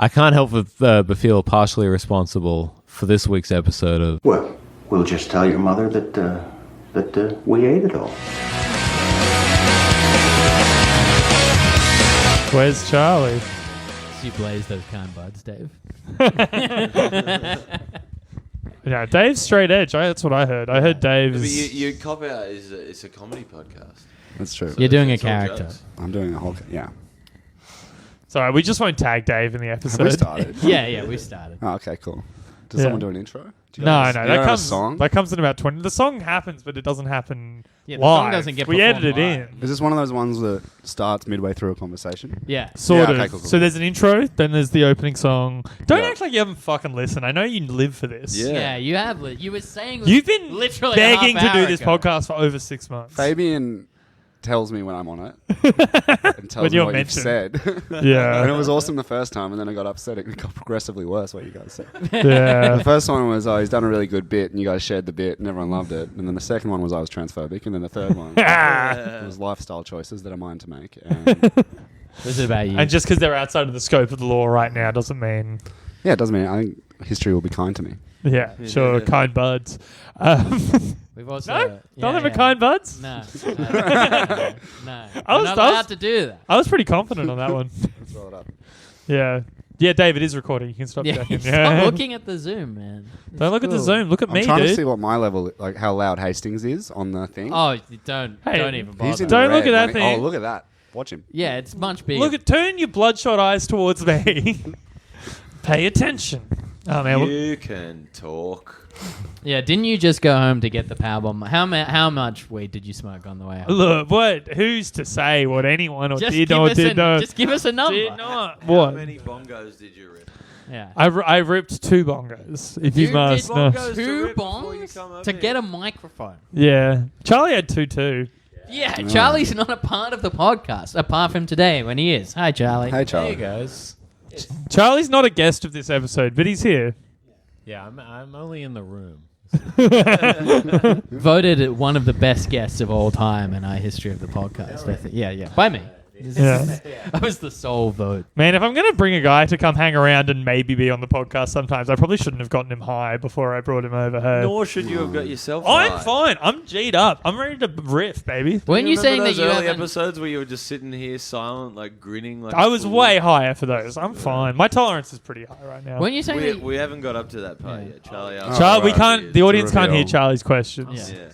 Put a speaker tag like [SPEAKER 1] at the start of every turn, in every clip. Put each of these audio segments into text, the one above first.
[SPEAKER 1] I can't help but feel partially responsible for this week's episode of...
[SPEAKER 2] Well, we'll just tell your mother that we ate it all.
[SPEAKER 3] Where's Charlie?
[SPEAKER 4] You blaze those kind buds, Dave.
[SPEAKER 3] Yeah, Dave's straight edge. That's what I heard. I heard Dave's...
[SPEAKER 5] Your cop out is it's a comedy podcast.
[SPEAKER 6] That's true.
[SPEAKER 4] You're doing a character.
[SPEAKER 6] I'm doing a whole... Yeah.
[SPEAKER 3] Sorry, we just won't tag Dave in the episode.
[SPEAKER 6] Have we started?
[SPEAKER 4] Yeah, we started.
[SPEAKER 6] Oh, okay, cool. Does someone do an intro?
[SPEAKER 3] No,
[SPEAKER 6] Song?
[SPEAKER 3] that comes in about 20. The song happens, but it doesn't happen
[SPEAKER 4] the
[SPEAKER 3] live.
[SPEAKER 4] song doesn't get
[SPEAKER 3] we edit it
[SPEAKER 4] performed
[SPEAKER 3] in.
[SPEAKER 6] Is this one of those ones that starts midway through a conversation?
[SPEAKER 4] Yeah.
[SPEAKER 3] Sort of.
[SPEAKER 6] Okay, cool.
[SPEAKER 3] So there's an intro, then there's the opening song. Don't act like you haven't fucking listened. I know you live for this.
[SPEAKER 4] Yeah, you have. You were saying
[SPEAKER 3] You've been
[SPEAKER 4] literally
[SPEAKER 3] begging to do this
[SPEAKER 4] ago.
[SPEAKER 3] podcast for over 6 months.
[SPEAKER 6] Fabian tells me when I'm on it and tells
[SPEAKER 3] When
[SPEAKER 6] me
[SPEAKER 3] you're
[SPEAKER 6] what you've
[SPEAKER 3] mentioned.
[SPEAKER 6] said.
[SPEAKER 3] Yeah.
[SPEAKER 6] And it was awesome the first time, and then I got upset. It got progressively worse what you guys said.
[SPEAKER 3] Yeah.
[SPEAKER 6] The first one was, he's done a really good bit, and you guys shared the bit, and everyone loved it. And then the second one was, I was transphobic. And then the third one was lifestyle choices that are mine to make. And
[SPEAKER 4] Was it about you?
[SPEAKER 3] And just because they're outside of the scope of the law right now doesn't mean...
[SPEAKER 6] yeah, it doesn't mean... I think history will be kind to me.
[SPEAKER 3] Yeah, sure, kind buds.
[SPEAKER 4] We've also...
[SPEAKER 3] No? None of them are kind buds?
[SPEAKER 4] No. No.
[SPEAKER 3] I was
[SPEAKER 4] We're not allowed to do that.
[SPEAKER 3] I was pretty confident on that one.
[SPEAKER 6] Let's roll it up.
[SPEAKER 3] Yeah. Yeah, David is recording. You can stop checking.
[SPEAKER 4] Stop looking at the Zoom, man.
[SPEAKER 3] Don't look at the Zoom. Look at
[SPEAKER 6] I'm
[SPEAKER 3] me,
[SPEAKER 6] trying to see
[SPEAKER 3] dude.
[SPEAKER 6] what my level, like how loud Hastings is on the thing.
[SPEAKER 4] Oh, don't even bother.
[SPEAKER 6] He's in
[SPEAKER 3] Don't
[SPEAKER 6] the
[SPEAKER 3] look
[SPEAKER 6] red
[SPEAKER 3] at that
[SPEAKER 6] when
[SPEAKER 3] thing.
[SPEAKER 6] Oh, look at that. Watch him.
[SPEAKER 4] Yeah, it's much bigger.
[SPEAKER 3] Turn your bloodshot eyes towards me. Pay attention. Oh, man.
[SPEAKER 5] You can talk.
[SPEAKER 4] Yeah, didn't you just go home to get the power bomb? How much weed did you smoke on the way out?
[SPEAKER 3] Look, what? Who's to say what anyone
[SPEAKER 4] Just
[SPEAKER 3] did
[SPEAKER 4] give
[SPEAKER 3] or
[SPEAKER 4] us
[SPEAKER 3] did not?
[SPEAKER 4] Just give us a number.
[SPEAKER 3] Did not.
[SPEAKER 5] How
[SPEAKER 3] What?
[SPEAKER 5] many bongos did you rip?
[SPEAKER 4] Yeah.
[SPEAKER 3] I ripped 2 bongos, if you must
[SPEAKER 4] did
[SPEAKER 3] know.
[SPEAKER 5] bongos? to
[SPEAKER 4] Two
[SPEAKER 5] rip before you
[SPEAKER 4] bongs
[SPEAKER 5] come over
[SPEAKER 4] to
[SPEAKER 5] here.
[SPEAKER 4] get a microphone.
[SPEAKER 3] Yeah. Charlie had 2 too.
[SPEAKER 4] Yeah, Charlie's not a part of the podcast, apart from today when he is. Hi, Charlie.
[SPEAKER 6] Hey, Charlie.
[SPEAKER 1] Hey guys.
[SPEAKER 3] Charlie's not a guest of this episode, but he's here.
[SPEAKER 1] Yeah, I'm only in the room.
[SPEAKER 4] Voted one of the best guests of all time in our history of the podcast. I think. Yeah, by me.
[SPEAKER 3] Yeah.
[SPEAKER 4] I was the sole vote.
[SPEAKER 3] Man, if I'm going to bring a guy to come hang around and maybe be on the podcast sometimes, I probably shouldn't have gotten him high before I brought him over. Hey.
[SPEAKER 5] Nor should you have got yourself.
[SPEAKER 3] I'm
[SPEAKER 5] high.
[SPEAKER 3] fine. I'm G'd up. I'm ready to riff, baby.
[SPEAKER 4] When you
[SPEAKER 5] Remember
[SPEAKER 4] saying that
[SPEAKER 5] those
[SPEAKER 4] you
[SPEAKER 5] early
[SPEAKER 4] haven't...
[SPEAKER 5] episodes where you were just sitting here silent, like grinning, like
[SPEAKER 3] I was
[SPEAKER 5] a fool?
[SPEAKER 3] way higher for those. I'm fine. My tolerance is pretty high right now.
[SPEAKER 4] When you saying that...
[SPEAKER 5] We haven't got up to that part yet, Charlie.
[SPEAKER 3] Charlie, we
[SPEAKER 6] right.
[SPEAKER 3] can't. The audience can't hear
[SPEAKER 6] reveal.
[SPEAKER 3] Charlie's questions.
[SPEAKER 4] Yeah.
[SPEAKER 5] Yeah.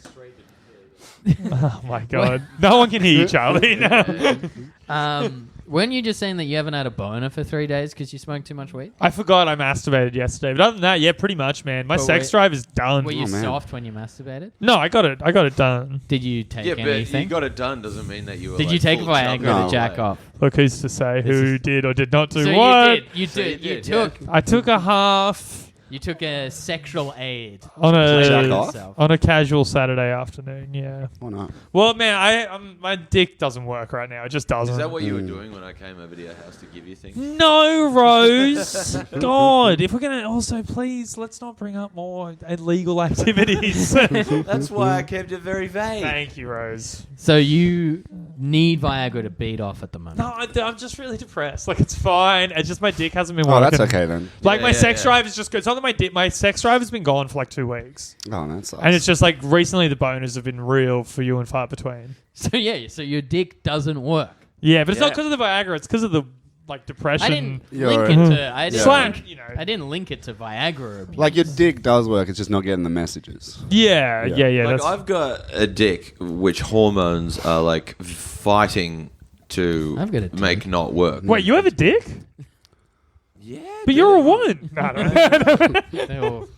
[SPEAKER 3] Oh my god, no one can hear you, Charlie. No.
[SPEAKER 4] When you just saying that you haven't had a boner for 3 days because you smoked too much weed?
[SPEAKER 3] I forgot I masturbated yesterday, but other than that, yeah, pretty much, man. My
[SPEAKER 4] But
[SPEAKER 3] sex drive is done.
[SPEAKER 4] Were you
[SPEAKER 6] man.
[SPEAKER 4] soft when you masturbated?
[SPEAKER 3] No, I got it. I got it done.
[SPEAKER 4] Did you take
[SPEAKER 5] Yeah, but
[SPEAKER 4] anything?
[SPEAKER 5] you got it done doesn't mean that you were.
[SPEAKER 4] Did
[SPEAKER 5] like,
[SPEAKER 4] you take
[SPEAKER 5] full
[SPEAKER 4] Viagra
[SPEAKER 5] chub
[SPEAKER 4] to jack
[SPEAKER 5] away.
[SPEAKER 4] off?
[SPEAKER 3] Look, who's to say who did or did not do
[SPEAKER 4] So
[SPEAKER 3] what?
[SPEAKER 4] you
[SPEAKER 5] So you
[SPEAKER 4] did. You
[SPEAKER 5] did,
[SPEAKER 4] took.
[SPEAKER 3] I took a half
[SPEAKER 4] You took a sexual aid.
[SPEAKER 3] on
[SPEAKER 6] Jack off?
[SPEAKER 3] on a casual Saturday afternoon. Yeah.
[SPEAKER 6] Why not?
[SPEAKER 3] Well, man, my dick doesn't work right now. It just doesn't.
[SPEAKER 5] Is that what you were doing when I came over to your house to give you things?
[SPEAKER 3] No, Rose. God, if we're gonna also please let's not bring up more illegal activities.
[SPEAKER 5] That's why I kept it very vague.
[SPEAKER 3] Thank you, Rose.
[SPEAKER 4] So you need Viagra to beat off at the moment.
[SPEAKER 3] No, I'm just really depressed. Like, it's fine. It's just my dick hasn't been
[SPEAKER 6] Oh,
[SPEAKER 3] working.
[SPEAKER 6] that's okay then.
[SPEAKER 3] Like,
[SPEAKER 5] Yeah,
[SPEAKER 3] my
[SPEAKER 5] yeah,
[SPEAKER 3] sex
[SPEAKER 5] yeah.
[SPEAKER 3] drive is just good. It's not that my sex drive has been gone for like 2 weeks.
[SPEAKER 6] Oh, that sucks.
[SPEAKER 3] And it's just like recently the boners have been real for you and far between.
[SPEAKER 4] So yeah, so your dick doesn't work.
[SPEAKER 3] Yeah, but it's not
[SPEAKER 5] Yeah.
[SPEAKER 3] because of the Viagra. It's because of the like depression.
[SPEAKER 4] I didn't
[SPEAKER 6] You're
[SPEAKER 4] link
[SPEAKER 6] right.
[SPEAKER 4] it to. I didn't.
[SPEAKER 3] Slash,
[SPEAKER 4] link-
[SPEAKER 3] you know.
[SPEAKER 4] I didn't link it to Viagra abuse.
[SPEAKER 6] like your dick does work, it's just not getting the messages.
[SPEAKER 3] Yeah.
[SPEAKER 5] Like,
[SPEAKER 3] That's
[SPEAKER 5] I've got a dick which hormones are like fighting to
[SPEAKER 4] I've got a dick.
[SPEAKER 5] make not work.
[SPEAKER 3] Wait, you have a dick?
[SPEAKER 5] Yeah,
[SPEAKER 3] But you're a woman. No, no.
[SPEAKER 4] They all-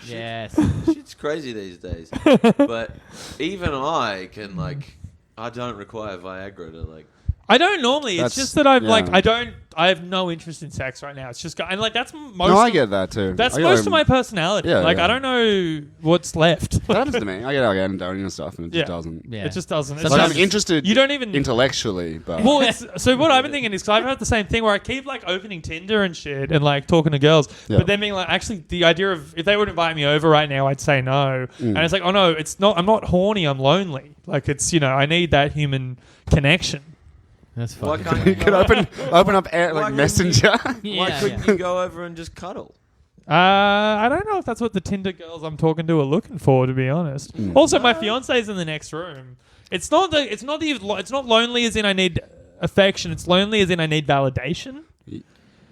[SPEAKER 4] yes.
[SPEAKER 5] Shit's crazy these days. But even I can like, I don't require Viagra to like.
[SPEAKER 3] I don't normally. It's
[SPEAKER 6] That's-
[SPEAKER 3] just that I'm like,
[SPEAKER 6] yeah.
[SPEAKER 3] I have no interest in sex right now. It's just, and like, that's most
[SPEAKER 6] No, I
[SPEAKER 3] of-
[SPEAKER 6] get that too.
[SPEAKER 3] That's
[SPEAKER 6] I
[SPEAKER 3] most
[SPEAKER 6] get,
[SPEAKER 3] of my personality.
[SPEAKER 6] Yeah,
[SPEAKER 3] like,
[SPEAKER 6] yeah.
[SPEAKER 3] I don't know what's left.
[SPEAKER 6] That happens to me. I get anecdotal and stuff, and it just
[SPEAKER 3] Yeah.
[SPEAKER 6] doesn't.
[SPEAKER 4] Yeah.
[SPEAKER 3] It just doesn't. It's
[SPEAKER 4] Sometimes
[SPEAKER 6] Like,
[SPEAKER 3] just-
[SPEAKER 6] I'm interested
[SPEAKER 3] You don't even
[SPEAKER 6] intellectually, but
[SPEAKER 3] Well, it's, so what I've been thinking is, because I've had the same thing where I keep like opening Tinder and shit and like talking to girls,
[SPEAKER 6] Yeah.
[SPEAKER 3] but then being like, actually, the idea of if they would invite me over right now, I'd say no. And it's like, oh no, it's not. I'm not horny. I'm lonely. Like, it's, I need that human connection.
[SPEAKER 4] That's
[SPEAKER 5] Why
[SPEAKER 4] fucking.
[SPEAKER 5] can't
[SPEAKER 6] You
[SPEAKER 5] you
[SPEAKER 6] could open up air, like
[SPEAKER 5] couldn't
[SPEAKER 6] Messenger.
[SPEAKER 5] Why couldn't you go over and just cuddle?
[SPEAKER 3] I don't know if that's what the Tinder girls I'm talking to are looking for, to be honest. Also, my fiance's in the next room. It's not lonely as in I need affection. It's lonely as in I need validation.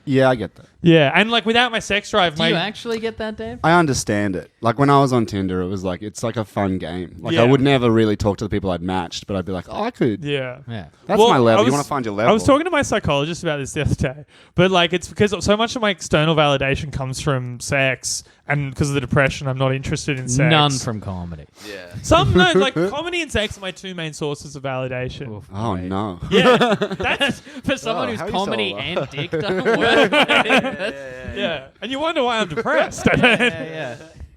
[SPEAKER 6] Yeah, I get that.
[SPEAKER 3] Yeah, and like without my sex drive,
[SPEAKER 4] Do you actually get that, Dave?
[SPEAKER 6] I understand it. Like when I was on Tinder, it was like it's like a fun game. Like
[SPEAKER 3] Yeah.
[SPEAKER 6] I would never really talk to the people I'd matched, but I'd be like, oh, I could.
[SPEAKER 3] Yeah.
[SPEAKER 4] Yeah.
[SPEAKER 6] That's
[SPEAKER 3] Well,
[SPEAKER 6] my level.
[SPEAKER 3] I
[SPEAKER 6] You
[SPEAKER 3] was-
[SPEAKER 6] want to find your level.
[SPEAKER 3] I was talking to my psychologist about this the other day, but like it's because so much of my external validation comes from sex, and because of the depression, I'm not interested in sex.
[SPEAKER 4] None from comedy.
[SPEAKER 5] Yeah.
[SPEAKER 3] No, like comedy and sex are my two main sources of validation.
[SPEAKER 4] Oof,
[SPEAKER 6] Oh
[SPEAKER 4] wait.
[SPEAKER 6] no.
[SPEAKER 3] Yeah, that's
[SPEAKER 4] For someone
[SPEAKER 6] Oh,
[SPEAKER 4] who's
[SPEAKER 6] how you
[SPEAKER 4] comedy
[SPEAKER 6] so
[SPEAKER 4] and dick doesn't work.
[SPEAKER 3] yeah, and you wonder why I'm depressed.
[SPEAKER 4] Yeah.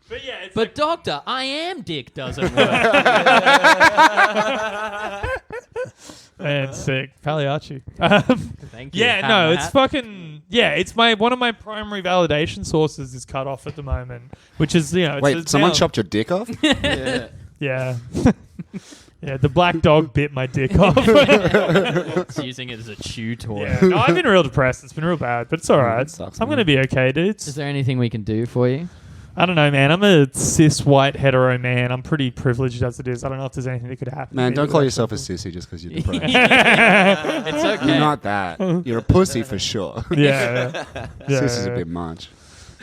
[SPEAKER 3] But yeah, it's
[SPEAKER 4] But doctor, I am dick doesn't work.
[SPEAKER 3] man, sick. Pagliacci.
[SPEAKER 4] Thank you.
[SPEAKER 3] Yeah,
[SPEAKER 4] Hat
[SPEAKER 3] no,
[SPEAKER 4] in
[SPEAKER 3] it's
[SPEAKER 4] hat.
[SPEAKER 3] fucking it's one of my primary validation sources is cut off at the moment, which is it's
[SPEAKER 6] Wait, someone
[SPEAKER 3] now-
[SPEAKER 6] chopped your dick off?
[SPEAKER 5] Yeah.
[SPEAKER 3] Yeah. Yeah, the black dog bit my dick off.
[SPEAKER 4] It's using it as a chew toy.
[SPEAKER 3] Yeah, no, I've been real depressed. It's been real bad, but it's all right.
[SPEAKER 6] sucks,
[SPEAKER 3] I'm
[SPEAKER 6] man.
[SPEAKER 3] going to be okay, dudes.
[SPEAKER 4] Is there anything we can do for you?
[SPEAKER 3] I don't know, man. I'm a cis white hetero man. I'm pretty privileged as it is. I don't know if there's anything that could happen.
[SPEAKER 6] Man,
[SPEAKER 3] to me
[SPEAKER 6] don't
[SPEAKER 3] that
[SPEAKER 6] call
[SPEAKER 3] I
[SPEAKER 6] yourself a
[SPEAKER 3] should
[SPEAKER 6] sissy just because you're depressed.
[SPEAKER 4] It's okay.
[SPEAKER 6] You're not that. You're a pussy for sure.
[SPEAKER 3] do. Yeah, yeah,
[SPEAKER 6] Sissy's
[SPEAKER 3] yeah,
[SPEAKER 6] a bit much.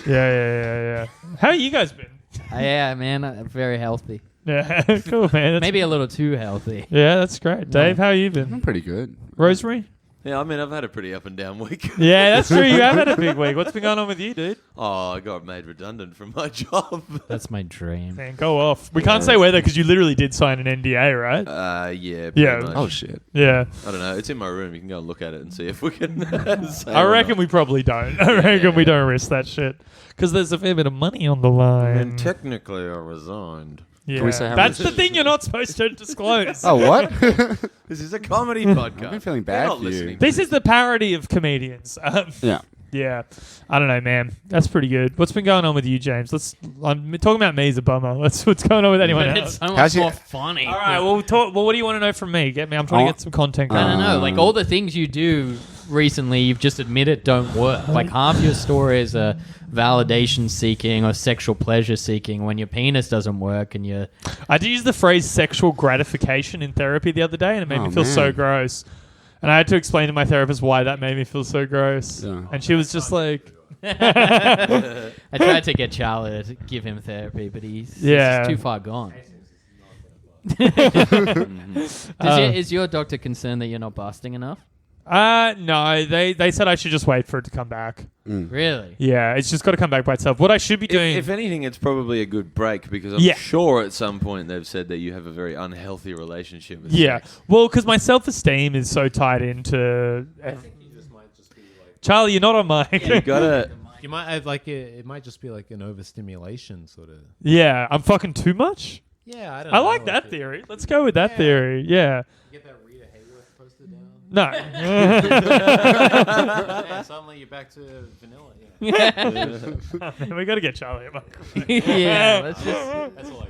[SPEAKER 3] yeah. How you guys been?
[SPEAKER 4] Yeah, man, very healthy.
[SPEAKER 3] Yeah, cool, man. That's-
[SPEAKER 4] Maybe a little too healthy.
[SPEAKER 3] Yeah, that's great. Dave, how you
[SPEAKER 6] I'm
[SPEAKER 3] been?
[SPEAKER 6] pretty good.
[SPEAKER 3] Rosemary?
[SPEAKER 5] Yeah, I mean, I've had a pretty up and down week.
[SPEAKER 3] Yeah, that's true. You have had a big week. What's been going on with you, dude?
[SPEAKER 5] Oh, I got made redundant from my job.
[SPEAKER 4] That's my dream.
[SPEAKER 3] Man, go off. We can't say whether because you literally did sign an NDA, right?
[SPEAKER 5] Yeah.
[SPEAKER 3] Yeah.
[SPEAKER 5] Pretty much.
[SPEAKER 6] Oh, shit.
[SPEAKER 3] Yeah.
[SPEAKER 5] I don't know. It's in my room. You can go and look at it and see if we can. say
[SPEAKER 3] I
[SPEAKER 5] it or
[SPEAKER 3] reckon
[SPEAKER 5] not.
[SPEAKER 3] we probably don't. I reckon we don't risk that shit because there's a fair bit of money on the line.
[SPEAKER 5] And technically, I resigned.
[SPEAKER 3] Yeah.
[SPEAKER 6] Can we say how
[SPEAKER 3] That's
[SPEAKER 6] much?
[SPEAKER 3] the thing you're not supposed to disclose.
[SPEAKER 6] Oh, what?
[SPEAKER 5] This is a comedy podcast.
[SPEAKER 6] I've been feeling
[SPEAKER 5] They're
[SPEAKER 6] bad
[SPEAKER 5] not
[SPEAKER 6] for you.
[SPEAKER 5] listening to
[SPEAKER 3] This is the parody of comedians.
[SPEAKER 6] Yeah.
[SPEAKER 3] Yeah. I don't know, man. That's pretty good. What's been going on with you, James? I'm talking about me is a bummer. What's going on with anyone
[SPEAKER 4] But
[SPEAKER 3] else?
[SPEAKER 4] it's so much
[SPEAKER 6] How's your-
[SPEAKER 4] more funny.
[SPEAKER 3] All right, well, what do you want to know from me? Get me. I'm trying to
[SPEAKER 6] Oh.
[SPEAKER 3] get some content.
[SPEAKER 4] I
[SPEAKER 3] going.
[SPEAKER 4] don't know. Like
[SPEAKER 6] Um,
[SPEAKER 4] all the things you do recently, you've just admitted don't work. Like half your story is a validation seeking or sexual pleasure seeking when your penis doesn't work and you're.
[SPEAKER 3] I did use the phrase sexual gratification in therapy the other day, and it made
[SPEAKER 6] Oh,
[SPEAKER 3] me feel so
[SPEAKER 6] man.
[SPEAKER 3] gross. And I had to explain to my therapist why that made me feel so gross.
[SPEAKER 6] Yeah.
[SPEAKER 3] And she was just like,
[SPEAKER 4] I tried to get Charlie to give him therapy, but he's
[SPEAKER 3] Yeah.
[SPEAKER 4] too far gone.
[SPEAKER 3] Uh,
[SPEAKER 4] Is your doctor concerned that you're not busting enough?
[SPEAKER 3] no, they said I should just wait for it to come back.
[SPEAKER 4] Really?
[SPEAKER 3] Yeah, it's just got to come back by itself. What I should be doing.
[SPEAKER 5] If anything, it's probably a good break because I'm
[SPEAKER 3] Yeah.
[SPEAKER 5] sure at some point they've said that you have a very unhealthy relationship with
[SPEAKER 3] Yeah.
[SPEAKER 5] sex.
[SPEAKER 3] Well, because my self-esteem is so tied into. Charlie, you're not on mic.
[SPEAKER 5] You gotta.
[SPEAKER 1] You might have it might just be like an overstimulation sort of.
[SPEAKER 3] Yeah, I'm fucking too much.
[SPEAKER 1] Yeah, I don't
[SPEAKER 3] I
[SPEAKER 1] know.
[SPEAKER 3] like that theory. Let's go with that theory. Yeah.
[SPEAKER 1] Get that Rita Hayworth poster down.
[SPEAKER 3] No.
[SPEAKER 1] And suddenly you're back to vanilla. Yeah.
[SPEAKER 3] We got to get Charlie a microphone.
[SPEAKER 4] Yeah. Let's just.
[SPEAKER 1] That's all I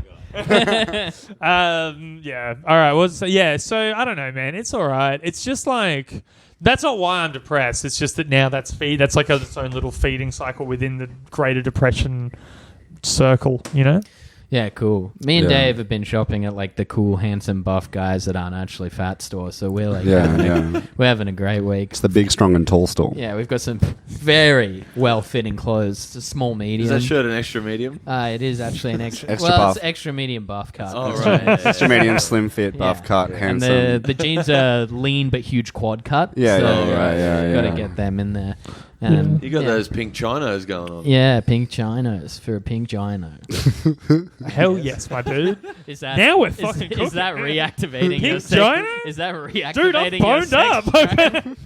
[SPEAKER 1] got.
[SPEAKER 3] Yeah. All right. Well, so I don't know, man. It's all right. It's just like that's not why I'm depressed. It's just that now that's like its own little feeding cycle within the greater depression circle. You know?
[SPEAKER 4] Yeah, cool. Me and
[SPEAKER 6] Yeah.
[SPEAKER 4] Dave have been shopping at like the cool, handsome, buff guys that aren't actually fat stores. So we're like,
[SPEAKER 6] Yeah.
[SPEAKER 4] we're having a great week.
[SPEAKER 6] It's the big, strong, and tall store.
[SPEAKER 4] Yeah, we've got some very well-fitting clothes. It's a small, medium.
[SPEAKER 5] Is that shirt an extra medium?
[SPEAKER 4] It is actually an extra.
[SPEAKER 6] Extra
[SPEAKER 4] well,
[SPEAKER 6] buff.
[SPEAKER 4] it's extra medium buff cut.
[SPEAKER 5] Oh,
[SPEAKER 4] That's
[SPEAKER 5] right.
[SPEAKER 6] Extra medium, slim fit, buff
[SPEAKER 4] Yeah.
[SPEAKER 6] cut,
[SPEAKER 4] And
[SPEAKER 6] handsome.
[SPEAKER 4] the jeans are lean but huge quad cut.
[SPEAKER 6] Yeah,
[SPEAKER 4] so
[SPEAKER 6] yeah.
[SPEAKER 4] Got to get them in there. And
[SPEAKER 5] You got
[SPEAKER 4] yeah.
[SPEAKER 5] those pink chinos going on.
[SPEAKER 4] Yeah, pink chinos for a pink gino.
[SPEAKER 3] Hell yes, my dude.
[SPEAKER 4] Is that
[SPEAKER 3] Now we're
[SPEAKER 4] is-
[SPEAKER 3] fucking
[SPEAKER 4] Is that
[SPEAKER 3] cooking.
[SPEAKER 4] reactivating your
[SPEAKER 3] Pink
[SPEAKER 4] sex?
[SPEAKER 3] gino?
[SPEAKER 4] Is that reactivating
[SPEAKER 3] Dude, I'm
[SPEAKER 4] your
[SPEAKER 3] boned
[SPEAKER 4] sex
[SPEAKER 3] up.
[SPEAKER 4] drive?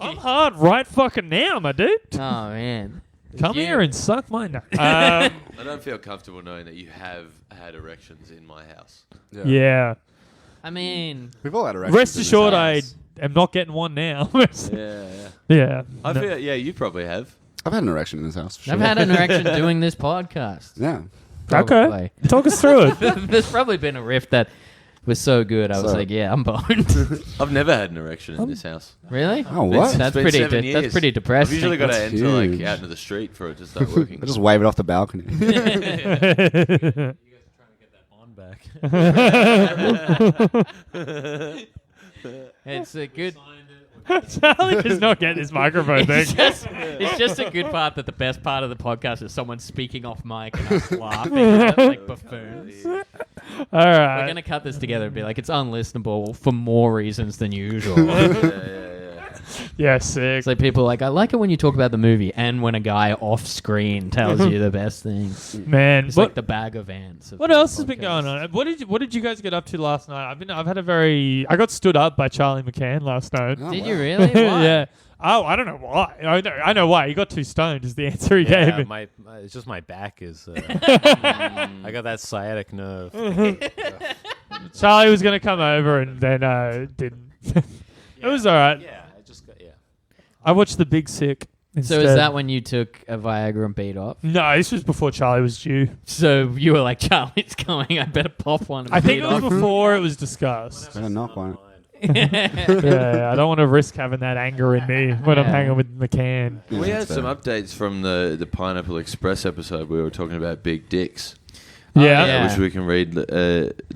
[SPEAKER 3] I'm hard right fucking now, my dude.
[SPEAKER 4] Oh man.
[SPEAKER 3] Come
[SPEAKER 4] Yeah.
[SPEAKER 3] here and suck my nut.
[SPEAKER 5] I don't feel comfortable knowing that you have had erections in my house.
[SPEAKER 3] Yeah.
[SPEAKER 4] I mean,
[SPEAKER 6] We've all had erections.
[SPEAKER 3] Rest
[SPEAKER 6] in this
[SPEAKER 3] assured,
[SPEAKER 6] house.
[SPEAKER 3] I am not getting one now.
[SPEAKER 5] Yeah.
[SPEAKER 3] Yeah.
[SPEAKER 5] I
[SPEAKER 3] No.
[SPEAKER 5] feel. Yeah, you probably have.
[SPEAKER 6] I've had an erection in this house. For sure.
[SPEAKER 4] I've had an erection doing this podcast.
[SPEAKER 6] Yeah.
[SPEAKER 3] Okay.
[SPEAKER 4] Probably.
[SPEAKER 3] Talk us through it.
[SPEAKER 4] There's probably been a riff that was so good. I was
[SPEAKER 6] So-
[SPEAKER 4] like, yeah, I'm boned.
[SPEAKER 5] I've never had an erection in this house.
[SPEAKER 4] Really?
[SPEAKER 6] Oh, what?
[SPEAKER 4] That's
[SPEAKER 5] It's been
[SPEAKER 4] pretty.
[SPEAKER 5] 7 years.
[SPEAKER 4] That's pretty depressing.
[SPEAKER 5] I've usually got to
[SPEAKER 6] That's
[SPEAKER 5] enter like
[SPEAKER 6] huge.
[SPEAKER 5] out into the street for it to start working.
[SPEAKER 6] I just wave it off the balcony.
[SPEAKER 1] On back.
[SPEAKER 4] It's a good.
[SPEAKER 3] Charlie does not get this microphone thing.
[SPEAKER 4] It's just a good part that the best part of the podcast is someone speaking off mic and us laughing at it like buffoons.
[SPEAKER 3] All
[SPEAKER 4] We're
[SPEAKER 3] right.
[SPEAKER 4] gonna cut this together and be like, it's unlistenable for more reasons than usual.
[SPEAKER 3] Yeah, sick.
[SPEAKER 4] It's like people are like, I like it when you talk about the movie and when a guy off screen tells you the best things.
[SPEAKER 3] Man,
[SPEAKER 4] It's
[SPEAKER 3] what,
[SPEAKER 4] like the bag of ants.
[SPEAKER 3] what else has been going on? What did you guys get up to last night? I got stood up by Charlie McCann last night.
[SPEAKER 6] Oh,
[SPEAKER 4] Did
[SPEAKER 6] wow.
[SPEAKER 4] you really? Why?
[SPEAKER 3] Yeah. Oh, I don't know why. I know why. He got too stoned is the answer he gave me.
[SPEAKER 1] It's just my back is. I got that sciatic nerve.
[SPEAKER 3] Charlie was going to come over and then didn't. It was all right.
[SPEAKER 1] Yeah, I just got
[SPEAKER 3] I watched The Big Sick
[SPEAKER 4] So
[SPEAKER 3] instead.
[SPEAKER 4] is that when you took a Viagra and beat off?
[SPEAKER 3] No, this was before Charlie was due.
[SPEAKER 4] So you were like, Charlie's coming, I better pop one. And
[SPEAKER 3] I think
[SPEAKER 4] beat
[SPEAKER 3] it was
[SPEAKER 4] off.
[SPEAKER 3] before it was discussed.
[SPEAKER 6] Better knock one.
[SPEAKER 3] Yeah, I don't want to risk having that anger in me when I'm
[SPEAKER 4] Yeah.
[SPEAKER 3] hanging with McCann.
[SPEAKER 6] Yeah,
[SPEAKER 5] We had
[SPEAKER 6] that's
[SPEAKER 5] some
[SPEAKER 6] fair.
[SPEAKER 5] updates from the Pineapple Express episode. We were talking about big dicks.
[SPEAKER 3] Yeah.
[SPEAKER 4] yeah.
[SPEAKER 5] Which we can read.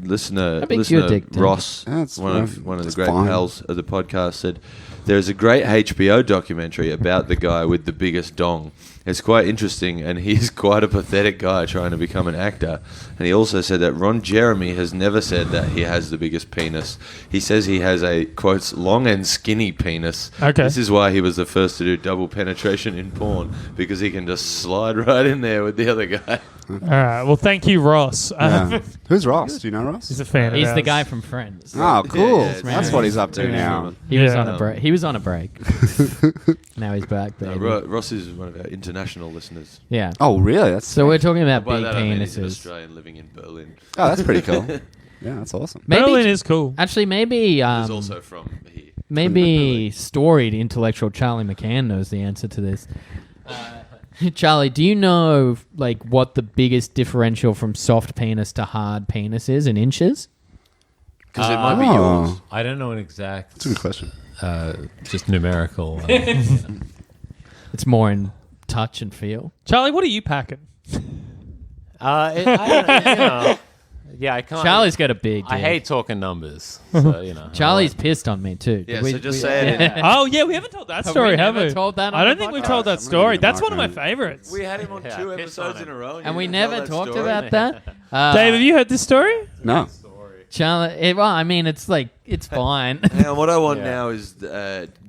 [SPEAKER 5] Listener
[SPEAKER 4] How big's your dick, Dan?
[SPEAKER 5] Ross,
[SPEAKER 6] That's
[SPEAKER 5] one of the
[SPEAKER 6] that's
[SPEAKER 5] great
[SPEAKER 6] fine.
[SPEAKER 5] pals of the podcast, said there's a great HBO documentary about the guy with the biggest dong. It's quite interesting, and he's quite a pathetic guy trying to become an actor. And he also said that Ron Jeremy has never said that he has the biggest penis. He says he has a, quotes, long and skinny penis.
[SPEAKER 3] Okay.
[SPEAKER 5] This is why he was the first to do double penetration in porn, because he can just slide right in there with the other guy.
[SPEAKER 3] All right. Well, thank you, Ross.
[SPEAKER 6] Yeah. Who's Ross? Do you know Ross?
[SPEAKER 3] He's a fan.
[SPEAKER 4] He's
[SPEAKER 3] of
[SPEAKER 4] the
[SPEAKER 3] ours.
[SPEAKER 4] guy from Friends.
[SPEAKER 6] Oh, cool.
[SPEAKER 5] Yeah,
[SPEAKER 6] That's what he's up to now.
[SPEAKER 4] He was
[SPEAKER 3] Yeah.
[SPEAKER 4] on a break. He was on a break. Now he's back, baby.
[SPEAKER 5] Ross is one of our international listeners.
[SPEAKER 4] Yeah.
[SPEAKER 6] Oh, really? That's
[SPEAKER 4] So we're talking about
[SPEAKER 5] By
[SPEAKER 4] big
[SPEAKER 5] that I mean he's an
[SPEAKER 4] penises.
[SPEAKER 5] Australian living in Berlin.
[SPEAKER 6] oh, that's pretty cool. Yeah, that's awesome.
[SPEAKER 3] Berlin
[SPEAKER 4] Maybe
[SPEAKER 3] is cool.
[SPEAKER 4] actually, maybe
[SPEAKER 5] He's also from here.
[SPEAKER 4] maybe storied intellectual Charlie McCann knows the answer to this. Charlie, do you know like what the biggest differential from soft penis to hard penis is in inches?
[SPEAKER 5] Because it might be
[SPEAKER 6] Oh.
[SPEAKER 5] yours.
[SPEAKER 1] I don't know an exact.
[SPEAKER 6] That's a good question.
[SPEAKER 1] Just numerical.
[SPEAKER 4] It's more in touch and feel.
[SPEAKER 3] Charlie, what are you packing?
[SPEAKER 1] Yeah, I can't.
[SPEAKER 4] Charlie's got a big.
[SPEAKER 1] I
[SPEAKER 4] dick.
[SPEAKER 1] hate talking numbers. So,
[SPEAKER 4] Charlie's pissed on me too.
[SPEAKER 5] Yeah,
[SPEAKER 4] Did
[SPEAKER 5] so just say it.
[SPEAKER 3] Oh yeah, we haven't told that
[SPEAKER 4] Have
[SPEAKER 3] story,
[SPEAKER 4] we
[SPEAKER 3] have
[SPEAKER 4] never
[SPEAKER 3] we?
[SPEAKER 4] told that on
[SPEAKER 3] I don't
[SPEAKER 4] the
[SPEAKER 3] think we've
[SPEAKER 4] podcast?
[SPEAKER 3] told that
[SPEAKER 6] I'm gonna
[SPEAKER 3] story.
[SPEAKER 6] get
[SPEAKER 3] That's one of my
[SPEAKER 6] Mark
[SPEAKER 3] favorites.
[SPEAKER 5] We had him on
[SPEAKER 1] Yeah,
[SPEAKER 5] 2
[SPEAKER 1] piss
[SPEAKER 5] episodes
[SPEAKER 1] on
[SPEAKER 5] in
[SPEAKER 1] him.
[SPEAKER 5] a row.
[SPEAKER 4] And we
[SPEAKER 5] didn't tell
[SPEAKER 4] never
[SPEAKER 5] that
[SPEAKER 4] talked
[SPEAKER 5] story.
[SPEAKER 4] about that.
[SPEAKER 3] Dave, have you heard this story?
[SPEAKER 6] No.
[SPEAKER 4] Charlie, well, I mean, it's like it's fine.
[SPEAKER 5] Hang on, what I want
[SPEAKER 1] Yeah.
[SPEAKER 5] now is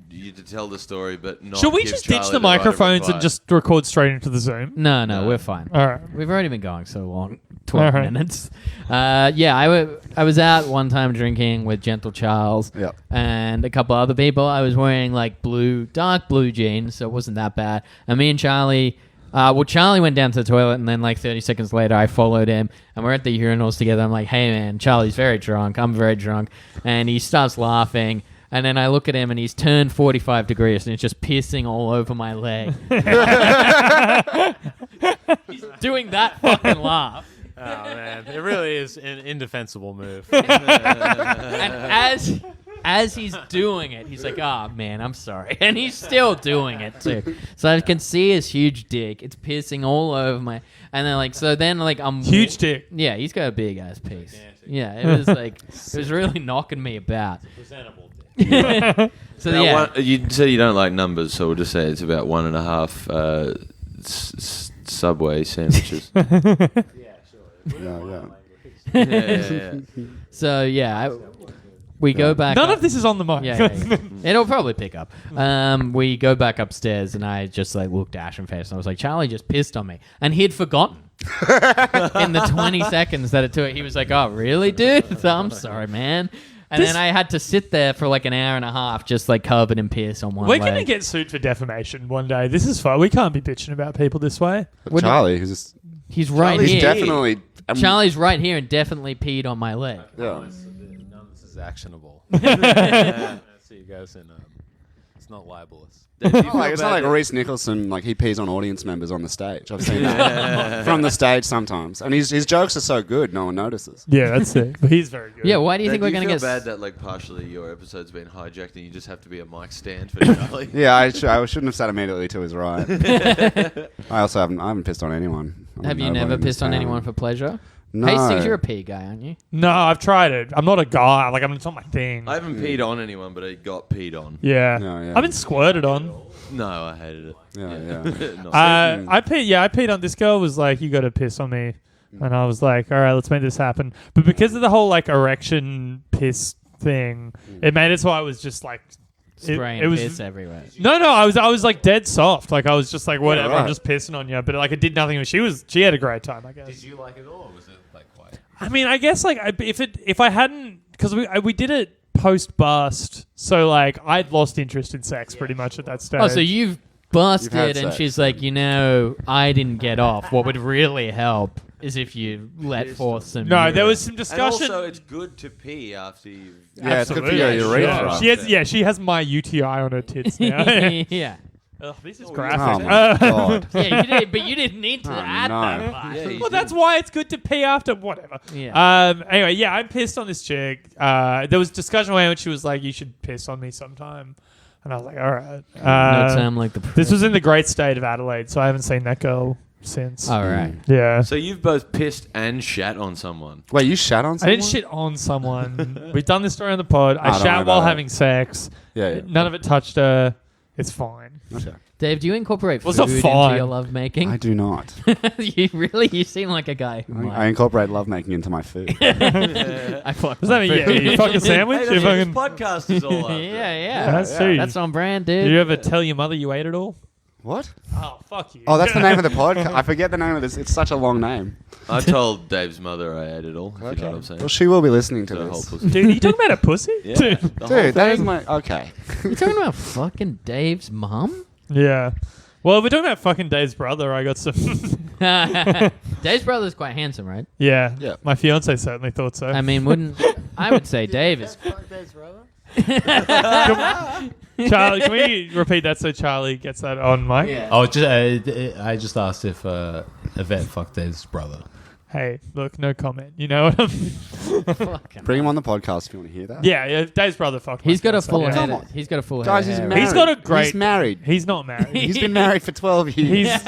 [SPEAKER 5] you to tell the story, but not.
[SPEAKER 3] Should we
[SPEAKER 5] give
[SPEAKER 3] just ditch
[SPEAKER 5] Charlie
[SPEAKER 3] the
[SPEAKER 5] right of
[SPEAKER 3] microphones and
[SPEAKER 5] reply.
[SPEAKER 3] just record straight into the Zoom?
[SPEAKER 4] No,
[SPEAKER 5] No.
[SPEAKER 4] we're fine.
[SPEAKER 3] All right.
[SPEAKER 4] We've already been going so long, 12
[SPEAKER 3] All right.
[SPEAKER 4] minutes. Yeah, I was out one time drinking with Gentle Charles
[SPEAKER 6] Yep.
[SPEAKER 4] and a couple other people. I was wearing like dark blue jeans, so it wasn't that bad. And me and Charlie, Charlie went down to the toilet, and then like 30 seconds later, I followed him, and we're at the urinals together. I'm like, hey man, Charlie's very drunk. I'm very drunk. And he starts laughing. And then I look at him, and he's turned 45 degrees, and it's just pissing all over my leg. He's doing that fucking laugh.
[SPEAKER 1] Oh man, it really is an indefensible move.
[SPEAKER 4] And as he's doing it, he's like, "Oh man, I'm sorry," and he's still doing it too. So I can see his huge dick. It's pissing all over my. And then I'm
[SPEAKER 3] Huge dick.
[SPEAKER 4] Yeah, he's got a big ass piece. Yeah, it was like it was really knocking me about.
[SPEAKER 1] Presentable.
[SPEAKER 4] So
[SPEAKER 5] Now,
[SPEAKER 4] yeah,
[SPEAKER 5] you said you don't like numbers, so we'll just say it's about 1.5 Subway sandwiches.
[SPEAKER 6] Yeah.
[SPEAKER 5] yeah.
[SPEAKER 4] so yeah, we go back.
[SPEAKER 3] None
[SPEAKER 4] up-
[SPEAKER 3] of this is on the mic.
[SPEAKER 4] Yeah. It'll probably pick up. We go back upstairs, and I just like looked ashen faced, and I was like, Charlie just pissed on me, and he'd forgotten. In the 20 seconds that it took, he was like, "Oh, really, dude? So I'm sorry, man." And then I had to sit there for like an hour and a half, just like covered in piss on one
[SPEAKER 3] We're
[SPEAKER 4] leg.
[SPEAKER 3] going to get sued for defamation one day. This is fine. We can't be bitching about people this way.
[SPEAKER 6] Charlie, who's just
[SPEAKER 4] He's right
[SPEAKER 6] Charlie's
[SPEAKER 4] here.
[SPEAKER 6] definitely.
[SPEAKER 4] Charlie's right here and definitely peed on my leg.
[SPEAKER 6] Yeah.
[SPEAKER 1] None of this is actionable. See you guys in It's not libelous.
[SPEAKER 5] Dave, do you feel
[SPEAKER 6] Like, it's not
[SPEAKER 5] bad
[SPEAKER 6] like
[SPEAKER 5] that-
[SPEAKER 6] Reese Nicholson, like he pees on audience members on the stage. I've seen that from the stage sometimes, and his jokes are so good, no one notices.
[SPEAKER 3] Yeah, that's it. But he's very good.
[SPEAKER 4] Yeah, why do you
[SPEAKER 5] Dave,
[SPEAKER 4] think we're going to
[SPEAKER 5] feel
[SPEAKER 4] get...
[SPEAKER 5] bad that like partially your episode's been hijacked and you just have to be a mic stand for Charlie?
[SPEAKER 6] Yeah, I shouldn't have sat immediately to his right. I also haven't pissed on anyone.
[SPEAKER 4] Have you never pissed on anyone for pleasure?
[SPEAKER 6] No.
[SPEAKER 4] Hastings, you're a pee guy, aren't you?
[SPEAKER 3] No, I've tried it. I'm not a guy. Like, it's not my thing.
[SPEAKER 5] I haven't peed on anyone, but I got peed on.
[SPEAKER 3] Yeah.
[SPEAKER 6] No, yeah.
[SPEAKER 3] I've been squirted on.
[SPEAKER 5] No, I hated it.
[SPEAKER 6] Yeah.
[SPEAKER 5] Not-
[SPEAKER 3] I peed on this girl was like, you got to piss on me. And I was like, all right, let's make this happen. But because of the whole like erection piss thing, it made it so I was just like,
[SPEAKER 4] Spraying
[SPEAKER 3] it was
[SPEAKER 4] piss everywhere.
[SPEAKER 3] No, I was like dead soft. Like I was just like, whatever,
[SPEAKER 6] right.
[SPEAKER 3] I'm just pissing on you. But like it did nothing. She had a great time, I guess.
[SPEAKER 1] Did you like it all, or was it like quite?
[SPEAKER 3] I mean, I guess like if I hadn't, because we did it post bust, so like I'd lost interest in sex pretty much at that stage.
[SPEAKER 4] Oh, so you've busted
[SPEAKER 6] You've had
[SPEAKER 4] and
[SPEAKER 6] sex.
[SPEAKER 4] she's like, I didn't get off. What would really help is if you let forth some...
[SPEAKER 3] No, there
[SPEAKER 4] urine.
[SPEAKER 3] was some
[SPEAKER 5] and
[SPEAKER 3] discussion.
[SPEAKER 5] also, it's good to pee after you've...
[SPEAKER 6] Yeah, it's good for your
[SPEAKER 3] Absolutely.
[SPEAKER 6] urethra.
[SPEAKER 3] She has my UTI on her tits now.
[SPEAKER 4] yeah.
[SPEAKER 3] Ugh, this is
[SPEAKER 6] Oh
[SPEAKER 3] graphic.
[SPEAKER 6] my god.
[SPEAKER 4] Yeah, you did, but you didn't need to add
[SPEAKER 6] no.
[SPEAKER 4] that part.
[SPEAKER 5] Yeah, you
[SPEAKER 3] Well,
[SPEAKER 5] did.
[SPEAKER 3] that's why it's good to pee after whatever.
[SPEAKER 4] Yeah.
[SPEAKER 3] Anyway, yeah, I'm pissed on this chick. There was discussion when she was like, "You should piss on me sometime," and I was like, "All right."
[SPEAKER 4] No time like the
[SPEAKER 3] This was in the great state of Adelaide, so I haven't seen that girl since.
[SPEAKER 4] All right.
[SPEAKER 3] Yeah.
[SPEAKER 5] So you've both pissed and shat on someone.
[SPEAKER 6] Wait, you shat on
[SPEAKER 3] I
[SPEAKER 6] someone?
[SPEAKER 3] didn't shit on someone. We've done this story on the pod. I
[SPEAKER 6] don't
[SPEAKER 3] shat
[SPEAKER 6] worry
[SPEAKER 3] while
[SPEAKER 6] about it.
[SPEAKER 3] having sex.
[SPEAKER 6] Yeah.
[SPEAKER 3] None of it touched her. It's fine.
[SPEAKER 6] Okay.
[SPEAKER 4] Dave, do you incorporate
[SPEAKER 3] Well,
[SPEAKER 4] food
[SPEAKER 3] it's not
[SPEAKER 4] into
[SPEAKER 3] fine.
[SPEAKER 4] your lovemaking?
[SPEAKER 6] I do not.
[SPEAKER 4] You seem like a guy who
[SPEAKER 6] I
[SPEAKER 4] might.
[SPEAKER 6] incorporate lovemaking into my food.
[SPEAKER 4] I fuck
[SPEAKER 3] Does that mean you fuck a sandwich?
[SPEAKER 5] Hey,
[SPEAKER 3] You
[SPEAKER 5] that's what this
[SPEAKER 3] fucking,
[SPEAKER 5] podcast is all about.
[SPEAKER 4] yeah.
[SPEAKER 3] that's true.
[SPEAKER 4] That's on brand,
[SPEAKER 3] Did
[SPEAKER 4] dude.
[SPEAKER 3] you ever tell your mother you ate it all?
[SPEAKER 6] What?
[SPEAKER 3] Oh, fuck you.
[SPEAKER 6] Oh, that's the name of the podcast. I forget the name of this. It's such a long name.
[SPEAKER 5] I told Dave's mother I ate it all. If you know what I'm saying.
[SPEAKER 6] Well, she will be listening to
[SPEAKER 5] The whole
[SPEAKER 6] this.
[SPEAKER 5] pussy.
[SPEAKER 3] Dude, are you talking about a pussy?
[SPEAKER 5] Yeah. The whole
[SPEAKER 6] Dude, that is
[SPEAKER 5] thing.
[SPEAKER 6] my... Okay.
[SPEAKER 4] You talking about fucking Dave's mom?
[SPEAKER 3] Yeah. Well, if we're talking about fucking Dave's brother, I got some.
[SPEAKER 4] Dave's brother's quite handsome, right?
[SPEAKER 3] Yeah.
[SPEAKER 6] Yeah.
[SPEAKER 3] My fiance certainly thought so.
[SPEAKER 4] I mean, I would say Dave is...
[SPEAKER 3] Charlie, can we repeat that so Charlie gets that on mic?
[SPEAKER 4] Yeah.
[SPEAKER 1] Oh, I just asked if Yvette fucked Dave's brother.
[SPEAKER 3] Hey, look, no comment. You know what I'm...
[SPEAKER 4] Fucking
[SPEAKER 6] Bring him on the podcast if you want to hear that.
[SPEAKER 3] Yeah, Dave's brother fucked my
[SPEAKER 4] He's got a
[SPEAKER 3] fiance,
[SPEAKER 4] full
[SPEAKER 3] yeah.
[SPEAKER 4] head.
[SPEAKER 6] Come on.
[SPEAKER 4] He's got a full
[SPEAKER 6] Guys,
[SPEAKER 4] head.
[SPEAKER 6] he's
[SPEAKER 4] of hair.
[SPEAKER 6] married.
[SPEAKER 3] He's got a great...
[SPEAKER 6] He's married.
[SPEAKER 3] He's not married.
[SPEAKER 6] He's been married for 12 years.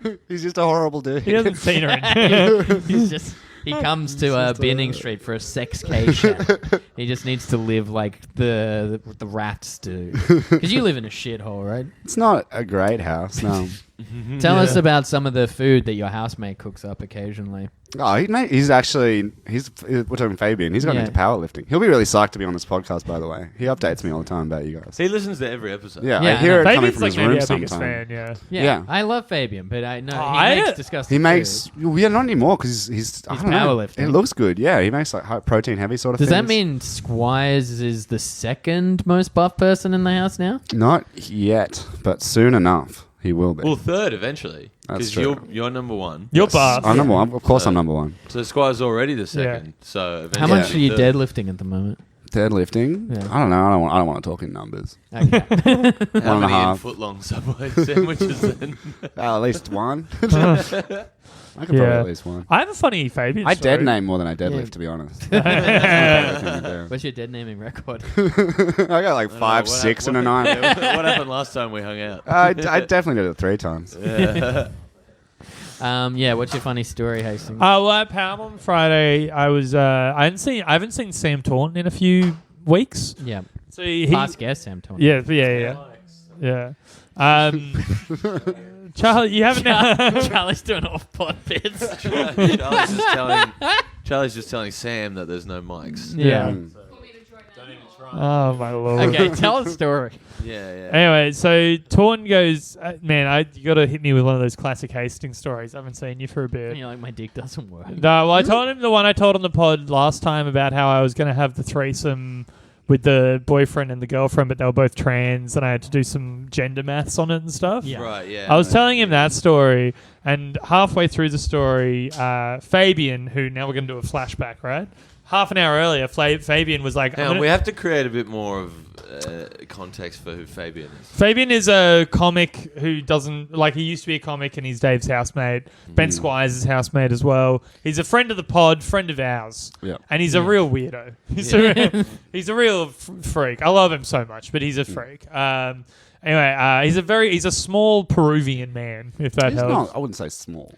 [SPEAKER 3] He's,
[SPEAKER 6] He's just a horrible dude.
[SPEAKER 3] he hasn't seen her in...
[SPEAKER 4] He's just... He comes to Binning Street for a sexcation. He just needs to live like the rats do. Because you live in a shithole, right?
[SPEAKER 6] It's not a great house, no.
[SPEAKER 4] Tell us about some of the food that your housemate cooks up occasionally.
[SPEAKER 6] Oh, we're talking Fabian. He's got
[SPEAKER 4] Yeah.
[SPEAKER 6] into powerlifting. He'll be really psyched to be on this podcast, by the way. He updates me all the time about you guys.
[SPEAKER 5] He listens to every episode.
[SPEAKER 6] Yeah,
[SPEAKER 4] Yeah,
[SPEAKER 6] I hear it coming
[SPEAKER 3] Fabian's
[SPEAKER 6] from
[SPEAKER 3] like
[SPEAKER 6] his
[SPEAKER 3] maybe
[SPEAKER 6] room
[SPEAKER 3] our biggest
[SPEAKER 6] sometimes.
[SPEAKER 3] fan, yeah.
[SPEAKER 6] Yeah.
[SPEAKER 4] I love Fabian, but I know
[SPEAKER 3] Oh,
[SPEAKER 4] he
[SPEAKER 3] I-
[SPEAKER 4] makes disgusting
[SPEAKER 6] He makes...
[SPEAKER 4] food.
[SPEAKER 6] Well, yeah, not anymore, because he's I don't know.
[SPEAKER 4] powerlifting.
[SPEAKER 6] It looks good, yeah. He makes like high protein heavy sort of
[SPEAKER 4] Does
[SPEAKER 6] things.
[SPEAKER 4] that mean Squires is the second most buff person in the house now?
[SPEAKER 6] Not yet, but soon enough he will be.
[SPEAKER 5] Well, third eventually.
[SPEAKER 6] That's
[SPEAKER 5] Because
[SPEAKER 6] true.
[SPEAKER 5] you're number one.
[SPEAKER 3] You're
[SPEAKER 6] Yes,
[SPEAKER 3] buff.
[SPEAKER 6] I'm number one. Of course I'm number one.
[SPEAKER 5] So Squire's already the second. So
[SPEAKER 4] How
[SPEAKER 5] eventually
[SPEAKER 4] much are you
[SPEAKER 5] third.
[SPEAKER 4] deadlifting at the moment?
[SPEAKER 6] Deadlifting?
[SPEAKER 4] Yeah.
[SPEAKER 6] I don't know. I don't want to talk in numbers.
[SPEAKER 4] Okay.
[SPEAKER 5] How
[SPEAKER 6] One and a
[SPEAKER 5] many
[SPEAKER 6] half.
[SPEAKER 5] foot-long Subway sandwiches then?
[SPEAKER 6] At least one. I could probably
[SPEAKER 3] Yeah.
[SPEAKER 6] at least one.
[SPEAKER 3] I have a funny Fabian
[SPEAKER 6] I
[SPEAKER 3] story.
[SPEAKER 6] dead name more than I deadlift,
[SPEAKER 4] Yeah.
[SPEAKER 6] to be honest. That's my favorite thing to
[SPEAKER 4] What's your dead naming record?
[SPEAKER 6] do. I got like
[SPEAKER 5] I don't know,
[SPEAKER 6] 5,
[SPEAKER 5] what
[SPEAKER 6] 6, and
[SPEAKER 5] hap-
[SPEAKER 6] a 9.
[SPEAKER 5] What happened last time we hung out?
[SPEAKER 6] I definitely did it 3 times.
[SPEAKER 5] Yeah.
[SPEAKER 4] Yeah, what's your funny story, Hastings?
[SPEAKER 3] Well, at Powerbomb Friday, I was I haven't seen Sam Taunton in a few weeks.
[SPEAKER 4] Yeah.
[SPEAKER 3] So he
[SPEAKER 4] Past guest, Sam Taunton.
[SPEAKER 3] yeah. Charlie, you haven't.
[SPEAKER 4] Charlie's doing off-pod bits.
[SPEAKER 5] Charlie's just telling Sam that there's no mics.
[SPEAKER 3] Yeah.
[SPEAKER 6] Mm.
[SPEAKER 3] Oh my lord.
[SPEAKER 4] Okay, tell the story.
[SPEAKER 5] Yeah, yeah.
[SPEAKER 3] Anyway, so Taunton goes, man, you got to hit me with one of those classic Hastings stories. I haven't seen you for a bit.
[SPEAKER 4] And you're like, my dick doesn't work.
[SPEAKER 3] No, well, I told him the one I told on the pod last time about how I was going to have the threesome with the boyfriend and the girlfriend, but they were both trans, and I had to do some gender maths on it and stuff.
[SPEAKER 4] Yeah.
[SPEAKER 5] Right, yeah.
[SPEAKER 3] I was telling him that story, and halfway through the story, Fabian, who now we're going to do a flashback, right? half an hour earlier, Fabian was like,
[SPEAKER 5] Hang on, we have to create a bit more of context for who Fabian is.
[SPEAKER 3] Fabian is a comic who doesn't like. He used to be a comic, and he's Dave's housemate. Ben Squires is housemate as well. He's a friend of the pod, friend of ours, and he's a real weirdo. He's a real freak. I love him so much, but he's a freak. Anyway, he's a small Peruvian man. If that
[SPEAKER 6] He's
[SPEAKER 3] helps.
[SPEAKER 6] not, I wouldn't say small.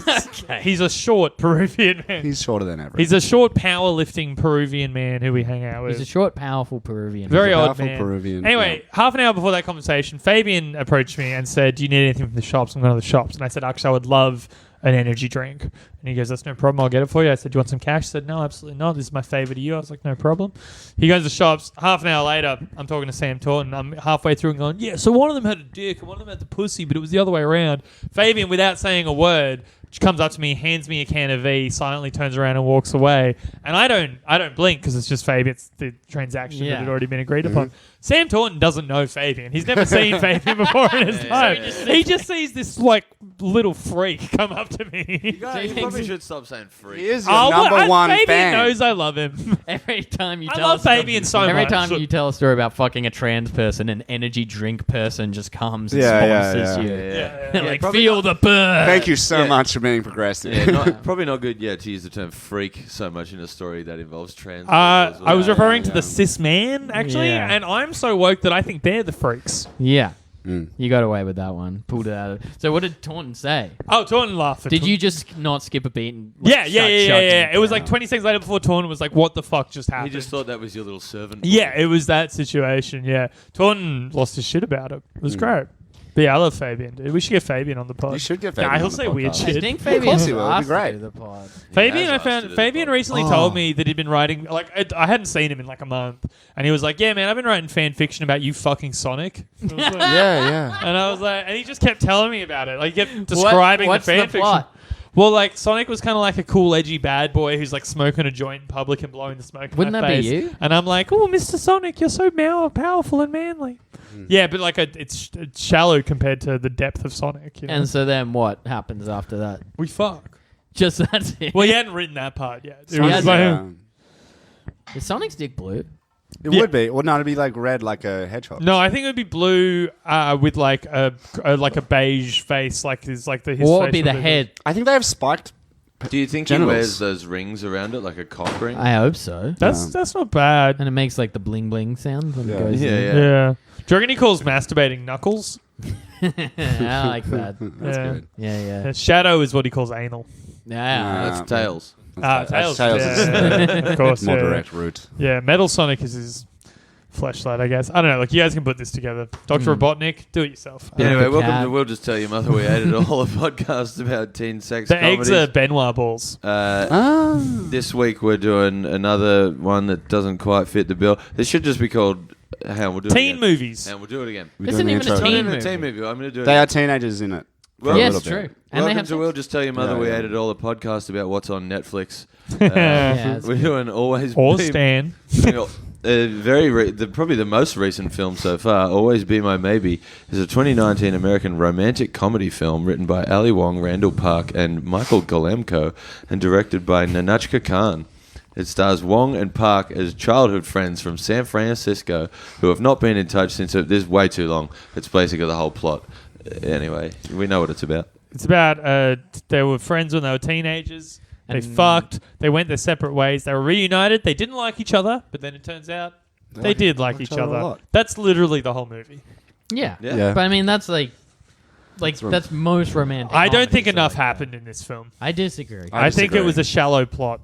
[SPEAKER 3] Okay. He's a short Peruvian man.
[SPEAKER 6] He's shorter than average.
[SPEAKER 3] He's a short powerlifting Peruvian man who we hang out with.
[SPEAKER 4] He's a short, powerful Peruvian.
[SPEAKER 3] Very
[SPEAKER 6] He's a
[SPEAKER 3] odd
[SPEAKER 6] powerful
[SPEAKER 3] man.
[SPEAKER 6] Peruvian.
[SPEAKER 3] Anyway, half an hour before that conversation, Fabian approached me and said, "Do you need anything from the shops? I'm going to the shops." And I said, "Actually, I would love an energy drink." And he goes, "That's no problem. I'll get it for you." I said, "Do you want some cash?" He said, "No, absolutely not. This is my favor to you." I was like, "No problem." He goes to the shops. Half an hour later, I'm talking to Sam Taunton. I'm halfway through and going, "Yeah, so one of them had a dick and one of them had the pussy, but it was the other way around." Fabian, without saying a word, comes up to me, hands me a can of V, silently turns around and walks away. And I don't blink because it's just Fabian. It's the transaction that had already been agreed upon. Sam Taunton doesn't know Fabian. He's never seen Fabian before in his life. He just sees this like little freak come up to me.
[SPEAKER 5] You probably should stop saying freak.
[SPEAKER 6] He is your number one
[SPEAKER 3] Fabian
[SPEAKER 6] fan.
[SPEAKER 3] knows I love him.
[SPEAKER 4] Every time you
[SPEAKER 3] I
[SPEAKER 4] tell
[SPEAKER 3] love
[SPEAKER 4] a story-
[SPEAKER 3] Fabian so
[SPEAKER 4] Every
[SPEAKER 3] much.
[SPEAKER 4] time you tell a story about fucking a trans person, an energy drink person just comes and
[SPEAKER 6] Yeah,
[SPEAKER 4] sponsors
[SPEAKER 6] yeah,
[SPEAKER 4] you.
[SPEAKER 3] Yeah.
[SPEAKER 4] Like,
[SPEAKER 5] probably
[SPEAKER 4] feel the burn.
[SPEAKER 6] Thank you so
[SPEAKER 5] Yeah.
[SPEAKER 6] much for being progressive.
[SPEAKER 5] Yeah, probably not good, to use the term freak so much in a story that involves trans people as well.
[SPEAKER 3] I was referring to
[SPEAKER 6] yeah.
[SPEAKER 3] the cis man, actually,
[SPEAKER 4] Yeah.
[SPEAKER 3] and I'm so woke that I think they're the freaks.
[SPEAKER 4] Yeah.
[SPEAKER 6] Mm.
[SPEAKER 4] You got away with that one. Pulled it out. So what did Taunton say?
[SPEAKER 3] Oh, Taunton laughed. At
[SPEAKER 4] Did
[SPEAKER 3] Taunton.
[SPEAKER 4] you just not skip a beat? And like,
[SPEAKER 3] Yeah.
[SPEAKER 4] shut
[SPEAKER 3] It was like 20 seconds later before Taunton was like, "What the fuck just happened?"
[SPEAKER 5] He just thought that was your little servant.
[SPEAKER 3] Yeah, it was that situation. Yeah, Taunton lost his shit about it. It was great. But yeah, I love Fabian, dude. We should get Fabian on the pod.
[SPEAKER 6] You should get
[SPEAKER 3] Yeah,
[SPEAKER 6] Fabian
[SPEAKER 3] he'll
[SPEAKER 6] on the
[SPEAKER 3] say weird
[SPEAKER 6] podcast.
[SPEAKER 3] shit.
[SPEAKER 4] I think
[SPEAKER 6] Of course
[SPEAKER 4] Fabian's
[SPEAKER 6] he will. It'd be
[SPEAKER 4] asked to
[SPEAKER 6] great.
[SPEAKER 4] do the pod.
[SPEAKER 3] Fabian,
[SPEAKER 5] has asked to do the
[SPEAKER 3] Fabian
[SPEAKER 5] pod.
[SPEAKER 3] recently told me that he'd been writing. Like, I hadn't seen him in like a month, and he was like, "Yeah, man, I've been writing fan fiction about you fucking Sonic." I was like-
[SPEAKER 6] Yeah.
[SPEAKER 3] And I was like, and he just kept telling me about it. Like, he kept describing
[SPEAKER 4] What's
[SPEAKER 3] the fan
[SPEAKER 4] the
[SPEAKER 3] fiction.
[SPEAKER 4] plot?
[SPEAKER 3] Well, like, Sonic was kind of like a cool, edgy bad boy who's like smoking a joint in public and blowing the smoke in
[SPEAKER 4] Wouldn't
[SPEAKER 3] my
[SPEAKER 4] that be
[SPEAKER 3] face.
[SPEAKER 4] you?
[SPEAKER 3] And I'm like, "Oh, Mr. Sonic, you're so powerful and manly." Yeah, but like, it's shallow compared to the depth of Sonic. You know?
[SPEAKER 4] And so then what happens after that?
[SPEAKER 3] we fuck.
[SPEAKER 4] Just that's it.
[SPEAKER 3] Well, he hadn't written that part yet. It
[SPEAKER 4] He
[SPEAKER 3] was
[SPEAKER 4] hasn't.
[SPEAKER 3] like,
[SPEAKER 4] Is Sonic's dick blue?
[SPEAKER 6] It
[SPEAKER 3] Yeah.
[SPEAKER 6] would be. Well, no, it'd be like red, like a hedgehog.
[SPEAKER 3] no, I think it would be blue with like a beige face, like his
[SPEAKER 4] What
[SPEAKER 3] face
[SPEAKER 4] would be the
[SPEAKER 3] would
[SPEAKER 4] head?
[SPEAKER 6] I think they have spiked.
[SPEAKER 5] Do you think
[SPEAKER 6] Genitals.
[SPEAKER 5] he wears those rings around it, like a cock ring?
[SPEAKER 4] I hope so.
[SPEAKER 3] That's not bad.
[SPEAKER 4] And it makes like the bling bling sound when
[SPEAKER 6] Yeah.
[SPEAKER 4] it goes
[SPEAKER 5] Yeah,
[SPEAKER 4] in.
[SPEAKER 5] yeah.
[SPEAKER 3] Yeah. Do you reckon he calls masturbating knuckles?
[SPEAKER 4] I like that.
[SPEAKER 6] That's
[SPEAKER 3] Yeah.
[SPEAKER 6] good.
[SPEAKER 4] Yeah.
[SPEAKER 3] Shadow is what he calls anal.
[SPEAKER 4] Yeah.
[SPEAKER 5] That's Tails.
[SPEAKER 3] Tails.
[SPEAKER 6] Tails
[SPEAKER 3] yeah,
[SPEAKER 6] is
[SPEAKER 3] of course.
[SPEAKER 6] more
[SPEAKER 3] yeah.
[SPEAKER 6] direct route.
[SPEAKER 3] Yeah, Metal Sonic is his fleshlight, I guess. I don't know. Like, you guys can put this together. Dr. Robotnik, do it yourself.
[SPEAKER 4] Yeah.
[SPEAKER 5] Anyway,
[SPEAKER 4] the
[SPEAKER 5] welcome
[SPEAKER 4] cat.
[SPEAKER 5] to We'll Just Tell Your Mother We Hated All, a podcast about teen sex
[SPEAKER 3] The
[SPEAKER 5] comedies.
[SPEAKER 3] eggs are Benoit balls.
[SPEAKER 5] This week we're doing another one that doesn't quite fit the bill. This should just be called... Hang on, we'll do it
[SPEAKER 3] Teen
[SPEAKER 5] again.
[SPEAKER 3] movies.
[SPEAKER 5] And we'll do it again.
[SPEAKER 6] We're
[SPEAKER 4] Isn't
[SPEAKER 6] doing the
[SPEAKER 4] even a
[SPEAKER 6] intro.
[SPEAKER 5] Not
[SPEAKER 4] teen
[SPEAKER 5] even a
[SPEAKER 4] movie.
[SPEAKER 5] teen movie. I'm going to do it
[SPEAKER 6] They
[SPEAKER 5] again.
[SPEAKER 6] are teenagers in it.
[SPEAKER 5] Well,
[SPEAKER 6] For a
[SPEAKER 4] Yes,
[SPEAKER 6] little
[SPEAKER 4] true.
[SPEAKER 6] bit.
[SPEAKER 4] And they
[SPEAKER 5] Welcome
[SPEAKER 4] have
[SPEAKER 5] to We'll Just Tell Your Mother
[SPEAKER 6] Yeah,
[SPEAKER 5] We
[SPEAKER 6] yeah.
[SPEAKER 5] Hated All, a podcast about what's on Netflix.
[SPEAKER 3] Yeah,
[SPEAKER 4] it's
[SPEAKER 5] We're doing Always
[SPEAKER 3] or
[SPEAKER 5] Be...
[SPEAKER 3] Stan.
[SPEAKER 5] Probably the most recent film so far, Always Be My Maybe, is a 2019 American romantic comedy film written by Ali Wong, Randall Park, and Michael Golemko, and directed by Nahnatchka Khan. It stars Wong and Park as childhood friends from San Francisco who have not been in touch since... This is way too long. It's basically the whole plot. Anyway, we know what it's about.
[SPEAKER 3] It's about they were friends when they were teenagers. They
[SPEAKER 4] And-
[SPEAKER 3] fucked. They went their separate ways. They were reunited. They didn't like each other, but then it turns out they did like each
[SPEAKER 6] a
[SPEAKER 3] other.
[SPEAKER 6] lot.
[SPEAKER 3] That's literally the whole movie.
[SPEAKER 4] Yeah.
[SPEAKER 5] Yeah.
[SPEAKER 4] But I mean, that's like that's most romantic.
[SPEAKER 3] I don't think
[SPEAKER 4] comedies are
[SPEAKER 3] enough
[SPEAKER 4] like that.
[SPEAKER 3] happened in this film.
[SPEAKER 4] I disagree.
[SPEAKER 3] I think it
[SPEAKER 6] disagree.
[SPEAKER 3] was a shallow plot.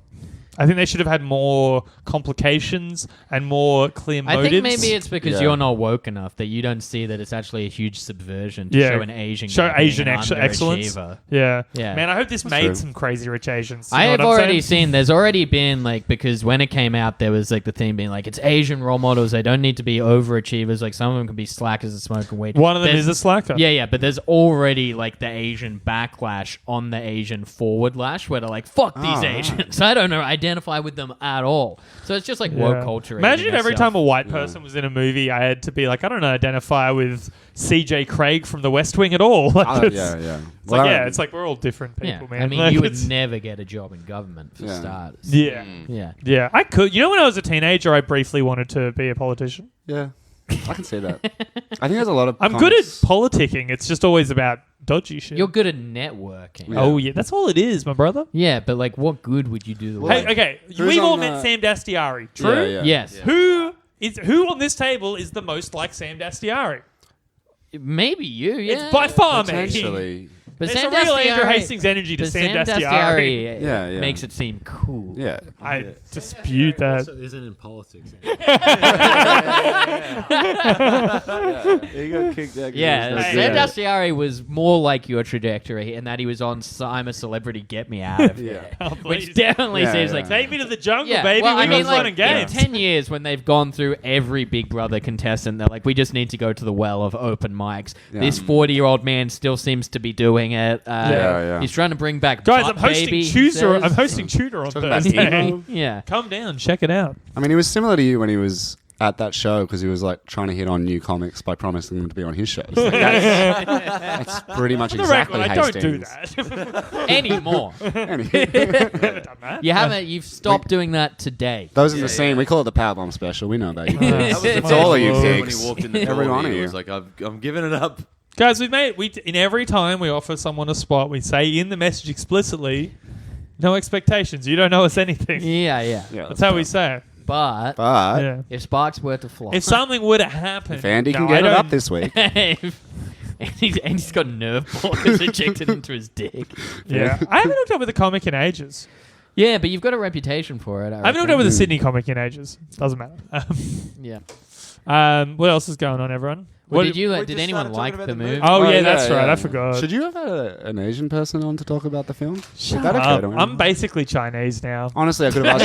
[SPEAKER 3] I think they should have had more complications and more clear
[SPEAKER 4] I
[SPEAKER 3] motives.
[SPEAKER 4] think maybe it's because
[SPEAKER 6] Yeah.
[SPEAKER 4] you're not woke enough that you don't see that it's actually a huge subversion to
[SPEAKER 3] Yeah.
[SPEAKER 4] show an Asian
[SPEAKER 3] Show
[SPEAKER 4] guy being
[SPEAKER 3] Asian
[SPEAKER 4] an
[SPEAKER 3] excellence.
[SPEAKER 4] underachiever.
[SPEAKER 3] Yeah.
[SPEAKER 4] Yeah.
[SPEAKER 3] Man, I hope this made
[SPEAKER 6] true.
[SPEAKER 3] some crazy rich Asians. You
[SPEAKER 4] I
[SPEAKER 3] know
[SPEAKER 4] have
[SPEAKER 3] what I'm
[SPEAKER 4] already
[SPEAKER 3] saying?
[SPEAKER 4] seen. There's already been like because when it came out, there was like the theme being like it's Asian role models. They don't need to be overachievers. Like some of them can be slackers and smoking weed.
[SPEAKER 3] One of them
[SPEAKER 4] There's-
[SPEAKER 3] is a slacker.
[SPEAKER 4] Yeah, but there's already like the Asian backlash on the Asian forward lash where they're like, "Fuck these
[SPEAKER 6] Oh,
[SPEAKER 4] Asians." I don't know. I identify with them at all. So it's just like woke culture.
[SPEAKER 3] Imagine
[SPEAKER 4] eating
[SPEAKER 3] every
[SPEAKER 4] itself.
[SPEAKER 3] time a white person was in a movie, I had to be like, I don't identify with CJ Craig from The West Wing at all. Like, it's,
[SPEAKER 6] yeah.
[SPEAKER 3] It's like, it's like we're all different people, man.
[SPEAKER 4] I mean,
[SPEAKER 3] Like,
[SPEAKER 4] you would
[SPEAKER 3] it's-
[SPEAKER 4] never get a job in government for starters.
[SPEAKER 3] Yeah.
[SPEAKER 4] Yeah.
[SPEAKER 3] I could. You know, when I was a teenager, I briefly wanted to be a politician.
[SPEAKER 6] Yeah. I can see that. I think there's a lot of.
[SPEAKER 3] I'm good at politicking. It's just always about dodgy shit.
[SPEAKER 4] You're good at networking.
[SPEAKER 6] Yeah.
[SPEAKER 3] Oh yeah, that's all it is, my brother.
[SPEAKER 4] Yeah, but like, what good would you do? The
[SPEAKER 3] Hey, okay,
[SPEAKER 6] Who's
[SPEAKER 3] we've all
[SPEAKER 6] on,
[SPEAKER 3] met Sam Dastiari. True.
[SPEAKER 6] Yeah.
[SPEAKER 4] Yes.
[SPEAKER 3] Who on this table is the most like Sam Dastiari?
[SPEAKER 4] Maybe you. Yeah.
[SPEAKER 3] It's by far me.
[SPEAKER 6] Potentially.
[SPEAKER 4] But
[SPEAKER 3] There's
[SPEAKER 4] Sam
[SPEAKER 3] a real
[SPEAKER 4] Dastiari-
[SPEAKER 3] Andrew Hastings energy to
[SPEAKER 4] but
[SPEAKER 3] Sam
[SPEAKER 4] Sam
[SPEAKER 3] Dastiari.
[SPEAKER 6] Yeah.
[SPEAKER 4] makes it seem cool.
[SPEAKER 6] Yeah.
[SPEAKER 3] I dispute that.
[SPEAKER 1] Also isn't in politics.
[SPEAKER 5] He got kicked out.
[SPEAKER 4] Yeah,
[SPEAKER 3] Hey,
[SPEAKER 4] Sam
[SPEAKER 3] yeah.
[SPEAKER 4] Dastiari was more like your trajectory in that he was on I'm a Celebrity, Get Me Out of Here.
[SPEAKER 3] Oh,
[SPEAKER 4] Which
[SPEAKER 3] please.
[SPEAKER 4] definitely
[SPEAKER 6] Yeah,
[SPEAKER 4] seems
[SPEAKER 6] yeah.
[SPEAKER 4] like...
[SPEAKER 3] Take me to the jungle,
[SPEAKER 4] Yeah,
[SPEAKER 3] baby.
[SPEAKER 4] well,
[SPEAKER 3] We
[SPEAKER 4] I mean,
[SPEAKER 3] got fun
[SPEAKER 4] like,
[SPEAKER 3] and games.
[SPEAKER 4] in 10 years when they've gone through every Big Brother contestant, they're like, we just need to go to the well of open mics.
[SPEAKER 6] Yeah.
[SPEAKER 4] This 40-year-old man still seems to be doing it.
[SPEAKER 6] Yeah.
[SPEAKER 4] He's trying to bring back
[SPEAKER 3] Guys,
[SPEAKER 4] Butt
[SPEAKER 3] I'm hosting
[SPEAKER 4] Baby, he
[SPEAKER 3] Tutor.
[SPEAKER 4] says.
[SPEAKER 3] I'm hosting Tutor on
[SPEAKER 6] Talking about
[SPEAKER 3] Thursday.
[SPEAKER 6] emo?
[SPEAKER 4] Yeah.
[SPEAKER 3] Calm down. Check it out.
[SPEAKER 6] I mean, he was similar to you when he was at that show because he was like trying to hit on new comics by promising them to be on his shows. Like, that's pretty much
[SPEAKER 3] For the
[SPEAKER 6] exactly
[SPEAKER 3] record, I don't do
[SPEAKER 6] Hastings.
[SPEAKER 3] that.
[SPEAKER 4] Anymore.
[SPEAKER 6] Anyway.
[SPEAKER 3] Never done that.
[SPEAKER 4] You haven't. You've stopped doing that today.
[SPEAKER 6] Those in the scene, we call it the Powerbomb special. We know about you.
[SPEAKER 3] That was
[SPEAKER 6] It's all of you
[SPEAKER 5] When he
[SPEAKER 6] pigs.
[SPEAKER 5] walked in the
[SPEAKER 6] Every
[SPEAKER 5] door,
[SPEAKER 6] one of
[SPEAKER 5] he
[SPEAKER 6] you.
[SPEAKER 5] was like, I'm giving it up.
[SPEAKER 3] Guys, in every time we offer someone a spot, we say in the message explicitly, no expectations. You don't know us anything.
[SPEAKER 4] Yeah.
[SPEAKER 6] Yeah,
[SPEAKER 3] That's how we say it.
[SPEAKER 4] But
[SPEAKER 6] But
[SPEAKER 3] Yeah.
[SPEAKER 4] if sparks were to fly,
[SPEAKER 3] If something were to happen,
[SPEAKER 6] if Andy can
[SPEAKER 3] no,
[SPEAKER 6] get
[SPEAKER 3] I
[SPEAKER 6] it up
[SPEAKER 3] don't-
[SPEAKER 6] this week,
[SPEAKER 4] Andy's got nerve blockers injected into his dick.
[SPEAKER 3] Yeah, I haven't hooked up with a comic in ages.
[SPEAKER 4] Yeah, but you've got a reputation for it.
[SPEAKER 3] I haven't hooked up with a Sydney comic in ages. Doesn't matter.
[SPEAKER 4] Yeah.
[SPEAKER 3] What else is going on, everyone?
[SPEAKER 4] Well,
[SPEAKER 3] What-
[SPEAKER 4] did you?
[SPEAKER 5] we
[SPEAKER 4] Did
[SPEAKER 5] just
[SPEAKER 4] anyone
[SPEAKER 5] started
[SPEAKER 4] like
[SPEAKER 5] talking
[SPEAKER 4] the
[SPEAKER 5] about the
[SPEAKER 4] movie?
[SPEAKER 5] movie.
[SPEAKER 3] Oh, yeah,
[SPEAKER 6] yeah,
[SPEAKER 3] that's right.
[SPEAKER 6] yeah.
[SPEAKER 3] I forgot.
[SPEAKER 6] should you have an Asian person on to talk about the film?
[SPEAKER 3] Shut
[SPEAKER 6] Did that occur
[SPEAKER 3] up.
[SPEAKER 6] to him?
[SPEAKER 3] I'm basically Chinese now.
[SPEAKER 6] Honestly, I could have asked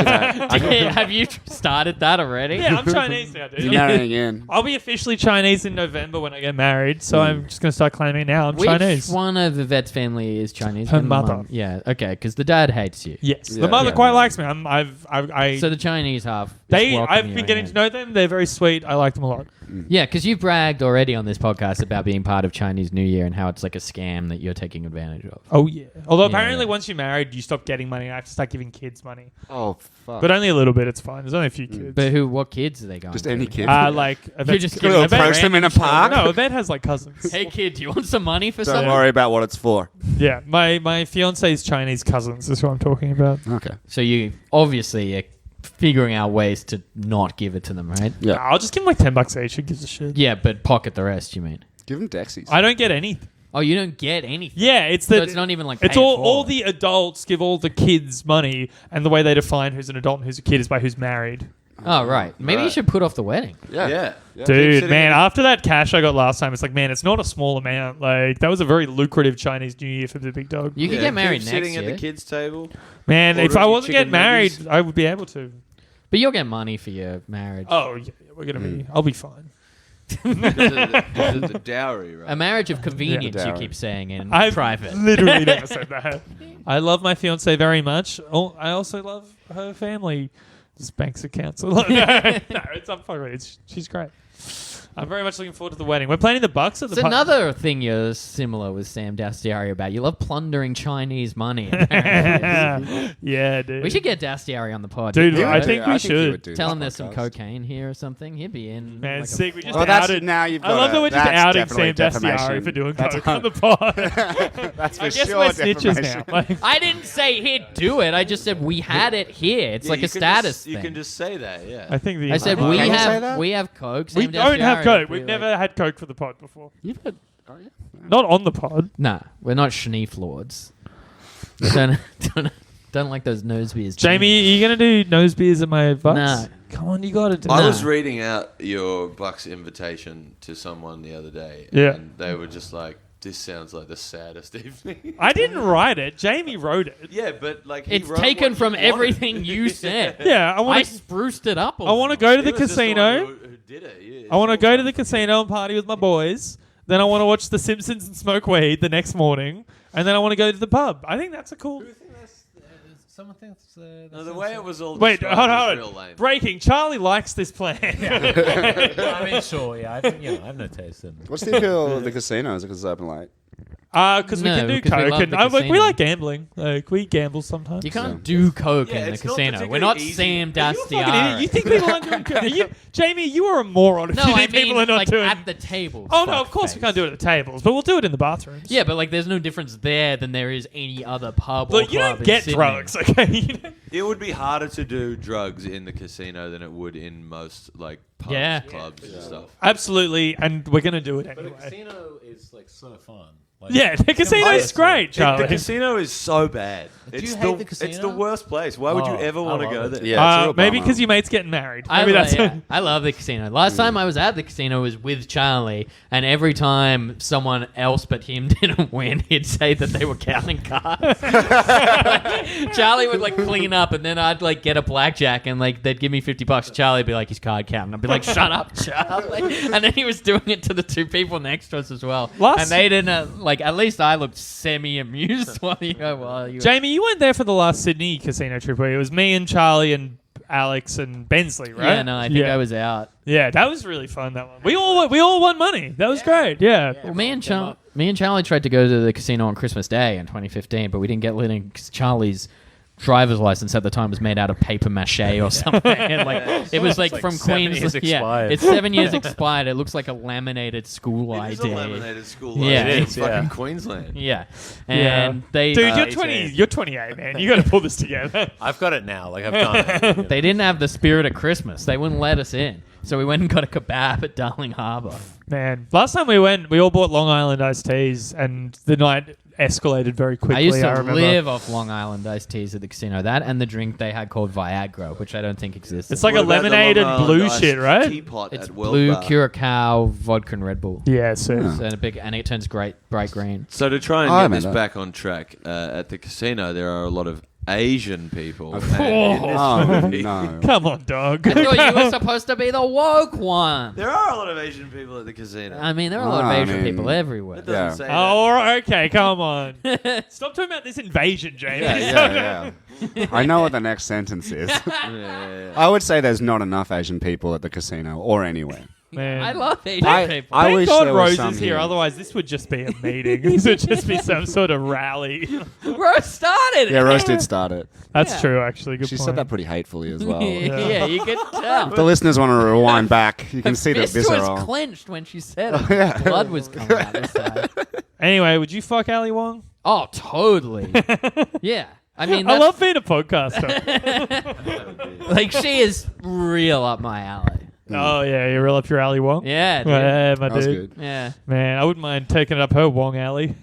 [SPEAKER 6] you that.
[SPEAKER 4] Have you started that already?
[SPEAKER 3] Yeah, I'm Chinese now, dude.
[SPEAKER 6] You're marrying in.
[SPEAKER 3] I'll be officially Chinese in November when I get married, so I'm just going to start claiming it now. I'm
[SPEAKER 4] Which
[SPEAKER 3] Chinese.
[SPEAKER 4] one of Yvette's family is Chinese?
[SPEAKER 3] Her
[SPEAKER 4] And the
[SPEAKER 3] mother.
[SPEAKER 4] mum? Yeah. Okay, because the dad hates you.
[SPEAKER 3] Yes,
[SPEAKER 6] Yeah,
[SPEAKER 3] the mother
[SPEAKER 6] yeah.
[SPEAKER 3] quite likes me. I
[SPEAKER 4] So the Chinese half.
[SPEAKER 3] I've been getting to know them. They're very sweet. I like them a lot.
[SPEAKER 4] Yeah, because you've bragged already on this podcast about being part of Chinese New Year and how it's like a scam that you're taking advantage of.
[SPEAKER 3] Oh yeah. Although
[SPEAKER 4] Yeah,
[SPEAKER 3] apparently
[SPEAKER 4] yeah.
[SPEAKER 3] once you're married, you stop getting money. I have to start giving kids money,
[SPEAKER 6] Oh, fuck.
[SPEAKER 3] but only a little bit. It's fine. There's only a few kids.
[SPEAKER 4] But what kids are they going
[SPEAKER 6] Just
[SPEAKER 4] to?
[SPEAKER 6] any kid.
[SPEAKER 3] Like
[SPEAKER 4] You're just gonna
[SPEAKER 6] Go
[SPEAKER 3] Yvette-
[SPEAKER 6] approach them in a park.
[SPEAKER 3] No, Yvette has like cousins.
[SPEAKER 4] Hey kid, do you want some money for
[SPEAKER 6] Don't
[SPEAKER 4] something?
[SPEAKER 6] worry about what it's for.
[SPEAKER 3] Yeah, my fiance's Chinese cousins is what I'm talking about.
[SPEAKER 6] Okay.
[SPEAKER 4] So you obviously are figuring out ways to not give it to them, right?
[SPEAKER 6] Yeah.
[SPEAKER 3] I'll just give them like $10 each. Who gives a shit?
[SPEAKER 4] Yeah, but pocket the rest, you mean?
[SPEAKER 6] Give them Dexies.
[SPEAKER 3] I don't get anything.
[SPEAKER 4] Oh, you don't get anything.
[SPEAKER 3] Yeah, it's
[SPEAKER 4] So
[SPEAKER 3] the.
[SPEAKER 4] it's not even like
[SPEAKER 3] It's
[SPEAKER 4] pay it
[SPEAKER 3] all
[SPEAKER 4] forward.
[SPEAKER 3] the adults give all the kids money, and the way they define who's an adult and who's a kid is by who's married.
[SPEAKER 4] Oh, right. Maybe you
[SPEAKER 5] Right.
[SPEAKER 4] should put off the wedding.
[SPEAKER 5] Yeah.
[SPEAKER 3] Dude,
[SPEAKER 5] Keep
[SPEAKER 3] man,
[SPEAKER 5] sitting
[SPEAKER 3] after that cash I got last time, it's like, man, it's not a small amount. Like, that was a very lucrative Chinese New Year for the big dog.
[SPEAKER 4] You could
[SPEAKER 5] Yeah,
[SPEAKER 4] get married
[SPEAKER 5] keep
[SPEAKER 4] next
[SPEAKER 5] sitting
[SPEAKER 4] year.
[SPEAKER 5] at the kids' table.
[SPEAKER 3] Man, if
[SPEAKER 5] ordering
[SPEAKER 3] I wasn't
[SPEAKER 5] chicken
[SPEAKER 3] getting married,
[SPEAKER 5] nuggets.
[SPEAKER 3] I would be able to.
[SPEAKER 4] But you'll get money for your marriage.
[SPEAKER 3] Oh, yeah, we're going to be. I'll be fine.
[SPEAKER 5] Because of the dowry, right?
[SPEAKER 4] A marriage of convenience, you
[SPEAKER 6] dowry.
[SPEAKER 4] keep saying in
[SPEAKER 3] I've
[SPEAKER 4] private.
[SPEAKER 3] literally never said that. I love my fiance very much. I also love her family. Just banks accounts. no, it's I'm fucking. She's great. I'm very much looking forward to the wedding. We're planning the Bucks at the
[SPEAKER 4] It's another thing you're similar with Sam Dastiari about. You love plundering Chinese money. apparently.
[SPEAKER 3] Yeah, dude.
[SPEAKER 4] We should get Dastiari on the pod.
[SPEAKER 3] Dude,
[SPEAKER 4] You
[SPEAKER 3] I
[SPEAKER 4] know?
[SPEAKER 3] think we
[SPEAKER 6] he
[SPEAKER 3] should.
[SPEAKER 6] would do
[SPEAKER 4] Tell
[SPEAKER 6] that
[SPEAKER 4] him there's some
[SPEAKER 6] podcast.
[SPEAKER 4] cocaine here or something. He'd be in.
[SPEAKER 3] Man,
[SPEAKER 4] like a-
[SPEAKER 3] sick. We just
[SPEAKER 6] Well, that's
[SPEAKER 3] outed.
[SPEAKER 6] now you've
[SPEAKER 3] I
[SPEAKER 6] got
[SPEAKER 3] love that we're just
[SPEAKER 6] that's
[SPEAKER 3] outing Sam
[SPEAKER 6] definitely
[SPEAKER 3] Dastiari
[SPEAKER 6] defamation.
[SPEAKER 3] for doing
[SPEAKER 6] That's
[SPEAKER 3] coke on the pod.
[SPEAKER 6] That's for
[SPEAKER 3] I guess
[SPEAKER 6] sure
[SPEAKER 3] we're snitches
[SPEAKER 6] defamation.
[SPEAKER 3] now. Like,
[SPEAKER 4] I didn't say he'd do it. I just said we had it here. It's
[SPEAKER 5] Yeah,
[SPEAKER 4] like
[SPEAKER 5] you
[SPEAKER 4] a
[SPEAKER 5] can
[SPEAKER 4] status
[SPEAKER 5] just-
[SPEAKER 4] thing.
[SPEAKER 5] You can just say that, yeah.
[SPEAKER 3] I think the.
[SPEAKER 4] I said
[SPEAKER 6] Can
[SPEAKER 4] we
[SPEAKER 6] you say
[SPEAKER 4] have
[SPEAKER 6] that?
[SPEAKER 4] coke.
[SPEAKER 3] we
[SPEAKER 4] Sam
[SPEAKER 3] don't have
[SPEAKER 4] Dastiari
[SPEAKER 3] coke.
[SPEAKER 4] would
[SPEAKER 3] We've
[SPEAKER 4] be like-
[SPEAKER 3] never had coke for the pod before.
[SPEAKER 6] You've had, oh, yeah.
[SPEAKER 3] Not on the pod.
[SPEAKER 4] Nah, we're not schneef lords. don't like those nose beers.
[SPEAKER 3] Jamie, are you gonna do nose beers at my Bucks?
[SPEAKER 4] No.
[SPEAKER 3] Come on, you gotta do.
[SPEAKER 5] I
[SPEAKER 3] it.
[SPEAKER 5] was reading out your Bucks invitation to someone the other day,
[SPEAKER 3] Yeah.
[SPEAKER 5] and they were just like, "This sounds like the saddest evening."
[SPEAKER 3] I didn't write it. Jamie wrote it.
[SPEAKER 5] Yeah, but like he
[SPEAKER 4] It's
[SPEAKER 5] wrote
[SPEAKER 4] taken
[SPEAKER 5] what
[SPEAKER 4] from
[SPEAKER 5] he wanted.
[SPEAKER 4] everything you said.
[SPEAKER 3] Yeah, I
[SPEAKER 4] I
[SPEAKER 3] want to.
[SPEAKER 4] spruced it up.
[SPEAKER 3] I want to go to the
[SPEAKER 5] He was just the one
[SPEAKER 3] casino.
[SPEAKER 5] who did it, yeah.
[SPEAKER 3] I want to go to the casino and party with my boys. Then I want to watch The Simpsons and smoke weed the next morning, and then I want to go to the pub. I think that's a cool.
[SPEAKER 1] Someone thinks
[SPEAKER 5] No, the way it was all
[SPEAKER 3] Wait,
[SPEAKER 5] described
[SPEAKER 3] hold
[SPEAKER 5] was real
[SPEAKER 3] on.
[SPEAKER 5] lame.
[SPEAKER 3] Breaking. Charlie likes this plan.
[SPEAKER 1] I mean, sure, yeah. I have no taste in.
[SPEAKER 6] What's the appeal of the casino? Is it because it's open late?
[SPEAKER 3] Because we
[SPEAKER 4] No,
[SPEAKER 3] can do
[SPEAKER 4] because we
[SPEAKER 3] coke
[SPEAKER 4] love
[SPEAKER 3] and
[SPEAKER 4] the
[SPEAKER 3] we
[SPEAKER 4] casino.
[SPEAKER 3] like gambling. Like we gamble sometimes.
[SPEAKER 4] You can't do coke
[SPEAKER 5] Yeah,
[SPEAKER 4] in the
[SPEAKER 5] it's not
[SPEAKER 4] casino. We're
[SPEAKER 5] particularly
[SPEAKER 4] not
[SPEAKER 5] easy.
[SPEAKER 4] Sam
[SPEAKER 3] Are you a fucking idiot?
[SPEAKER 4] Dastiara.
[SPEAKER 3] You think people aren't doing coke? Jamie, you are a moron if
[SPEAKER 4] No,
[SPEAKER 3] you
[SPEAKER 4] I
[SPEAKER 3] think
[SPEAKER 4] mean
[SPEAKER 3] people are not
[SPEAKER 4] like
[SPEAKER 3] doing.
[SPEAKER 4] at the table.
[SPEAKER 3] Oh no, of course we can't do it at the tables, but we'll do it in the bathrooms.
[SPEAKER 4] Yeah, but like, there's no difference there than there is any other pub. or
[SPEAKER 3] Look, you
[SPEAKER 4] club
[SPEAKER 3] don't
[SPEAKER 4] in
[SPEAKER 3] get
[SPEAKER 4] Sydney.
[SPEAKER 3] drugs, okay? You don't-
[SPEAKER 5] It would be harder to do drugs in the casino than it would in most like pubs,
[SPEAKER 4] Yeah.
[SPEAKER 5] clubs, and stuff.
[SPEAKER 3] Absolutely, and we're gonna do it
[SPEAKER 1] But a
[SPEAKER 3] anyway.
[SPEAKER 1] casino is like so fun. Like,
[SPEAKER 3] Yeah, the casino's great, Charlie.
[SPEAKER 5] The casino is so bad. It's
[SPEAKER 1] you hate the
[SPEAKER 5] It's the
[SPEAKER 1] casino?
[SPEAKER 5] worst place. Why would you
[SPEAKER 1] Oh,
[SPEAKER 5] ever
[SPEAKER 1] I
[SPEAKER 5] want to
[SPEAKER 1] love
[SPEAKER 5] go
[SPEAKER 1] it.
[SPEAKER 5] there?
[SPEAKER 6] Yeah, it's a real
[SPEAKER 3] Maybe
[SPEAKER 6] bummer.
[SPEAKER 3] because your mate's getting married.
[SPEAKER 4] I,
[SPEAKER 3] Maybe that's
[SPEAKER 4] yeah, I love the casino. Last time I was at the casino was with Charlie, and every time someone else but him didn't win, he'd say that they were counting cards. Charlie would like clean up, and then I'd like get a blackjack, and like they'd give me $50. Charlie'd be like, "He's card counting." I'd be like, "Shut up, Charlie!" And then he was doing it to the two people next to us as well,
[SPEAKER 3] Last-
[SPEAKER 4] and they didn't like. At least I looked semi-amused while you were
[SPEAKER 3] Jamie, you weren't there for the last Sydney casino trip where it was me and Charlie and Alex and Bensley, right?
[SPEAKER 4] Yeah, no, I think I was out.
[SPEAKER 3] Yeah, that was really fun. That one. We all won money. That was great. Yeah.
[SPEAKER 4] Well, me and Charlie tried to go to the casino on Christmas Day in 2015, but we didn't get let in because Charlie's driver's license at the time was made out of paper mache or something. And like it was like, from
[SPEAKER 1] 7
[SPEAKER 4] Queens.
[SPEAKER 1] years
[SPEAKER 4] Yeah,
[SPEAKER 1] expired.
[SPEAKER 4] it's 7 years expired. It looks like a laminated school
[SPEAKER 5] It
[SPEAKER 4] ID.
[SPEAKER 5] is a laminated school.
[SPEAKER 4] Yeah.
[SPEAKER 5] Like,
[SPEAKER 4] It
[SPEAKER 5] in
[SPEAKER 1] is, yeah.
[SPEAKER 5] fucking Queensland.
[SPEAKER 4] Yeah, and they
[SPEAKER 3] Dude, you're
[SPEAKER 1] 18.
[SPEAKER 3] 20. You're 28, man. You got to pull this together.
[SPEAKER 1] I've got it now. Like I've done it.
[SPEAKER 4] they didn't have the spirit of Christmas. They wouldn't let us in, so we went and got a kebab at Darling Harbour.
[SPEAKER 3] Man, last time we went, we all bought Long Island iced teas, and the night escalated very quickly.
[SPEAKER 4] I used to
[SPEAKER 3] remember.
[SPEAKER 4] live off Long Island iced teas at the casino. That and the drink they had called Viagra, which I don't think exists.
[SPEAKER 3] It's like
[SPEAKER 5] What
[SPEAKER 3] a
[SPEAKER 5] about the
[SPEAKER 3] lemonade
[SPEAKER 5] Long
[SPEAKER 3] and
[SPEAKER 5] Island
[SPEAKER 3] blue
[SPEAKER 5] iced
[SPEAKER 3] shit, right?
[SPEAKER 5] Teapot
[SPEAKER 4] It's
[SPEAKER 5] at World
[SPEAKER 4] blue
[SPEAKER 5] Bar.
[SPEAKER 4] curacao, vodka, and Red Bull.
[SPEAKER 3] Yeah, so
[SPEAKER 4] And it turns bright green.
[SPEAKER 5] So to try and
[SPEAKER 6] I
[SPEAKER 5] get
[SPEAKER 6] remember
[SPEAKER 5] this
[SPEAKER 6] that.
[SPEAKER 5] back on track, at the casino there are a lot of Asian people.
[SPEAKER 6] Oh,
[SPEAKER 5] And in this movie,
[SPEAKER 6] no.
[SPEAKER 3] come on, dog.
[SPEAKER 4] I thought you were supposed to be the woke one.
[SPEAKER 5] There are a lot of Asian people at the casino.
[SPEAKER 4] I mean, there are a lot of
[SPEAKER 6] I
[SPEAKER 4] Asian
[SPEAKER 6] mean-
[SPEAKER 4] people everywhere.
[SPEAKER 5] It doesn't
[SPEAKER 6] Yeah.
[SPEAKER 5] say
[SPEAKER 3] Oh,
[SPEAKER 5] that.
[SPEAKER 3] all right, okay, come on. Stop talking about this invasion, Jamie.
[SPEAKER 6] Yeah. I know what the next sentence is.
[SPEAKER 5] Yeah.
[SPEAKER 6] I would say there's not enough Asian people at the casino or anywhere.
[SPEAKER 3] Man.
[SPEAKER 4] I love Asian people.
[SPEAKER 6] I
[SPEAKER 3] Thank
[SPEAKER 6] wish
[SPEAKER 3] God
[SPEAKER 6] there was
[SPEAKER 3] Rose
[SPEAKER 6] some
[SPEAKER 3] is here,
[SPEAKER 6] here.
[SPEAKER 3] otherwise this would just be a meeting. This would just be some sort of rally.
[SPEAKER 4] Rose started it.
[SPEAKER 6] Yeah, Rose did start it.
[SPEAKER 3] That's
[SPEAKER 4] Yeah.
[SPEAKER 3] true, actually. Good
[SPEAKER 6] She
[SPEAKER 3] point.
[SPEAKER 6] said that pretty hatefully as well.
[SPEAKER 4] yeah, you can tell.
[SPEAKER 6] If the listeners want to rewind back, you can
[SPEAKER 4] Her
[SPEAKER 6] see the
[SPEAKER 4] fist
[SPEAKER 6] visceral.
[SPEAKER 4] was clenched when she said it.
[SPEAKER 6] Yeah.
[SPEAKER 4] Blood was coming out this side.
[SPEAKER 3] Anyway, would you fuck Ali Wong?
[SPEAKER 4] Oh, totally. Yeah. I mean,
[SPEAKER 3] I
[SPEAKER 4] that's,
[SPEAKER 3] love being a podcaster.
[SPEAKER 4] like, she is real up my alley.
[SPEAKER 3] Oh, yeah, you roll up your Ali Wong?
[SPEAKER 4] Yeah, dude.
[SPEAKER 3] Yeah, my
[SPEAKER 6] That was
[SPEAKER 3] dude.
[SPEAKER 6] good.
[SPEAKER 4] Yeah.
[SPEAKER 3] Man, I wouldn't mind taking up her Wong alley.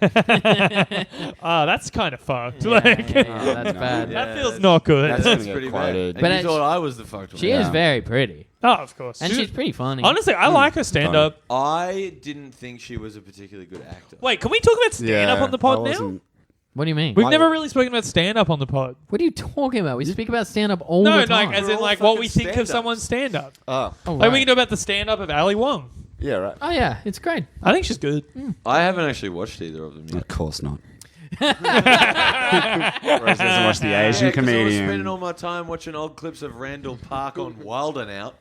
[SPEAKER 3] Oh, that's kind of fucked.
[SPEAKER 4] Yeah,
[SPEAKER 3] Like,
[SPEAKER 4] yeah, that's bad.
[SPEAKER 5] Yeah.
[SPEAKER 3] that feels not good.
[SPEAKER 6] That's
[SPEAKER 5] That's
[SPEAKER 6] gonna
[SPEAKER 5] pretty
[SPEAKER 6] get
[SPEAKER 5] bad.
[SPEAKER 6] quoted.
[SPEAKER 5] And
[SPEAKER 4] But
[SPEAKER 5] you
[SPEAKER 4] I-
[SPEAKER 5] thought I was the fucked one.
[SPEAKER 4] She is
[SPEAKER 6] Yeah.
[SPEAKER 4] very pretty.
[SPEAKER 3] Oh, of course.
[SPEAKER 4] And she's pretty funny.
[SPEAKER 3] Honestly, I like her stand up.
[SPEAKER 5] I didn't think she was a particularly good actor.
[SPEAKER 3] Wait, can we talk about stand up on the pod
[SPEAKER 6] I
[SPEAKER 3] now?
[SPEAKER 6] wasn't-
[SPEAKER 4] What do you mean?
[SPEAKER 3] We've
[SPEAKER 6] I-
[SPEAKER 3] never really spoken about stand up on the pod.
[SPEAKER 4] What are you talking about? We speak about stand-up all
[SPEAKER 3] No,
[SPEAKER 4] the time.
[SPEAKER 3] like as
[SPEAKER 5] We're
[SPEAKER 3] in
[SPEAKER 5] all
[SPEAKER 3] like what we
[SPEAKER 5] fucking
[SPEAKER 3] think of
[SPEAKER 5] stand-ups.
[SPEAKER 3] someone's stand up.
[SPEAKER 6] Oh,
[SPEAKER 4] Oh,
[SPEAKER 3] Like we
[SPEAKER 4] right.
[SPEAKER 3] can do about the stand up of Ali Wong.
[SPEAKER 6] yeah, right.
[SPEAKER 4] Oh, yeah. It's great.
[SPEAKER 3] I think she's good.
[SPEAKER 5] I haven't actually watched either of them yet.
[SPEAKER 6] Of course not. Rose doesn't watch the Asian
[SPEAKER 5] Yeah, 'cause I was spending
[SPEAKER 6] comedian.
[SPEAKER 5] all my time watching old clips of Randall Park on Wild 'N Out.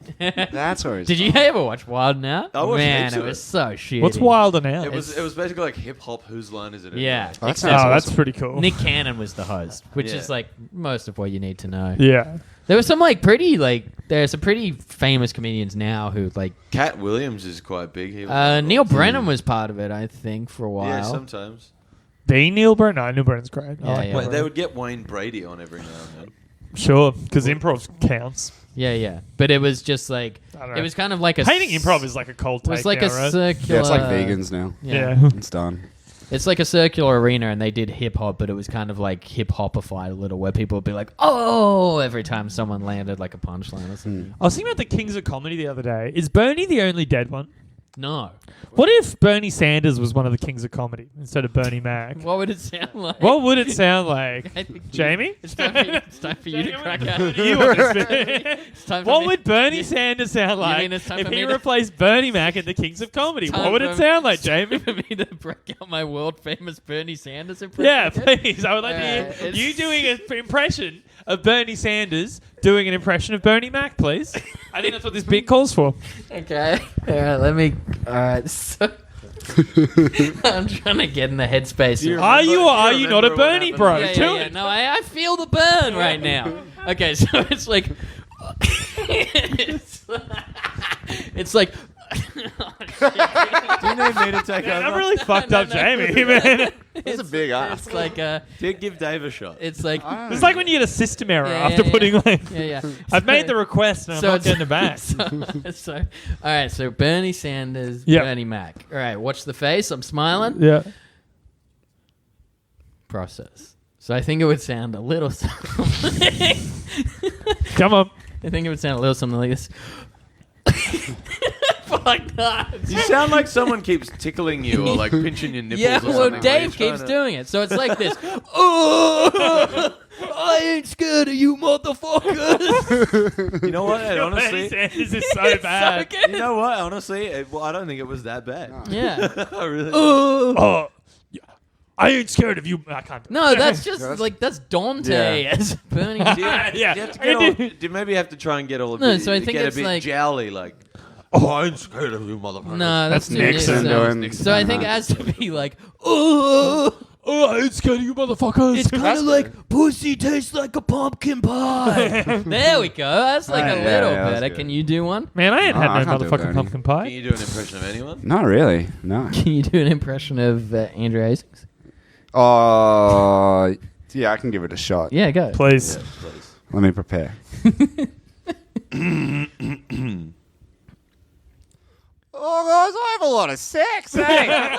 [SPEAKER 6] That's where he's
[SPEAKER 4] Did you ever watch Wild Now?
[SPEAKER 5] I watched
[SPEAKER 4] Man,
[SPEAKER 5] heaps
[SPEAKER 4] it
[SPEAKER 5] of
[SPEAKER 4] was
[SPEAKER 5] it.
[SPEAKER 4] so shitty.
[SPEAKER 3] What's wilder now?
[SPEAKER 5] It was basically like hip hop. Whose line is it?
[SPEAKER 4] Yeah.
[SPEAKER 5] anyway?
[SPEAKER 6] Oh, that
[SPEAKER 3] Oh,
[SPEAKER 6] sounds
[SPEAKER 3] that's
[SPEAKER 6] awesome.
[SPEAKER 3] pretty cool.
[SPEAKER 4] Nick Cannon was the host, which
[SPEAKER 5] Yeah.
[SPEAKER 4] is like most of what you need to know.
[SPEAKER 3] Yeah.
[SPEAKER 4] There was some like pretty like there's some pretty famous comedians now who like
[SPEAKER 5] Cat Williams is quite big. He was
[SPEAKER 4] Neil Brennan was part of it, I think, for a while.
[SPEAKER 5] Yeah, sometimes.
[SPEAKER 3] The Neil Brennan? No, Neil Brennan's great. I
[SPEAKER 4] Yeah,
[SPEAKER 3] like
[SPEAKER 4] yeah.
[SPEAKER 3] Neil
[SPEAKER 5] Wait, they
[SPEAKER 3] Brennan.
[SPEAKER 5] would get Wayne Brady on every now and then.
[SPEAKER 3] Sure, because improv counts.
[SPEAKER 4] Yeah. But it was just like
[SPEAKER 3] I don't know.
[SPEAKER 4] it was kind of like a
[SPEAKER 3] Hating improv is like a cold
[SPEAKER 4] it
[SPEAKER 3] take
[SPEAKER 4] was like
[SPEAKER 3] now,
[SPEAKER 4] a
[SPEAKER 3] right?
[SPEAKER 4] circular.
[SPEAKER 6] Yeah, it's like vegans now.
[SPEAKER 3] Yeah.
[SPEAKER 6] It's done.
[SPEAKER 4] It's like a circular arena, and they did hip hop, but it was kind of like hip hopified a little, where people would be like, "Oh!" every time someone landed like a punchline or something.
[SPEAKER 3] I was thinking about the Kings of Comedy the other day. Is Bernie the only dead one?
[SPEAKER 4] No.
[SPEAKER 3] What if Bernie Sanders was one of the kings of comedy instead of Bernie Mac?
[SPEAKER 4] What would it sound like?
[SPEAKER 3] What would it sound like?
[SPEAKER 4] I think
[SPEAKER 3] Jamie?
[SPEAKER 4] It's time for you to crack out.
[SPEAKER 3] You on this bit.
[SPEAKER 4] It's time for
[SPEAKER 3] What
[SPEAKER 4] me-
[SPEAKER 3] would Bernie
[SPEAKER 4] Yeah.
[SPEAKER 3] Sanders sound like
[SPEAKER 4] mean it's time
[SPEAKER 3] if
[SPEAKER 4] for
[SPEAKER 3] he
[SPEAKER 4] me to-
[SPEAKER 3] replaced Bernie Mac in the Kings of Comedy?
[SPEAKER 4] Time
[SPEAKER 3] What would
[SPEAKER 4] for-
[SPEAKER 3] it sound like, Jamie?
[SPEAKER 4] For me to break out my world famous Bernie Sanders impression.
[SPEAKER 3] Yeah, please. I would like to
[SPEAKER 4] Alright,
[SPEAKER 3] hear
[SPEAKER 4] it's-
[SPEAKER 3] you doing an impression of Bernie Sanders doing an impression of Bernie Mac, please. I think that's what this bit calls for.
[SPEAKER 4] Okay. All right. Let me. All right. So I'm trying to get in the headspace. of-
[SPEAKER 3] Are you or are you not a
[SPEAKER 5] remember what
[SPEAKER 3] Bernie
[SPEAKER 5] happened?
[SPEAKER 3] bro?
[SPEAKER 4] Yeah,
[SPEAKER 3] Do
[SPEAKER 4] yeah, yeah.
[SPEAKER 3] it.
[SPEAKER 4] No, I feel the burn right now. Okay, so it's like, it's like.
[SPEAKER 5] Do you need me to take
[SPEAKER 3] Man,
[SPEAKER 5] over?
[SPEAKER 3] I'm really fucked up,
[SPEAKER 4] no.
[SPEAKER 3] Jamie, man.
[SPEAKER 6] That's a big ass.
[SPEAKER 4] It's like
[SPEAKER 5] Give Dave a shot.
[SPEAKER 4] it's like.
[SPEAKER 3] It's like when you get a system error
[SPEAKER 4] Yeah,
[SPEAKER 3] after
[SPEAKER 4] yeah,
[SPEAKER 3] putting like.
[SPEAKER 4] Yeah, yeah.
[SPEAKER 3] I've made the request and I'm not getting it back.
[SPEAKER 4] So, all right. So Bernie Sanders,
[SPEAKER 3] Yep.
[SPEAKER 4] Bernie Mac. All right. Watch the face. I'm smiling.
[SPEAKER 3] Yeah.
[SPEAKER 4] Process. So I think it would sound a little something.
[SPEAKER 3] Come on.
[SPEAKER 4] I think it would sound a little something like this. Fuck that.
[SPEAKER 5] You sound like someone keeps tickling you or like pinching your nipples
[SPEAKER 4] Yeah,
[SPEAKER 5] or
[SPEAKER 4] well,
[SPEAKER 5] something. while
[SPEAKER 4] Dave
[SPEAKER 5] you're trying
[SPEAKER 4] keeps
[SPEAKER 5] to-
[SPEAKER 4] doing it. So it's like this. Oh, I ain't scared of you motherfuckers.
[SPEAKER 5] You know what? And
[SPEAKER 3] Bernie
[SPEAKER 5] honestly,
[SPEAKER 3] Sanders is so bad.
[SPEAKER 4] So good.
[SPEAKER 5] you know what? Honestly, I don't think it was that bad.
[SPEAKER 4] Yeah.
[SPEAKER 5] I really.
[SPEAKER 3] Oh, yeah. I ain't scared of you. I can't. do it.
[SPEAKER 4] No, that's just like that's Dante
[SPEAKER 6] Yeah.
[SPEAKER 4] as Bernie.
[SPEAKER 5] Do you,
[SPEAKER 3] Yeah.
[SPEAKER 5] do you have to
[SPEAKER 3] I
[SPEAKER 5] get all,
[SPEAKER 3] did.
[SPEAKER 5] do you maybe have to try and get all a
[SPEAKER 4] No,
[SPEAKER 5] bit,
[SPEAKER 4] so I think
[SPEAKER 5] get
[SPEAKER 4] it's
[SPEAKER 5] a bit
[SPEAKER 4] like-
[SPEAKER 5] jowly, like, oh, I ain't scared of you, motherfucker.
[SPEAKER 4] No, that's too
[SPEAKER 6] Nixon
[SPEAKER 4] Nixon.
[SPEAKER 6] doing.
[SPEAKER 4] So I think it has to be like, oh,
[SPEAKER 3] I ain't scared of you, motherfuckers.
[SPEAKER 4] it's kind of like pussy tastes like a pumpkin pie. There we go. That's like a
[SPEAKER 6] Yeah,
[SPEAKER 4] little
[SPEAKER 6] yeah, that's
[SPEAKER 4] better.
[SPEAKER 6] good.
[SPEAKER 4] Can you do one?
[SPEAKER 3] Man, I ain't
[SPEAKER 6] Oh, I
[SPEAKER 3] had no
[SPEAKER 6] can't do
[SPEAKER 3] motherfucking
[SPEAKER 6] Bernie.
[SPEAKER 3] pumpkin
[SPEAKER 5] Can
[SPEAKER 3] pie.
[SPEAKER 5] you do an impression of anyone?
[SPEAKER 6] Not really. No.
[SPEAKER 4] Can you do an impression of Andrew Hastings?
[SPEAKER 6] Oh, yeah, I can give it a shot.
[SPEAKER 4] Yeah, go.
[SPEAKER 3] Please.
[SPEAKER 5] Please.
[SPEAKER 6] Let me prepare. Oh, guys, I have a lot of sex, eh?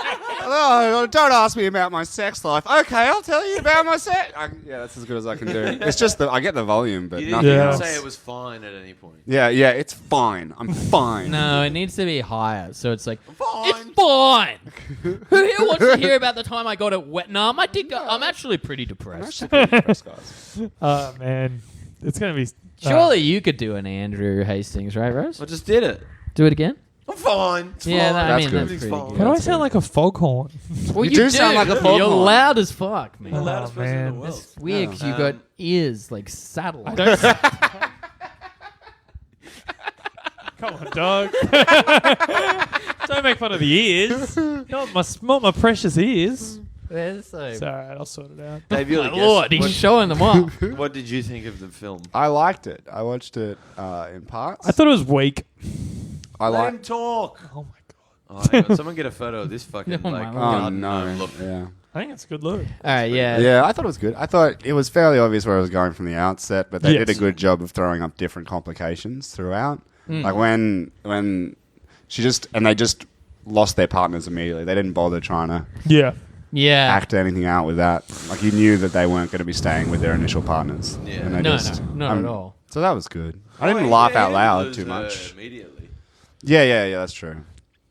[SPEAKER 6] Oh, don't ask me about my sex life. Okay, I'll tell you about my sex. Yeah, that's as good as I can do. It's just that I get the volume, but
[SPEAKER 5] You
[SPEAKER 6] nothing
[SPEAKER 5] didn't
[SPEAKER 3] Yeah.
[SPEAKER 6] else.
[SPEAKER 5] say it was fine at any point.
[SPEAKER 6] Yeah, it's fine. I'm fine.
[SPEAKER 4] No, it needs to be higher. So it's like,
[SPEAKER 5] Fine.
[SPEAKER 4] it's fine. Who here wants to hear about the time I got it wet? No, I'm actually pretty
[SPEAKER 6] I'm
[SPEAKER 4] depressed.
[SPEAKER 6] actually pretty impressed, guys.
[SPEAKER 3] Oh, man. It's going to be.
[SPEAKER 4] Surely you could do an Andrew Hastings, right, Rose?
[SPEAKER 5] I just did it.
[SPEAKER 4] Do it again?
[SPEAKER 5] I'm fine. It's
[SPEAKER 4] Yeah,
[SPEAKER 5] fine.
[SPEAKER 4] that- I
[SPEAKER 6] That's
[SPEAKER 4] mean,
[SPEAKER 6] good.
[SPEAKER 4] that's
[SPEAKER 5] Everything's
[SPEAKER 4] pretty
[SPEAKER 5] fine.
[SPEAKER 4] good.
[SPEAKER 3] How do I sound like a foghorn?
[SPEAKER 4] Well,
[SPEAKER 6] You do sound like a
[SPEAKER 4] You're
[SPEAKER 6] foghorn.
[SPEAKER 4] loud as fuck, man.
[SPEAKER 5] The loudest
[SPEAKER 3] Oh,
[SPEAKER 5] person in the
[SPEAKER 3] man.
[SPEAKER 5] world.
[SPEAKER 4] It's weird because you
[SPEAKER 5] Um,
[SPEAKER 4] got ears like satellites.
[SPEAKER 3] Don't. Come on, dog. Don't make fun of the ears. Not my precious ears.
[SPEAKER 4] It's so-
[SPEAKER 3] It's alright, I'll sort it out.
[SPEAKER 5] Dave, you're
[SPEAKER 4] My
[SPEAKER 5] the
[SPEAKER 4] lord,
[SPEAKER 5] guest.
[SPEAKER 4] he's showing them off.
[SPEAKER 5] What did you think of the film?
[SPEAKER 6] I liked it. I watched it in parts.
[SPEAKER 3] I thought it was weak.
[SPEAKER 6] I
[SPEAKER 5] Let him
[SPEAKER 6] like.
[SPEAKER 5] talk.
[SPEAKER 3] Oh my god.
[SPEAKER 5] Oh, hang on. Someone get a photo of this fucking
[SPEAKER 4] Oh my
[SPEAKER 5] like.
[SPEAKER 4] God.
[SPEAKER 6] Oh
[SPEAKER 5] garden
[SPEAKER 6] no!
[SPEAKER 5] gnome look.
[SPEAKER 6] Yeah.
[SPEAKER 3] I think it's a good look.
[SPEAKER 4] All right, yeah.
[SPEAKER 6] Yeah, I thought it was good. I thought it was fairly obvious where it was going from the outset, but they
[SPEAKER 3] Yes.
[SPEAKER 6] did a good job of throwing up different complications throughout.
[SPEAKER 4] Mm.
[SPEAKER 6] Like when she just and they just lost their partners immediately. They didn't bother trying to
[SPEAKER 3] Yeah.
[SPEAKER 4] Yeah.
[SPEAKER 6] act anything out with that. Like you knew that they weren't going to be staying with their initial partners.
[SPEAKER 5] Yeah.
[SPEAKER 6] And they
[SPEAKER 4] No,
[SPEAKER 6] just,
[SPEAKER 4] no, not at all.
[SPEAKER 6] So that was good. I
[SPEAKER 5] Oh,
[SPEAKER 6] didn't
[SPEAKER 5] he
[SPEAKER 6] laugh out
[SPEAKER 5] didn't
[SPEAKER 6] loud
[SPEAKER 5] lose
[SPEAKER 6] too
[SPEAKER 5] her
[SPEAKER 6] much.
[SPEAKER 5] Immediately.
[SPEAKER 6] Yeah, that's true.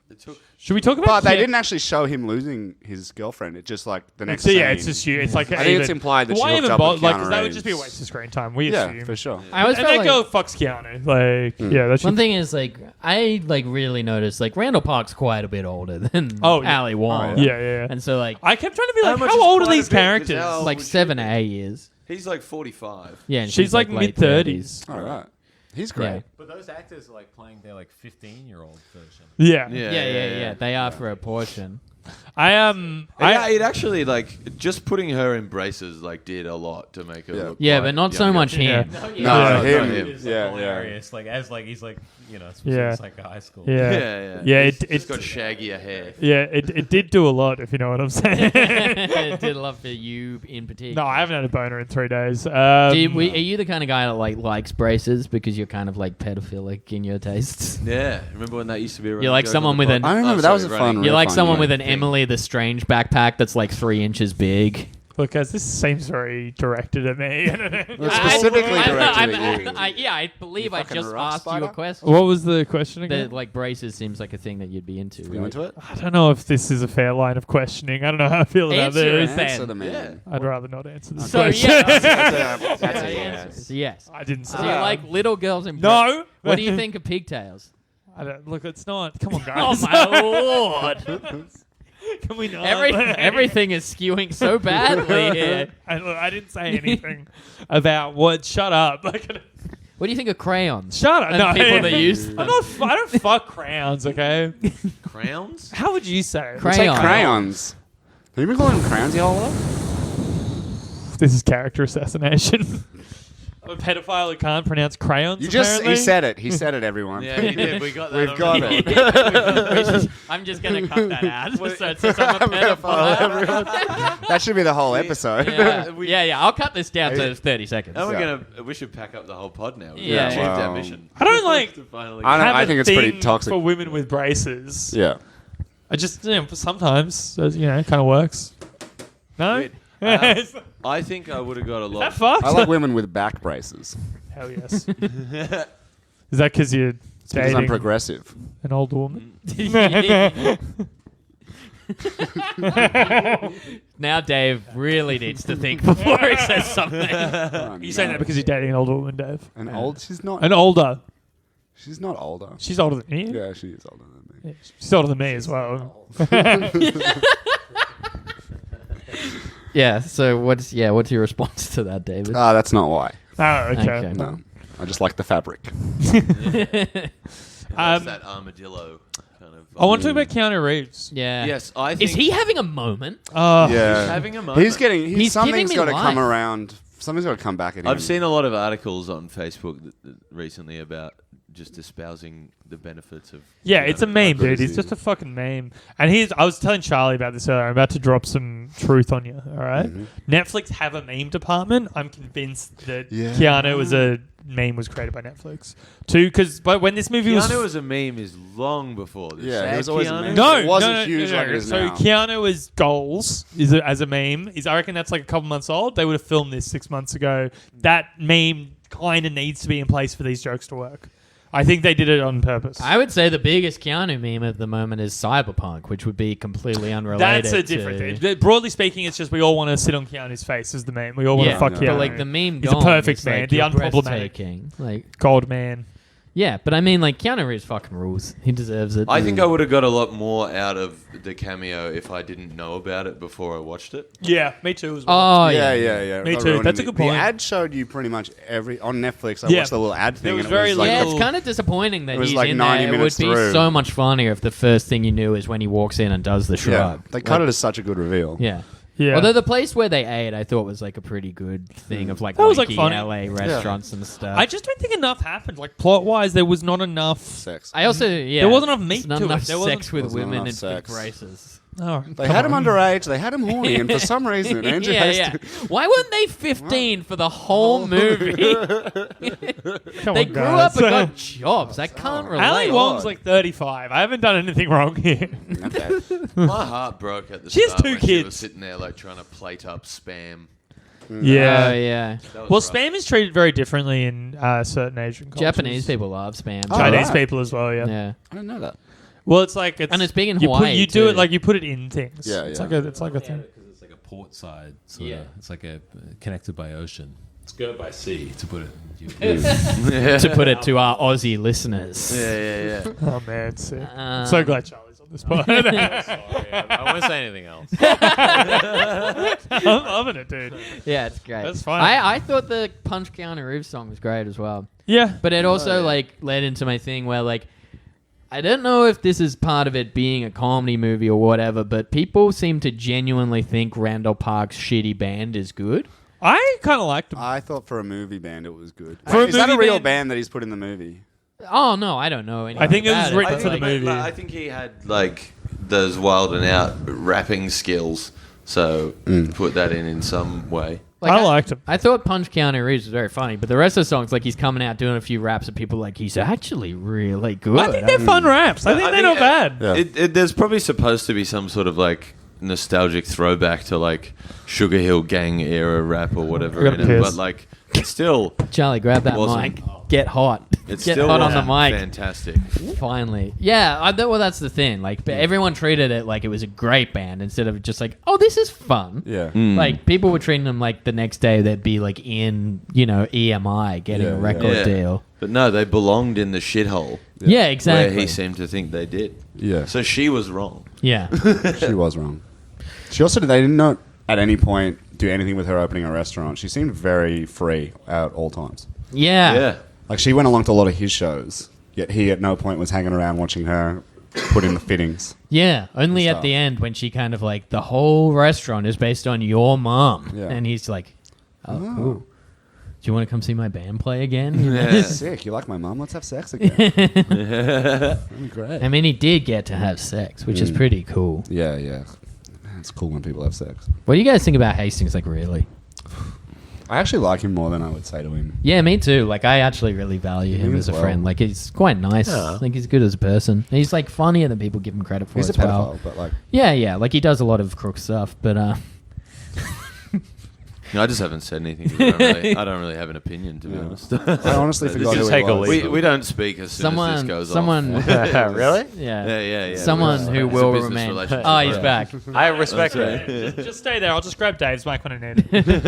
[SPEAKER 5] It took.
[SPEAKER 3] Should we talk about
[SPEAKER 6] But they
[SPEAKER 3] Ke-
[SPEAKER 6] didn't actually show him losing his girlfriend. It just like the next.
[SPEAKER 3] So yeah,
[SPEAKER 6] scene.
[SPEAKER 3] it's just you. It's like
[SPEAKER 6] I think it's implied that she
[SPEAKER 3] why
[SPEAKER 6] hooked
[SPEAKER 3] even
[SPEAKER 6] up
[SPEAKER 3] bother?
[SPEAKER 6] with
[SPEAKER 3] Like,
[SPEAKER 6] Keanu
[SPEAKER 3] 'cause that would
[SPEAKER 6] Reeves.
[SPEAKER 3] just be a waste of screen time. We
[SPEAKER 6] Yeah,
[SPEAKER 3] assume.
[SPEAKER 6] for sure.
[SPEAKER 4] I always
[SPEAKER 3] And
[SPEAKER 4] felt
[SPEAKER 3] that
[SPEAKER 4] like
[SPEAKER 3] girl fucks Keanu. Like, yeah, that's
[SPEAKER 4] one thing is like I like really noticed like Randall Park's quite a bit older than
[SPEAKER 3] Oh, yeah.
[SPEAKER 4] Ali Wong.
[SPEAKER 3] Yeah.
[SPEAKER 4] And so like
[SPEAKER 3] I kept trying to be
[SPEAKER 5] How
[SPEAKER 3] like,
[SPEAKER 5] much
[SPEAKER 3] how
[SPEAKER 5] is
[SPEAKER 3] old are
[SPEAKER 5] quite a
[SPEAKER 3] these
[SPEAKER 5] bit? 'Cause
[SPEAKER 3] characters?
[SPEAKER 5] how-
[SPEAKER 4] like
[SPEAKER 5] would
[SPEAKER 4] 7
[SPEAKER 5] you
[SPEAKER 4] to
[SPEAKER 5] be?
[SPEAKER 4] 8 years.
[SPEAKER 5] He's like 45.
[SPEAKER 4] Yeah, and
[SPEAKER 3] She's like
[SPEAKER 4] late
[SPEAKER 3] mid-30s.
[SPEAKER 6] All right, he's great.
[SPEAKER 4] Yeah.
[SPEAKER 1] But those actors are like playing their like 15-year-old version.
[SPEAKER 3] Yeah.
[SPEAKER 4] Yeah. They are for a portion.
[SPEAKER 5] Yeah, it actually like just putting her in braces like did a lot to make her
[SPEAKER 6] Yeah.
[SPEAKER 5] look.
[SPEAKER 4] Yeah,
[SPEAKER 5] quite
[SPEAKER 4] but not so
[SPEAKER 5] younger.
[SPEAKER 4] much him.
[SPEAKER 6] No,
[SPEAKER 3] Yeah.
[SPEAKER 6] him.
[SPEAKER 5] him.
[SPEAKER 1] It's like
[SPEAKER 6] Yeah,
[SPEAKER 1] hilarious. Like as like he's like supposed
[SPEAKER 3] Yeah.
[SPEAKER 1] to be like a high school.
[SPEAKER 3] Yeah.
[SPEAKER 5] Yeah.
[SPEAKER 3] Yeah,
[SPEAKER 5] He's
[SPEAKER 3] it-
[SPEAKER 5] just
[SPEAKER 3] it-
[SPEAKER 5] got shaggier hair.
[SPEAKER 3] Yeah, it did do a lot, if you know what I'm saying.
[SPEAKER 4] Did love for you in particular.
[SPEAKER 3] No, I haven't had a boner in 3 days.
[SPEAKER 4] Are you the kind of guy that like likes braces because you're kind of like pedophilic in your tastes?
[SPEAKER 5] Yeah, remember when that used to be? a
[SPEAKER 4] You're
[SPEAKER 5] running
[SPEAKER 4] like
[SPEAKER 5] joke
[SPEAKER 4] someone
[SPEAKER 5] on the
[SPEAKER 4] with
[SPEAKER 5] pod?
[SPEAKER 6] I remember that was a fun.
[SPEAKER 4] You're like
[SPEAKER 6] riff on
[SPEAKER 4] someone
[SPEAKER 6] you.
[SPEAKER 4] with an
[SPEAKER 5] thing.
[SPEAKER 4] Emily the Strange backpack that's like 3 inches big.
[SPEAKER 3] Look, guys, this seems very directed at me.
[SPEAKER 6] It's specifically directed at you.
[SPEAKER 4] I believe I
[SPEAKER 6] fucking
[SPEAKER 4] just
[SPEAKER 6] rock
[SPEAKER 4] asked you a
[SPEAKER 6] spider?
[SPEAKER 4] question.
[SPEAKER 3] What was the question
[SPEAKER 4] The
[SPEAKER 3] again?
[SPEAKER 4] like braces seems like a thing that you'd be into.
[SPEAKER 6] You into it?
[SPEAKER 3] I don't know if this is a fair line of questioning. I don't know how I feel about
[SPEAKER 4] Answer
[SPEAKER 3] this.
[SPEAKER 4] it.
[SPEAKER 6] Answer the man.
[SPEAKER 3] I'd rather not answer this
[SPEAKER 4] So
[SPEAKER 3] question.
[SPEAKER 4] yes,
[SPEAKER 6] That's a
[SPEAKER 4] The
[SPEAKER 6] yes.
[SPEAKER 4] answer is yes.
[SPEAKER 3] I didn't say
[SPEAKER 4] Do you like little girls in
[SPEAKER 3] No.
[SPEAKER 4] What do you think of pigtails?
[SPEAKER 3] I don't, look, it's not. Come on,
[SPEAKER 4] Oh
[SPEAKER 3] guys.
[SPEAKER 4] my lord!
[SPEAKER 3] Can we not?
[SPEAKER 4] Everything is skewing so badly here.
[SPEAKER 3] I didn't say anything about what. Shut up.
[SPEAKER 4] What do you think of crayons?
[SPEAKER 3] Shut up.
[SPEAKER 4] And
[SPEAKER 3] No,
[SPEAKER 4] people that use them.
[SPEAKER 3] I don't fuck crowns, okay?
[SPEAKER 5] Crowns?
[SPEAKER 3] How would you say it?
[SPEAKER 4] Crayon.
[SPEAKER 6] Say crayons. Have you been calling them crayons your whole life?
[SPEAKER 3] This is character assassination. I'm a pedophile who can't pronounce crayons.
[SPEAKER 6] He
[SPEAKER 3] apparently.
[SPEAKER 6] said it. He said it, everyone.
[SPEAKER 5] Yeah, he did. We got that.
[SPEAKER 6] We've
[SPEAKER 5] on
[SPEAKER 6] got
[SPEAKER 5] record.
[SPEAKER 6] it.
[SPEAKER 4] I'm just gonna cut that out. So it says I'm a pedophile.
[SPEAKER 6] That should be the whole episode.
[SPEAKER 4] Yeah. I'll cut this down to 30 seconds.
[SPEAKER 5] And
[SPEAKER 6] Yeah.
[SPEAKER 5] we should pack up the whole pod now. We've
[SPEAKER 4] Yeah.
[SPEAKER 5] achieved
[SPEAKER 6] Wow.
[SPEAKER 5] our mission.
[SPEAKER 3] I don't like.
[SPEAKER 5] To finally
[SPEAKER 3] have
[SPEAKER 6] I
[SPEAKER 3] a
[SPEAKER 6] think it's pretty
[SPEAKER 3] thing
[SPEAKER 6] toxic.
[SPEAKER 3] for women with braces.
[SPEAKER 6] Yeah.
[SPEAKER 3] I just sometimes kind of works. No.
[SPEAKER 5] Wait,
[SPEAKER 3] Is
[SPEAKER 5] I think I would have got a
[SPEAKER 3] that
[SPEAKER 5] lot.
[SPEAKER 3] fucked?
[SPEAKER 6] I like women with back braces.
[SPEAKER 3] Hell yes. Is that because you're
[SPEAKER 6] Because I'm
[SPEAKER 3] dating
[SPEAKER 6] progressive.
[SPEAKER 3] an old woman?
[SPEAKER 4] Now Dave really needs to think before he says something.
[SPEAKER 6] Oh,
[SPEAKER 3] You saying that because you're dating an older woman, Dave?
[SPEAKER 6] An old? She's not.
[SPEAKER 3] An older.
[SPEAKER 6] She's not older.
[SPEAKER 3] She's older than you.
[SPEAKER 6] Yeah, she is older than me.
[SPEAKER 3] Yeah, she's older than me as well.
[SPEAKER 4] Yeah. So what's your response to that, David?
[SPEAKER 6] Ah, that's not why.
[SPEAKER 3] Oh, okay.
[SPEAKER 4] Okay.
[SPEAKER 6] No. I just like the fabric.
[SPEAKER 5] That's that armadillo kind of.
[SPEAKER 3] I want to talk about Keanu Reeves.
[SPEAKER 4] Yeah.
[SPEAKER 5] Yes, I think
[SPEAKER 4] Is he having a moment?
[SPEAKER 3] Oh,
[SPEAKER 6] Yeah.
[SPEAKER 5] having a moment.
[SPEAKER 6] He's getting.
[SPEAKER 4] He's
[SPEAKER 6] something's
[SPEAKER 4] giving me
[SPEAKER 6] got to come
[SPEAKER 4] life.
[SPEAKER 6] around. Something's got to come back at him.
[SPEAKER 5] I've seen a lot of articles on Facebook recently about just espousing the benefits of.
[SPEAKER 3] yeah, it's a meme, dude.
[SPEAKER 6] crazy.
[SPEAKER 3] He's just a fucking meme. And I was telling Charlie about this earlier. I'm about to drop some truth on you, all right? Netflix have a meme department. I'm convinced that
[SPEAKER 6] Yeah.
[SPEAKER 3] Keanu was created by Netflix. But when this movie
[SPEAKER 5] Keanu as a meme is long before this.
[SPEAKER 6] Yeah, he
[SPEAKER 5] Sad
[SPEAKER 6] was always a
[SPEAKER 5] Keanu?
[SPEAKER 6] meme.
[SPEAKER 3] No,
[SPEAKER 6] It wasn't
[SPEAKER 3] no,
[SPEAKER 6] huge like it is
[SPEAKER 3] so
[SPEAKER 6] now.
[SPEAKER 3] Keanu is goals as a meme. I reckon that's like a couple months old. They would have filmed this 6 months ago. That meme kind of needs to be in place for these jokes to work. I think they did it on purpose.
[SPEAKER 4] I would say the biggest Keanu meme at the moment is Cyberpunk, which would be completely unrelated.
[SPEAKER 3] That's a different thing. Broadly speaking, it's just we all want to sit on Keanu's face as the meme. We all want to fuck
[SPEAKER 6] yeah.
[SPEAKER 3] Keanu.
[SPEAKER 4] But like the meme
[SPEAKER 3] He's a
[SPEAKER 4] gone,
[SPEAKER 3] perfect
[SPEAKER 4] it's
[SPEAKER 3] man,
[SPEAKER 4] like,
[SPEAKER 3] the
[SPEAKER 4] you're
[SPEAKER 3] unproblematic.
[SPEAKER 4] breathtaking. Like,
[SPEAKER 3] Gold man.
[SPEAKER 4] yeah, but I mean, like Keanu Reeves fucking rules. He deserves it.
[SPEAKER 5] I think I would have got a lot more out of the cameo if I didn't know about it before I watched it.
[SPEAKER 3] Yeah, me too as well.
[SPEAKER 4] Oh
[SPEAKER 6] Yeah.
[SPEAKER 3] Me
[SPEAKER 6] Got
[SPEAKER 3] too.
[SPEAKER 6] ruined
[SPEAKER 3] That's a
[SPEAKER 6] it.
[SPEAKER 3] good point.
[SPEAKER 6] The ad showed you pretty much on Netflix. I
[SPEAKER 3] Yeah.
[SPEAKER 6] watched the little ad thing.
[SPEAKER 3] It was
[SPEAKER 6] and
[SPEAKER 3] very
[SPEAKER 6] like
[SPEAKER 4] yeah,
[SPEAKER 3] little-
[SPEAKER 4] it's kind of disappointing that
[SPEAKER 6] It was
[SPEAKER 4] he's
[SPEAKER 6] like
[SPEAKER 4] in
[SPEAKER 6] 90
[SPEAKER 4] there. It would
[SPEAKER 6] minutes
[SPEAKER 4] be
[SPEAKER 6] through.
[SPEAKER 4] so much funnier if the first thing you knew is when he walks in and does the
[SPEAKER 6] Yeah,
[SPEAKER 4] shrug.
[SPEAKER 6] they cut it as such a good reveal.
[SPEAKER 4] Yeah.
[SPEAKER 3] Yeah.
[SPEAKER 4] Although the place where they ate, I thought was like a pretty good thing of like
[SPEAKER 3] That was, like,
[SPEAKER 4] wanky
[SPEAKER 3] funny.
[SPEAKER 4] LA restaurants and stuff.
[SPEAKER 3] I just don't think enough happened. Like plot wise, there was not enough.
[SPEAKER 6] Sex.
[SPEAKER 4] I also yeah.
[SPEAKER 3] There wasn't enough meat
[SPEAKER 4] not
[SPEAKER 3] to it.
[SPEAKER 4] enough
[SPEAKER 3] There wasn't-
[SPEAKER 4] sex with
[SPEAKER 6] Wasn't
[SPEAKER 4] women
[SPEAKER 6] enough
[SPEAKER 4] in
[SPEAKER 6] sex.
[SPEAKER 4] big races.
[SPEAKER 3] Oh,
[SPEAKER 6] They had him underage. They had him horny, and for some reason, Andrew
[SPEAKER 4] Yeah,
[SPEAKER 6] has
[SPEAKER 4] yeah.
[SPEAKER 6] to.
[SPEAKER 4] Why weren't they 15 for the whole movie?
[SPEAKER 3] Come
[SPEAKER 4] They
[SPEAKER 3] on,
[SPEAKER 4] grew up
[SPEAKER 3] guys.
[SPEAKER 4] and got jobs. I can't relate.
[SPEAKER 3] Ali Wong's like 35. I haven't done anything wrong here.
[SPEAKER 6] Okay.
[SPEAKER 5] My heart broke at the
[SPEAKER 3] She has
[SPEAKER 5] start
[SPEAKER 3] 2
[SPEAKER 5] when she
[SPEAKER 3] kids.
[SPEAKER 5] was sitting there like trying to plate up spam.
[SPEAKER 3] Yeah.
[SPEAKER 4] Oh, yeah.
[SPEAKER 5] That was
[SPEAKER 3] Well,
[SPEAKER 5] rough.
[SPEAKER 3] spam is treated very differently in certain Asian cultures.
[SPEAKER 4] Japanese people love spam.
[SPEAKER 6] Oh,
[SPEAKER 3] Chinese
[SPEAKER 6] right.
[SPEAKER 3] people as well, yeah.
[SPEAKER 4] Yeah.
[SPEAKER 6] I didn't know that.
[SPEAKER 3] Well, it's
[SPEAKER 4] And it's big in
[SPEAKER 3] you
[SPEAKER 4] Hawaii,
[SPEAKER 3] you do
[SPEAKER 4] too.
[SPEAKER 3] it like you put it in things.
[SPEAKER 6] Yeah,
[SPEAKER 3] It's
[SPEAKER 6] yeah.
[SPEAKER 3] like a thing.
[SPEAKER 1] Because it's like a port side. Sort
[SPEAKER 4] Yeah.
[SPEAKER 1] of. It's like a connected by ocean. It's go by sea, to put it.
[SPEAKER 4] To put it to our Aussie listeners.
[SPEAKER 5] Yeah.
[SPEAKER 3] Oh man, it's sick.
[SPEAKER 4] Um,
[SPEAKER 3] So glad Charlie's on this pod.
[SPEAKER 1] Sorry, I won't say anything else.
[SPEAKER 3] I'm loving it, dude.
[SPEAKER 4] Yeah, it's great.
[SPEAKER 3] That's fine.
[SPEAKER 4] I thought the Punch Keanu Reeves song was great as well.
[SPEAKER 3] Yeah,
[SPEAKER 4] But it also like led into my thing where like I don't know if this is part of it being a comedy movie or whatever, but people seem to genuinely think Randall Park's shitty band is good.
[SPEAKER 3] I kind of liked him.
[SPEAKER 6] I thought for a movie band it was good.
[SPEAKER 3] For a
[SPEAKER 6] Is that a
[SPEAKER 3] movie
[SPEAKER 6] real
[SPEAKER 3] band-
[SPEAKER 6] band that he's put in the movie?
[SPEAKER 4] Oh no, I don't know anything.
[SPEAKER 3] I think it was
[SPEAKER 4] about
[SPEAKER 3] written
[SPEAKER 4] but,
[SPEAKER 3] for the
[SPEAKER 4] like,
[SPEAKER 3] movie.
[SPEAKER 5] I think he had like those wild and out rapping skills, so put that in some way.
[SPEAKER 4] Like,
[SPEAKER 3] I liked him.
[SPEAKER 4] I thought Punch Keanu Reeves was very funny, but the rest of the songs, like he's coming out doing a few raps, and people are like he's actually really good.
[SPEAKER 3] I think they're fun raps. I think they're not bad.
[SPEAKER 6] Yeah.
[SPEAKER 5] There's probably supposed to be some sort of like nostalgic throwback to like Sugar Hill Gang era rap or whatever
[SPEAKER 3] I got
[SPEAKER 5] in it,
[SPEAKER 3] pissed.
[SPEAKER 5] but like it's still
[SPEAKER 4] Charlie, grab that
[SPEAKER 5] Wasn't-
[SPEAKER 4] mic. Get hot.
[SPEAKER 5] it's
[SPEAKER 4] Get
[SPEAKER 5] still
[SPEAKER 4] hot on the
[SPEAKER 5] wasn't
[SPEAKER 4] mic.
[SPEAKER 5] fantastic.
[SPEAKER 4] Finally. Yeah, well, that's the thing. Like, but everyone treated it like it was a great band instead of just like, oh, this is fun.
[SPEAKER 6] Yeah.
[SPEAKER 4] Like, people were treating them like the next day they'd be like in, EMI getting a record
[SPEAKER 5] Yeah.
[SPEAKER 4] deal.
[SPEAKER 5] But no, they belonged in the shithole
[SPEAKER 4] Yeah, exactly.
[SPEAKER 5] where he seemed to think they did.
[SPEAKER 6] Yeah.
[SPEAKER 5] So she was wrong.
[SPEAKER 4] Yeah.
[SPEAKER 6] She was wrong. She also they did not at any point do anything with her opening a restaurant. She seemed very free at all times.
[SPEAKER 4] Yeah.
[SPEAKER 5] Yeah.
[SPEAKER 6] Like she went along to a lot of his shows, yet he at no point was hanging around watching her put in the fittings.
[SPEAKER 4] Yeah, only
[SPEAKER 6] And
[SPEAKER 4] at
[SPEAKER 6] stuff.
[SPEAKER 4] the end when she kind of like, the whole restaurant is based on your mom.
[SPEAKER 6] Yeah.
[SPEAKER 4] And he's like, oh, ooh. Do you want to come see my band play again?
[SPEAKER 5] Yeah.
[SPEAKER 6] Sick. You like my mum? Let's have sex again. That'd be great.
[SPEAKER 4] I mean, he did get to have sex, which is pretty cool.
[SPEAKER 6] Yeah, yeah. Man, it's cool when people have sex.
[SPEAKER 4] What do you guys think about Hastings, like, really?
[SPEAKER 6] I actually like him more than I would say to him.
[SPEAKER 4] Yeah, me too. Like, I actually really value him
[SPEAKER 6] Me
[SPEAKER 4] as
[SPEAKER 6] as
[SPEAKER 4] a
[SPEAKER 6] well.
[SPEAKER 4] friend. Like, he's quite nice.
[SPEAKER 1] Yeah.
[SPEAKER 4] Like, he's good as a person. He's, like, funnier than people give him credit for
[SPEAKER 6] He's a
[SPEAKER 4] as well.
[SPEAKER 6] pedophile, but like,
[SPEAKER 4] Yeah. Like, he does a lot of crook stuff, but,
[SPEAKER 5] No, I just haven't said anything. I don't really have an opinion, to be honest.
[SPEAKER 6] I honestly
[SPEAKER 5] This
[SPEAKER 6] forgot
[SPEAKER 5] is
[SPEAKER 6] who
[SPEAKER 1] take
[SPEAKER 6] he
[SPEAKER 1] a
[SPEAKER 6] was.
[SPEAKER 1] leap.
[SPEAKER 5] we don't speak as soon as this goes
[SPEAKER 4] someone,
[SPEAKER 5] off.
[SPEAKER 1] Really?
[SPEAKER 4] yeah.
[SPEAKER 5] Yeah.
[SPEAKER 4] Someone
[SPEAKER 5] It's
[SPEAKER 4] who
[SPEAKER 5] a
[SPEAKER 4] will
[SPEAKER 5] business
[SPEAKER 4] remain.
[SPEAKER 5] relationship,
[SPEAKER 4] Oh, he's
[SPEAKER 5] right?
[SPEAKER 4] back.
[SPEAKER 1] I respect that.
[SPEAKER 3] Just stay there. I'll just grab Dave's mic when I need it.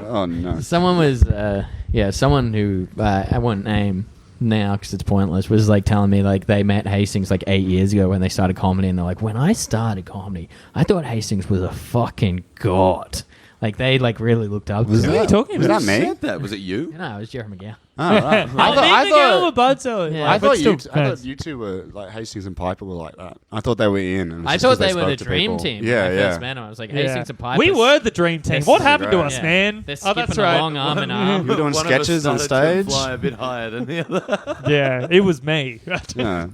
[SPEAKER 6] Oh no.
[SPEAKER 4] Someone was, someone who I won't name now because it's pointless, was like telling me like they met Hastings like 8 years ago when they started comedy, and they're like, when I started comedy, I thought Hastings was a fucking god. Like they like really looked up to
[SPEAKER 6] Was
[SPEAKER 4] him.
[SPEAKER 6] that,
[SPEAKER 3] you talking
[SPEAKER 6] was
[SPEAKER 3] about?
[SPEAKER 6] that me?
[SPEAKER 5] Said that? Was it you?
[SPEAKER 4] No, it was Jeremy McGowan.
[SPEAKER 6] Oh, right.
[SPEAKER 3] I thought,
[SPEAKER 4] Yeah.
[SPEAKER 6] I
[SPEAKER 3] but
[SPEAKER 6] thought
[SPEAKER 3] still,
[SPEAKER 6] I thought you two were like Hastings and Piper were like that. I thought they were in. And it was
[SPEAKER 4] I
[SPEAKER 6] just
[SPEAKER 4] thought
[SPEAKER 6] 'cause
[SPEAKER 4] they were the
[SPEAKER 6] spoke to
[SPEAKER 4] dream
[SPEAKER 6] people.
[SPEAKER 4] team.
[SPEAKER 6] Yeah,
[SPEAKER 4] when I
[SPEAKER 6] yeah.
[SPEAKER 4] first met him. I was like,
[SPEAKER 3] Yeah.
[SPEAKER 4] Hastings and Piper.
[SPEAKER 3] We were the dream team.
[SPEAKER 4] This
[SPEAKER 3] What
[SPEAKER 4] is
[SPEAKER 3] happened to
[SPEAKER 6] great.
[SPEAKER 3] us,
[SPEAKER 4] Yeah.
[SPEAKER 3] man?
[SPEAKER 4] They're
[SPEAKER 3] Oh, that's
[SPEAKER 4] skipping
[SPEAKER 3] right.
[SPEAKER 4] along arm in arm.
[SPEAKER 6] You were doing
[SPEAKER 5] One of us
[SPEAKER 6] sketches on
[SPEAKER 5] started to
[SPEAKER 6] stage.
[SPEAKER 5] fly a bit higher than the other.
[SPEAKER 3] Yeah, it was me.
[SPEAKER 6] Yeah.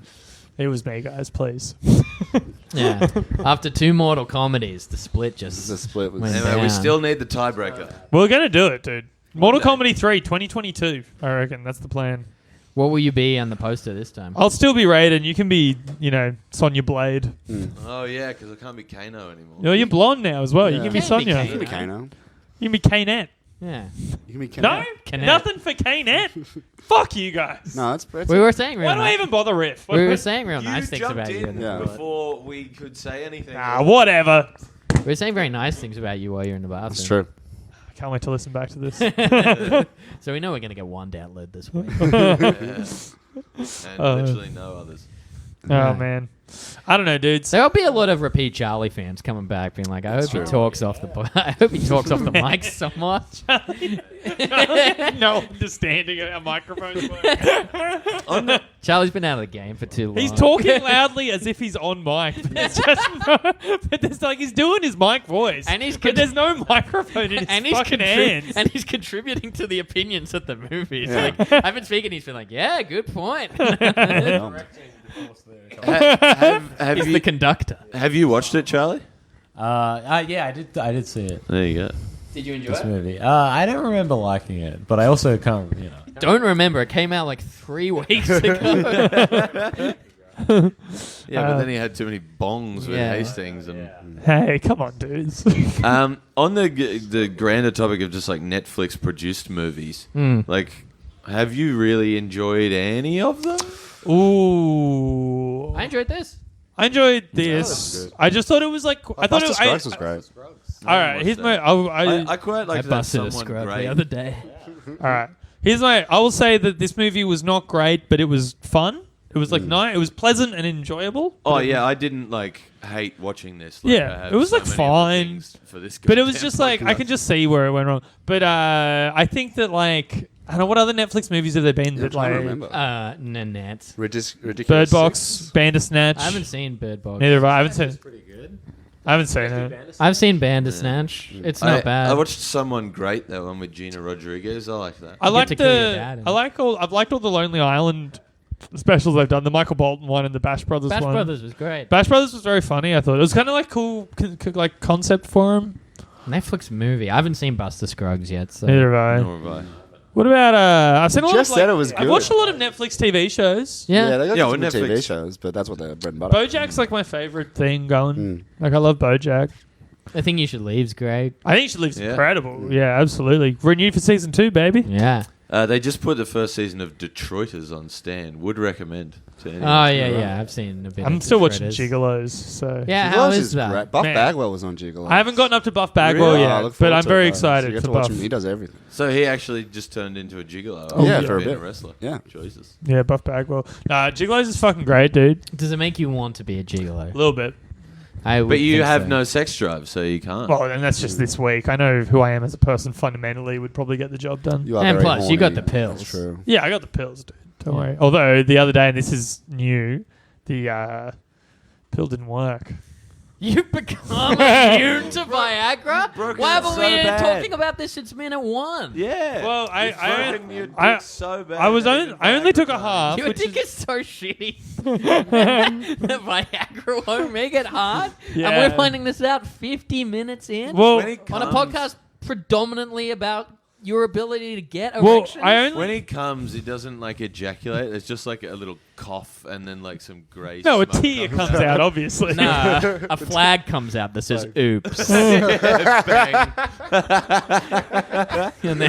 [SPEAKER 3] It was me, guys. Please.
[SPEAKER 4] Yeah. After two Mortal Comedies, the split just
[SPEAKER 6] The split was.
[SPEAKER 4] went
[SPEAKER 5] Anyway, we
[SPEAKER 4] down.
[SPEAKER 5] still need the tiebreaker.
[SPEAKER 3] We're gonna do it, dude. Mortal
[SPEAKER 5] Okay.
[SPEAKER 3] Kombat 3, 2022. I reckon that's the plan.
[SPEAKER 4] What will you be on the poster this time?
[SPEAKER 3] I'll still be Raiden. You can be, Sonya Blade.
[SPEAKER 5] Oh yeah, because I can't be Kano anymore.
[SPEAKER 3] No, you're blonde now as well. You
[SPEAKER 6] Yeah.
[SPEAKER 3] can be
[SPEAKER 4] You can't be
[SPEAKER 3] Sonya.
[SPEAKER 6] You can be
[SPEAKER 4] Kano.
[SPEAKER 6] Kano.
[SPEAKER 3] You can be Kanet.
[SPEAKER 4] Yeah.
[SPEAKER 6] You can be
[SPEAKER 3] No,
[SPEAKER 6] Kano.
[SPEAKER 4] Kanet.
[SPEAKER 3] nothing for Kanet. Fuck you guys.
[SPEAKER 6] No, it's
[SPEAKER 4] We were saying real
[SPEAKER 3] Why do I
[SPEAKER 4] nice.
[SPEAKER 3] even bother riff?
[SPEAKER 4] We were saying real nice things
[SPEAKER 5] jumped
[SPEAKER 4] about you.
[SPEAKER 5] in
[SPEAKER 6] Yeah.
[SPEAKER 5] before we could say anything.
[SPEAKER 3] Whatever.
[SPEAKER 4] We were saying very nice things about you while you're in the bathroom.
[SPEAKER 6] That's true.
[SPEAKER 3] I can't wait to listen back to this.
[SPEAKER 4] So we know we're going to get one download this week.
[SPEAKER 5] And literally no others.
[SPEAKER 3] Oh man, I don't know, dudes.
[SPEAKER 4] There'll be a lot of repeat Charlie fans coming back, being like, "I hope he talks off the, I hope he talks off the mic so much."
[SPEAKER 3] No understanding of how microphones work.
[SPEAKER 4] Charlie's been out of the game for too long.
[SPEAKER 3] He's talking loudly as if he's on mic, but there's just no. But there's like he's doing his mic voice,
[SPEAKER 4] And he's
[SPEAKER 3] but there's no microphone in his
[SPEAKER 4] and he's
[SPEAKER 3] fucking hands.
[SPEAKER 4] and he's contributing to the opinions of the movies.
[SPEAKER 6] Yeah.
[SPEAKER 4] Like I've been speaking, he's been like, "Yeah, good point."
[SPEAKER 5] Have
[SPEAKER 4] He's
[SPEAKER 5] you
[SPEAKER 4] the conductor.
[SPEAKER 5] have you watched it, Charlie?
[SPEAKER 1] Yeah, I did see it.
[SPEAKER 5] There you go.
[SPEAKER 4] Did you enjoy
[SPEAKER 1] This
[SPEAKER 4] it?
[SPEAKER 1] movie. I don't remember liking it, but I also can't.
[SPEAKER 4] Don't remember. It came out like 3 weeks ago.
[SPEAKER 5] Yeah, but then he had too many bongs with
[SPEAKER 4] Yeah.
[SPEAKER 5] Hastings and.
[SPEAKER 3] Hey, come on, dudes.
[SPEAKER 5] On the grander topic of just like Netflix produced movies, like, have you really enjoyed any of them?
[SPEAKER 3] Ooh,
[SPEAKER 4] I enjoyed this.
[SPEAKER 3] I enjoyed
[SPEAKER 6] was
[SPEAKER 3] this.
[SPEAKER 6] good.
[SPEAKER 3] I just thought it was like I thought
[SPEAKER 6] Buster
[SPEAKER 3] it,
[SPEAKER 6] Scruggs was great.
[SPEAKER 3] All right, here's my.
[SPEAKER 5] I quite like
[SPEAKER 4] I
[SPEAKER 5] that
[SPEAKER 4] busted a
[SPEAKER 5] someone
[SPEAKER 4] scrub
[SPEAKER 5] great.
[SPEAKER 4] the other day.
[SPEAKER 3] All right. Here's my. I will say that this movie was not great, but it was fun. It was like nice. It was pleasant and enjoyable.
[SPEAKER 5] Oh yeah, I didn't like hate watching this. Like,
[SPEAKER 3] Yeah,
[SPEAKER 5] I have
[SPEAKER 3] it was,
[SPEAKER 5] so
[SPEAKER 3] like,
[SPEAKER 5] many other
[SPEAKER 3] fine.
[SPEAKER 5] things for this.
[SPEAKER 3] But it was
[SPEAKER 5] goddamn
[SPEAKER 3] just like I
[SPEAKER 5] podcast.
[SPEAKER 3] can just see where it went wrong. But I think that like I don't know what other Netflix movies have there been
[SPEAKER 6] I'm
[SPEAKER 3] that
[SPEAKER 6] trying to
[SPEAKER 3] like
[SPEAKER 6] remember.
[SPEAKER 4] Nanette.
[SPEAKER 6] Ridiculous.
[SPEAKER 3] Bird Box,
[SPEAKER 6] Six.
[SPEAKER 3] Bandersnatch.
[SPEAKER 4] I haven't seen Bird Box.
[SPEAKER 3] Neither have I. I haven't seen. I haven't seen it.
[SPEAKER 4] I've seen Bandersnatch. It's not bad.
[SPEAKER 5] I watched Someone Great, that one with Gina Rodriguez. I like that.
[SPEAKER 3] I
[SPEAKER 4] You
[SPEAKER 3] like
[SPEAKER 4] get to kill your dad in
[SPEAKER 3] I like all. I've liked all the Lonely Island specials they've done. The Michael Bolton one and the Bash Brothers
[SPEAKER 4] Bash
[SPEAKER 3] one.
[SPEAKER 4] Brothers was great.
[SPEAKER 3] Bash Brothers was very funny. I thought it was kind of like cool, like concept for him.
[SPEAKER 4] Netflix movie. I haven't seen Buster Scruggs yet. So.
[SPEAKER 3] Neither have I.
[SPEAKER 5] Nor have I.
[SPEAKER 3] What about I've seen a lot
[SPEAKER 6] Jeff
[SPEAKER 3] of
[SPEAKER 6] said it was
[SPEAKER 3] I've
[SPEAKER 6] good.
[SPEAKER 3] watched a lot of Netflix TV shows.
[SPEAKER 4] Yeah.
[SPEAKER 6] they got
[SPEAKER 5] Yeah,
[SPEAKER 6] some
[SPEAKER 5] well,
[SPEAKER 6] good TV
[SPEAKER 5] Netflix-
[SPEAKER 6] shows, but that's what they're bread and butter.
[SPEAKER 3] BoJack's like my favorite thing going. Like I love BoJack.
[SPEAKER 4] I think You Should Leave's great.
[SPEAKER 3] I think She Lives
[SPEAKER 5] Yeah.
[SPEAKER 3] incredible. Yeah, absolutely. Renewed for season 2, baby.
[SPEAKER 4] Yeah.
[SPEAKER 5] They just put the first season of Detroiters on Stan. Would recommend to anyone.
[SPEAKER 4] Oh yeah. I've seen a bit.
[SPEAKER 3] I'm
[SPEAKER 4] of
[SPEAKER 3] still watching
[SPEAKER 4] Shredders.
[SPEAKER 3] Gigolos. So
[SPEAKER 4] Yeah,
[SPEAKER 6] Gigolos
[SPEAKER 4] how is that?
[SPEAKER 6] great. Buff
[SPEAKER 3] Man.
[SPEAKER 6] Bagwell was on Gigolo.
[SPEAKER 3] I haven't gotten up to Buff Bagwell
[SPEAKER 6] Really?
[SPEAKER 3] yet,
[SPEAKER 6] I look
[SPEAKER 3] but
[SPEAKER 6] forward
[SPEAKER 3] I'm
[SPEAKER 6] to
[SPEAKER 3] very
[SPEAKER 6] it, though. So
[SPEAKER 3] excited
[SPEAKER 6] you get
[SPEAKER 3] for
[SPEAKER 6] to watch
[SPEAKER 3] Buff.
[SPEAKER 6] him. He does everything.
[SPEAKER 5] So he actually just turned into a gigolo.
[SPEAKER 3] Oh, yeah,
[SPEAKER 6] for a
[SPEAKER 5] being
[SPEAKER 6] bit.
[SPEAKER 5] a wrestler.
[SPEAKER 6] Yeah.
[SPEAKER 5] Jesus.
[SPEAKER 3] Yeah, Buff Bagwell. Nah, Gigolos is fucking great, dude.
[SPEAKER 4] Does it make you want to be a gigolo?
[SPEAKER 3] A little bit.
[SPEAKER 4] I would
[SPEAKER 5] But you
[SPEAKER 4] think
[SPEAKER 5] have
[SPEAKER 4] so.
[SPEAKER 5] no sex drive, so you can't.
[SPEAKER 3] Well, then that's just this week. I know who I am as a person fundamentally would probably get the job done.
[SPEAKER 6] You are
[SPEAKER 4] And
[SPEAKER 6] very
[SPEAKER 4] plus, you got
[SPEAKER 6] horny.
[SPEAKER 4] the pills.
[SPEAKER 6] That's true.
[SPEAKER 3] Yeah, I got the pills, dude. Don't worry. Although the other day, and this is new, the pill didn't work.
[SPEAKER 4] You've become immune to Viagra?
[SPEAKER 5] broken
[SPEAKER 4] Why
[SPEAKER 5] it
[SPEAKER 4] haven't
[SPEAKER 5] so
[SPEAKER 4] we been
[SPEAKER 5] bad.
[SPEAKER 4] talking about this since minute 1?
[SPEAKER 5] Yeah.
[SPEAKER 3] Well, I
[SPEAKER 5] so bad.
[SPEAKER 3] I only took a half.
[SPEAKER 4] Your
[SPEAKER 3] which
[SPEAKER 4] dick
[SPEAKER 3] is-
[SPEAKER 4] is so shitty that Viagra won't make it hard. And
[SPEAKER 3] Yeah.
[SPEAKER 4] we're finding this out 50 minutes in
[SPEAKER 3] Well,
[SPEAKER 5] When he
[SPEAKER 4] on a
[SPEAKER 5] comes-
[SPEAKER 4] podcast predominantly about your ability to get
[SPEAKER 3] well,
[SPEAKER 4] erections.
[SPEAKER 3] I only
[SPEAKER 5] When he comes, he doesn't like ejaculate. It's just like a little cough and then like some grey.
[SPEAKER 3] no, a
[SPEAKER 5] smoke
[SPEAKER 3] tear comes out, obviously.
[SPEAKER 4] Nah, a flag comes out that says "Oops,"
[SPEAKER 5] Bang.
[SPEAKER 4] and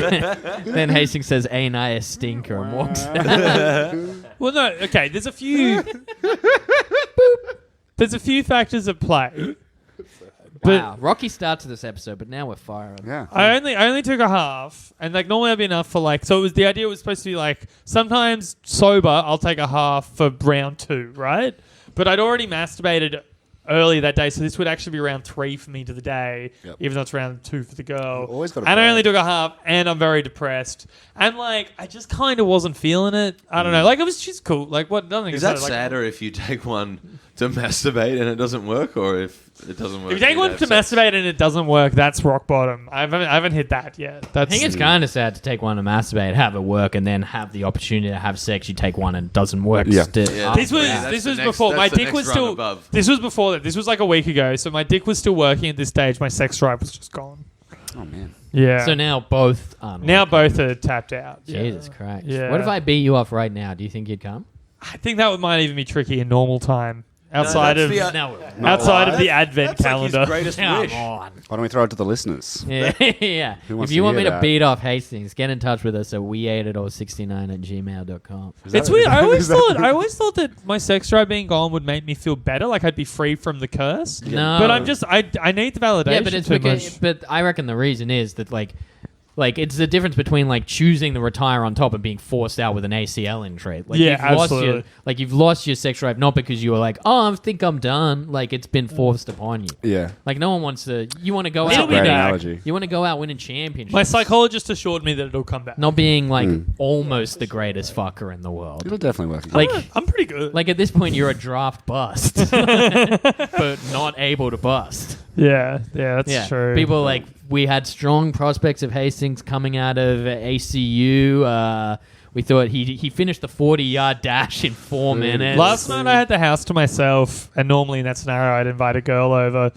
[SPEAKER 4] then Hastings says, "Ain't I a stinker?" and walks out.
[SPEAKER 3] Well, no. Okay, there's a few. There's a few factors at play. But
[SPEAKER 4] Wow, rocky start to this episode, but now we're firing.
[SPEAKER 6] Yeah.
[SPEAKER 3] I only took a half, and like normally I'd be enough for like. So it was the idea was supposed to be like sometimes sober I'll take a half for round 2, right? But I'd already masturbated early that day, so this would actually be round 3 for me to the day,
[SPEAKER 6] Yep.
[SPEAKER 3] even though it's round 2 for the girl.
[SPEAKER 6] You've always gotta
[SPEAKER 3] And I
[SPEAKER 6] play.
[SPEAKER 3] only took a half, and I'm very depressed, and like I just kind of wasn't feeling it. I don't know, like it was just cool. Like what? Nothing.
[SPEAKER 5] Is that
[SPEAKER 3] like,
[SPEAKER 5] sadder if you take one to masturbate and it doesn't work, or if it doesn't work?
[SPEAKER 3] If you take
[SPEAKER 5] and
[SPEAKER 3] one
[SPEAKER 5] have
[SPEAKER 3] to
[SPEAKER 5] sex?
[SPEAKER 3] masturbate and it doesn't work, that's rock bottom. I haven't hit that yet.
[SPEAKER 4] I
[SPEAKER 3] That's
[SPEAKER 4] think it's kind of sad to take one to masturbate, have it work, and then have the opportunity to have sex. You take one and it doesn't work.
[SPEAKER 6] Yeah.
[SPEAKER 4] still
[SPEAKER 5] Yeah,
[SPEAKER 3] This was
[SPEAKER 5] that's
[SPEAKER 3] this
[SPEAKER 5] the
[SPEAKER 3] was
[SPEAKER 5] next-
[SPEAKER 3] before
[SPEAKER 5] that's
[SPEAKER 3] my
[SPEAKER 5] the
[SPEAKER 3] dick
[SPEAKER 5] next
[SPEAKER 3] was
[SPEAKER 5] rung
[SPEAKER 3] still.
[SPEAKER 5] above.
[SPEAKER 3] This was before that. This was like a week ago, so my dick was still working at this stage. My sex drive was just gone.
[SPEAKER 6] Oh man.
[SPEAKER 3] Yeah.
[SPEAKER 4] So now both aren't
[SPEAKER 3] now
[SPEAKER 4] working.
[SPEAKER 3] both are tapped out.
[SPEAKER 4] Jesus
[SPEAKER 3] Yeah.
[SPEAKER 4] Christ.
[SPEAKER 3] Yeah.
[SPEAKER 4] What if I beat you off right now? Do you think you'd come?
[SPEAKER 3] I think that might even be tricky in normal time outside
[SPEAKER 5] that's
[SPEAKER 3] of
[SPEAKER 5] the-
[SPEAKER 4] No.
[SPEAKER 3] outside of the advent
[SPEAKER 5] That's like
[SPEAKER 3] calendar.
[SPEAKER 5] his greatest
[SPEAKER 4] Come
[SPEAKER 5] wish.
[SPEAKER 4] on.
[SPEAKER 6] Why don't we throw it to the listeners?
[SPEAKER 4] Yeah. yeah.
[SPEAKER 6] Who wants
[SPEAKER 4] If you
[SPEAKER 6] to
[SPEAKER 4] want me
[SPEAKER 6] hear
[SPEAKER 4] to
[SPEAKER 6] that?
[SPEAKER 4] beat off Hastings, get in touch with us at we8it69@gmail.com.
[SPEAKER 3] It's weird. I always thought that my sex drive being gone would make me feel better, like I'd be free from the curse.
[SPEAKER 4] No.
[SPEAKER 3] But I'm just I need the validation.
[SPEAKER 4] Yeah, but it's
[SPEAKER 3] too
[SPEAKER 4] because,
[SPEAKER 3] much.
[SPEAKER 4] but I reckon the reason is that like it's the difference between like choosing to retire on top and being forced out with an ACL injury. Like
[SPEAKER 3] Yeah,
[SPEAKER 4] you've lost
[SPEAKER 3] absolutely.
[SPEAKER 4] you've lost your sex drive not because you were like, oh, I think I'm done. Like it's been forced upon you.
[SPEAKER 6] Yeah.
[SPEAKER 4] Like no one wants to. You want to go
[SPEAKER 3] It'll
[SPEAKER 4] out.
[SPEAKER 3] be
[SPEAKER 6] Great
[SPEAKER 3] back.
[SPEAKER 6] analogy.
[SPEAKER 4] You want to go out winning championships.
[SPEAKER 3] My psychologist assured me that it'll come back.
[SPEAKER 4] not being like almost the greatest fucker in the world.
[SPEAKER 6] It'll definitely work.
[SPEAKER 4] Like
[SPEAKER 3] I'm pretty good.
[SPEAKER 4] like at this point you're a draft bust, but not able to bust.
[SPEAKER 3] yeah, that's true.
[SPEAKER 4] People like we had strong prospects of Hastings coming out of ACU. We thought he finished the 40-yard dash in 4 minutes.
[SPEAKER 3] Last night I had the house to myself, and normally in that scenario I'd invite a girl over.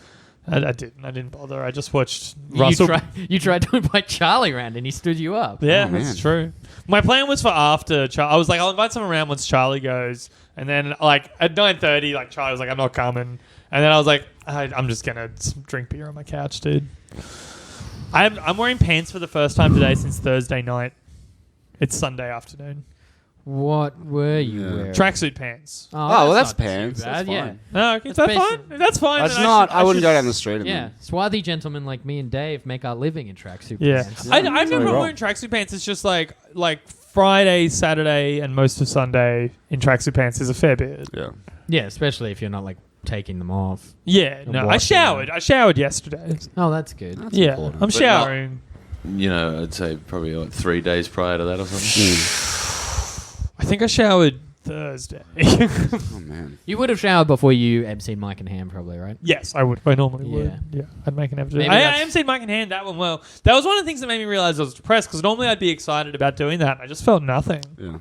[SPEAKER 3] I didn't bother. I just watched Russell.
[SPEAKER 4] You tried to invite Charlie around and he stood you up.
[SPEAKER 3] Yeah,
[SPEAKER 6] Oh,
[SPEAKER 3] that's
[SPEAKER 6] man.
[SPEAKER 3] true. My plan was for after. I was like, I'll invite someone around once Charlie goes, and then like at 9:30, like Charlie was like, I'm not coming, and then I was like, I'm just gonna drink beer on my couch, dude. I'm wearing pants for the first time today since Thursday night. It's Sunday afternoon.
[SPEAKER 4] What were you
[SPEAKER 6] Yeah.
[SPEAKER 4] wearing?
[SPEAKER 3] Tracksuit pants.
[SPEAKER 6] Oh, well, that's
[SPEAKER 4] not too
[SPEAKER 6] pants.
[SPEAKER 4] bad,
[SPEAKER 6] That's
[SPEAKER 4] yeah.
[SPEAKER 6] fine.
[SPEAKER 3] No, okay, is
[SPEAKER 4] That's
[SPEAKER 3] that fine?
[SPEAKER 4] basic.
[SPEAKER 3] That's fine.
[SPEAKER 6] That's
[SPEAKER 3] then
[SPEAKER 6] not.
[SPEAKER 3] should-
[SPEAKER 6] I wouldn't
[SPEAKER 3] should-
[SPEAKER 6] go down the street in
[SPEAKER 4] Yeah,
[SPEAKER 6] them.
[SPEAKER 4] swarthy gentlemen like me and Dave make our living in tracksuit
[SPEAKER 3] Yeah,
[SPEAKER 4] pants.
[SPEAKER 3] I've
[SPEAKER 6] Nothing
[SPEAKER 3] never
[SPEAKER 6] wrong.
[SPEAKER 3] wearing tracksuit pants. It's just like Friday, Saturday, and most of Sunday in tracksuit pants is a fair bit.
[SPEAKER 6] Yeah.
[SPEAKER 4] Yeah, especially if you're not like taking them off.
[SPEAKER 3] Yeah,
[SPEAKER 4] And
[SPEAKER 3] no, I
[SPEAKER 4] washing
[SPEAKER 3] showered. I showered yesterday.
[SPEAKER 4] Oh, that's good.
[SPEAKER 6] That's
[SPEAKER 3] Yeah,
[SPEAKER 6] important.
[SPEAKER 3] I'm
[SPEAKER 5] But
[SPEAKER 3] showering.
[SPEAKER 5] You know, I'd say probably like 3 days prior to that or something.
[SPEAKER 3] I think I showered Thursday.
[SPEAKER 6] Oh man.
[SPEAKER 4] You would have showered before you emceed Mike and Ham, probably, right?
[SPEAKER 3] Yes, I would. I normally
[SPEAKER 4] Yeah.
[SPEAKER 3] would. Yeah, I'd make an effort.
[SPEAKER 4] Maybe
[SPEAKER 3] I
[SPEAKER 4] that's-
[SPEAKER 3] am seeing Mike and Hand that one well. That was one of the things that made me realize I was depressed because normally I'd be excited about doing that. And I just felt nothing.
[SPEAKER 6] Yeah.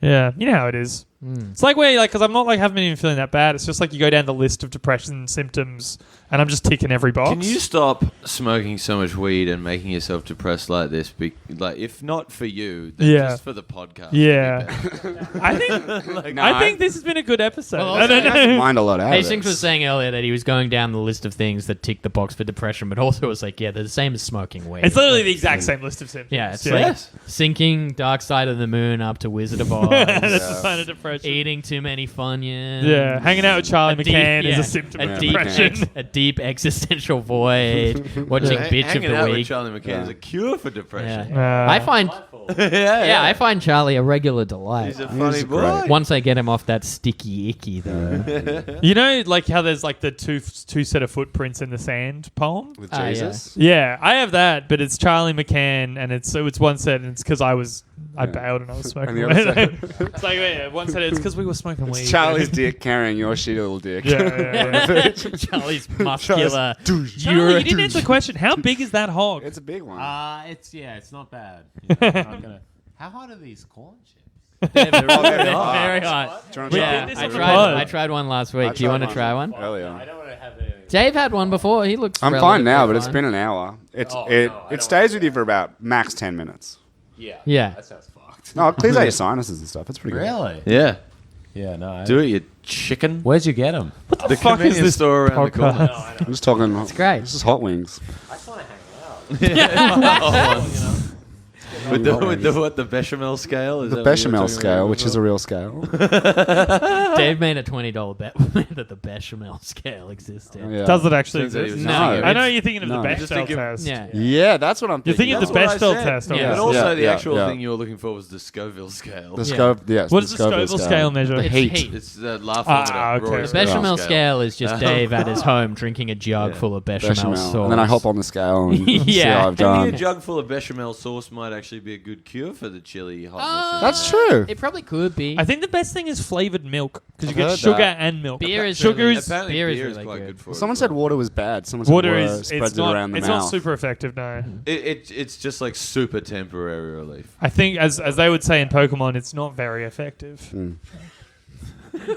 [SPEAKER 3] Yeah, you know how it is. It's like where, like, because I'm not like haven't been even feeling that bad. It's just like you go down the list of depression symptoms, and I'm just ticking every box.
[SPEAKER 5] Can you stop smoking so much weed and making yourself depressed like this? Like, if not for you, then just for the podcast.
[SPEAKER 3] Yeah, I think I think this has been a good episode.
[SPEAKER 4] Well,
[SPEAKER 3] I don't know.
[SPEAKER 6] Mind a lot out of
[SPEAKER 4] Hastings
[SPEAKER 6] this.
[SPEAKER 4] was saying earlier that he was going down the list of things that tick the box for depression, but also was like, yeah, they're the same as smoking weed.
[SPEAKER 3] It's literally the exact same list of symptoms.
[SPEAKER 4] Yeah, it's like sinking Dark Side of the Moon up to Wizard of Oz.
[SPEAKER 3] That's a sign of depression.
[SPEAKER 4] Eating too many Funyuns.
[SPEAKER 3] Yeah, hanging out with Charlie McCann is
[SPEAKER 4] yeah,
[SPEAKER 3] a symptom of
[SPEAKER 4] deep,
[SPEAKER 3] depression.
[SPEAKER 4] a deep existential void. Watching Bitch
[SPEAKER 5] Hanging
[SPEAKER 4] of the
[SPEAKER 5] out
[SPEAKER 4] Week.
[SPEAKER 5] with Charlie McCann is a cure for depression.
[SPEAKER 4] I find, I find Charlie a regular delight.
[SPEAKER 5] He's a funny boy.
[SPEAKER 6] great.
[SPEAKER 4] Once I get him off that sticky icky, though.
[SPEAKER 3] You know, like how there's like the two set of footprints in the sand poem.
[SPEAKER 6] With
[SPEAKER 4] Ah, yeah.
[SPEAKER 6] Jesus.
[SPEAKER 3] Yeah, I have that, but it's Charlie McCann, and it's one set, and it's because I bailed and I was smoking.
[SPEAKER 6] And the other
[SPEAKER 3] weed. It's like one set, it's because we were smoking weed.
[SPEAKER 6] It's Charlie's dick carrying your shitty little dick.
[SPEAKER 3] Yeah.
[SPEAKER 4] Charlie's muscular.
[SPEAKER 3] Charlie, you didn't answer the question. How big is that hog?
[SPEAKER 6] It's a big one.
[SPEAKER 1] It's not bad. You know, I'm not gonna... How hot are these corn chips?
[SPEAKER 4] They're
[SPEAKER 6] very
[SPEAKER 4] very hot.
[SPEAKER 6] Do you want to
[SPEAKER 4] Yeah,
[SPEAKER 6] try
[SPEAKER 3] this
[SPEAKER 4] I
[SPEAKER 3] on the
[SPEAKER 4] tried.
[SPEAKER 3] pod.
[SPEAKER 4] I tried one last week.
[SPEAKER 6] I
[SPEAKER 4] Do you want to
[SPEAKER 6] tried
[SPEAKER 4] try one?
[SPEAKER 6] earlier?
[SPEAKER 1] I don't want to have any.
[SPEAKER 4] Dave had one before. He looks.
[SPEAKER 6] I'm fine
[SPEAKER 4] relatively
[SPEAKER 6] now, but it's
[SPEAKER 4] fine.
[SPEAKER 6] been an hour. It
[SPEAKER 1] don't
[SPEAKER 6] stays with you for about max 10 minutes.
[SPEAKER 4] Yeah.
[SPEAKER 1] That sounds fucked.
[SPEAKER 6] No, it clears out your sinuses and stuff. It's pretty
[SPEAKER 1] Really?
[SPEAKER 5] Yeah.
[SPEAKER 1] Yeah, no.
[SPEAKER 5] Do it, you chicken.
[SPEAKER 1] Where'd you get them?
[SPEAKER 3] What the
[SPEAKER 5] The
[SPEAKER 3] fuck is
[SPEAKER 5] convenience
[SPEAKER 3] this
[SPEAKER 5] store around the corner.
[SPEAKER 3] podcast?
[SPEAKER 6] good. I'm just talking. It's
[SPEAKER 4] great.
[SPEAKER 6] This is hot wings.
[SPEAKER 1] I just want to hang out.
[SPEAKER 5] With the bechamel scale? Is
[SPEAKER 6] The
[SPEAKER 5] that what you were
[SPEAKER 6] bechamel
[SPEAKER 5] talking
[SPEAKER 6] scale,
[SPEAKER 5] about
[SPEAKER 6] which is a real scale.
[SPEAKER 4] Dave made a $20 bet with me that the bechamel scale existed.
[SPEAKER 6] Yeah.
[SPEAKER 3] Does it actually
[SPEAKER 5] Turns out he
[SPEAKER 3] exist?
[SPEAKER 5] was
[SPEAKER 4] No.
[SPEAKER 3] I know you're thinking of
[SPEAKER 6] No.
[SPEAKER 3] the
[SPEAKER 6] Just
[SPEAKER 3] Bechdel
[SPEAKER 5] thinking-
[SPEAKER 3] test.
[SPEAKER 4] Yeah.
[SPEAKER 6] Yeah, that's what I'm
[SPEAKER 3] You're
[SPEAKER 6] thinking.
[SPEAKER 3] thinking
[SPEAKER 5] That's
[SPEAKER 3] the
[SPEAKER 5] what I
[SPEAKER 3] Bechdel
[SPEAKER 5] said.
[SPEAKER 3] test.
[SPEAKER 4] Yeah.
[SPEAKER 5] But
[SPEAKER 3] obviously.
[SPEAKER 5] also
[SPEAKER 6] Yeah,
[SPEAKER 5] the
[SPEAKER 6] yeah,
[SPEAKER 5] actual
[SPEAKER 6] yeah.
[SPEAKER 5] thing you were looking for was the Scoville scale.
[SPEAKER 6] The
[SPEAKER 4] Yeah.
[SPEAKER 6] Scoville, yes.
[SPEAKER 3] What
[SPEAKER 6] the
[SPEAKER 3] does the Scoville scale measure?
[SPEAKER 6] The
[SPEAKER 4] It's
[SPEAKER 6] heat.
[SPEAKER 4] heat.
[SPEAKER 5] It's the laugh
[SPEAKER 3] okay.
[SPEAKER 5] Rory
[SPEAKER 3] The
[SPEAKER 4] The bechamel
[SPEAKER 5] scale.
[SPEAKER 4] scale is just Dave at his home drinking a jug full of bechamel,
[SPEAKER 6] Bechamel.
[SPEAKER 4] sauce.
[SPEAKER 6] And then I hop on the scale and see
[SPEAKER 4] Yeah.
[SPEAKER 6] how I've
[SPEAKER 5] Maybe a
[SPEAKER 6] done.
[SPEAKER 5] jug full of bechamel sauce might actually be a good cure for the chili hotness.
[SPEAKER 6] That's true.
[SPEAKER 4] It probably could be.
[SPEAKER 3] I think the best thing is flavored milk because you
[SPEAKER 6] I've
[SPEAKER 3] get
[SPEAKER 6] heard
[SPEAKER 3] sugar
[SPEAKER 6] that.
[SPEAKER 3] and milk.
[SPEAKER 4] Beer is
[SPEAKER 3] sugar
[SPEAKER 4] really-
[SPEAKER 3] is
[SPEAKER 5] Apparently
[SPEAKER 4] beer is
[SPEAKER 5] beer
[SPEAKER 4] really
[SPEAKER 5] quite
[SPEAKER 4] good.
[SPEAKER 5] good for it.
[SPEAKER 6] Someone
[SPEAKER 5] as
[SPEAKER 6] said
[SPEAKER 5] well.
[SPEAKER 6] water was bad. Someone said
[SPEAKER 3] water
[SPEAKER 6] water
[SPEAKER 3] is
[SPEAKER 6] spreads
[SPEAKER 3] it's
[SPEAKER 6] it
[SPEAKER 3] not
[SPEAKER 6] around the
[SPEAKER 3] it's
[SPEAKER 6] mouth.
[SPEAKER 3] not super effective. No,
[SPEAKER 5] It's just like super temporary relief.
[SPEAKER 3] I think as they would say in Pokemon, it's not very effective.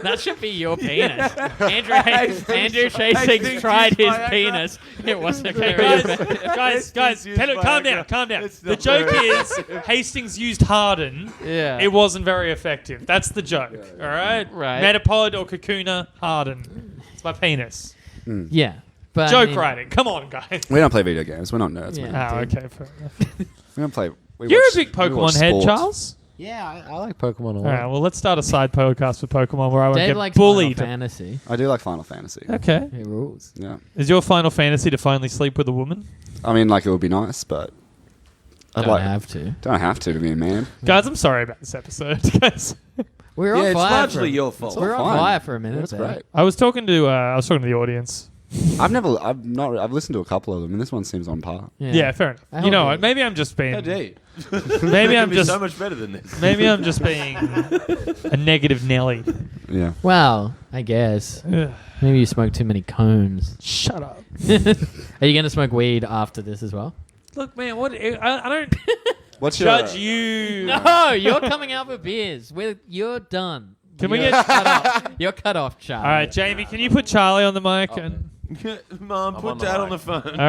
[SPEAKER 4] That should be your penis. Andrew Hastings tried his penis. It wasn't very effective.
[SPEAKER 3] guys,
[SPEAKER 5] used by
[SPEAKER 3] calm
[SPEAKER 5] a
[SPEAKER 3] down,
[SPEAKER 5] girl.
[SPEAKER 3] calm down.
[SPEAKER 5] It's
[SPEAKER 3] The
[SPEAKER 5] not
[SPEAKER 3] joke
[SPEAKER 5] very
[SPEAKER 3] is Hastings used Harden.
[SPEAKER 4] Yeah.
[SPEAKER 3] It wasn't very effective. That's the joke. All right,
[SPEAKER 4] Right.
[SPEAKER 3] Metapod or Kakuna Harden. It's my penis.
[SPEAKER 4] Yeah. But I
[SPEAKER 3] Joke
[SPEAKER 4] mean,
[SPEAKER 3] writing. Come on, guys.
[SPEAKER 6] We don't play video games. We're not nerds,
[SPEAKER 4] Yeah.
[SPEAKER 6] man.
[SPEAKER 3] Oh, okay. Fair enough.
[SPEAKER 6] We don't play. We
[SPEAKER 3] You're
[SPEAKER 6] watch-
[SPEAKER 3] a big
[SPEAKER 6] we watch
[SPEAKER 3] Pokemon head,
[SPEAKER 6] sport.
[SPEAKER 3] Charles.
[SPEAKER 1] Yeah, I like Pokemon a
[SPEAKER 3] All
[SPEAKER 1] lot.
[SPEAKER 3] right. Well, let's start a side podcast for Pokemon where I won't
[SPEAKER 4] Dave
[SPEAKER 3] get
[SPEAKER 4] likes
[SPEAKER 3] bullied.
[SPEAKER 4] Final Fantasy.
[SPEAKER 6] I do like Final Fantasy.
[SPEAKER 3] Okay.
[SPEAKER 4] It rules.
[SPEAKER 6] Yeah.
[SPEAKER 3] Is your Final Fantasy to finally sleep with a woman?
[SPEAKER 6] I mean, like, it would be nice, but I'd
[SPEAKER 4] Don't
[SPEAKER 6] like.
[SPEAKER 4] have to.
[SPEAKER 6] Don't have to be a man.
[SPEAKER 3] Guys, I'm sorry about this episode. Guys,
[SPEAKER 4] We were
[SPEAKER 5] Yeah,
[SPEAKER 4] on
[SPEAKER 5] it's
[SPEAKER 4] fire.
[SPEAKER 5] largely
[SPEAKER 4] for
[SPEAKER 5] your fault.
[SPEAKER 4] We were on
[SPEAKER 6] fine.
[SPEAKER 4] fire for a minute.
[SPEAKER 6] That's
[SPEAKER 4] there.
[SPEAKER 6] great.
[SPEAKER 3] I was talking to the audience.
[SPEAKER 6] I've listened to a couple of them, and this one seems on par.
[SPEAKER 3] Yeah, fair enough.
[SPEAKER 4] I
[SPEAKER 3] You
[SPEAKER 4] hope
[SPEAKER 3] know
[SPEAKER 4] you-
[SPEAKER 3] what? Maybe I'm just being.
[SPEAKER 5] How dare you?
[SPEAKER 3] Maybe I'm
[SPEAKER 5] Could be
[SPEAKER 3] just.
[SPEAKER 5] so much better than this.
[SPEAKER 3] Maybe I'm just being a negative Nelly.
[SPEAKER 6] Yeah.
[SPEAKER 4] Well, I guess.
[SPEAKER 3] Ugh.
[SPEAKER 4] Maybe you smoked too many cones.
[SPEAKER 3] Shut up.
[SPEAKER 4] Are you going to smoke weed after this as well?
[SPEAKER 3] Look, man. What? I don't
[SPEAKER 6] What's
[SPEAKER 3] judge you.
[SPEAKER 4] No, you're coming out for beers. You're done.
[SPEAKER 3] Can we
[SPEAKER 4] You're
[SPEAKER 3] get?
[SPEAKER 4] cut off? You're cut off, Charlie.
[SPEAKER 3] All right, Jamie. Can you put Charlie on the mic? And
[SPEAKER 5] Mom,
[SPEAKER 1] I'm
[SPEAKER 5] put
[SPEAKER 1] on the
[SPEAKER 5] Dad
[SPEAKER 1] mic.
[SPEAKER 5] on the phone.
[SPEAKER 3] all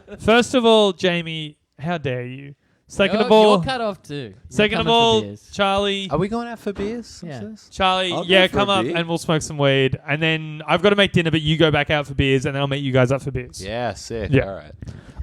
[SPEAKER 3] right. First of all, Jamie, how dare you? Second
[SPEAKER 4] You're-
[SPEAKER 3] of all,
[SPEAKER 4] you're cut off too. You're
[SPEAKER 3] second of
[SPEAKER 4] coming for
[SPEAKER 3] all,
[SPEAKER 4] beers.
[SPEAKER 3] Charlie.
[SPEAKER 1] Are we going out for beers?
[SPEAKER 4] Yeah.
[SPEAKER 3] Charlie,
[SPEAKER 5] I'll go
[SPEAKER 3] yeah,
[SPEAKER 5] for
[SPEAKER 3] come
[SPEAKER 5] a
[SPEAKER 3] up
[SPEAKER 5] beer.
[SPEAKER 3] and we'll smoke some weed. And then I've got to make dinner, but you go back out for beers, and then I'll meet you guys up for beers.
[SPEAKER 1] Yeah, sick.
[SPEAKER 3] Yeah.
[SPEAKER 1] All right.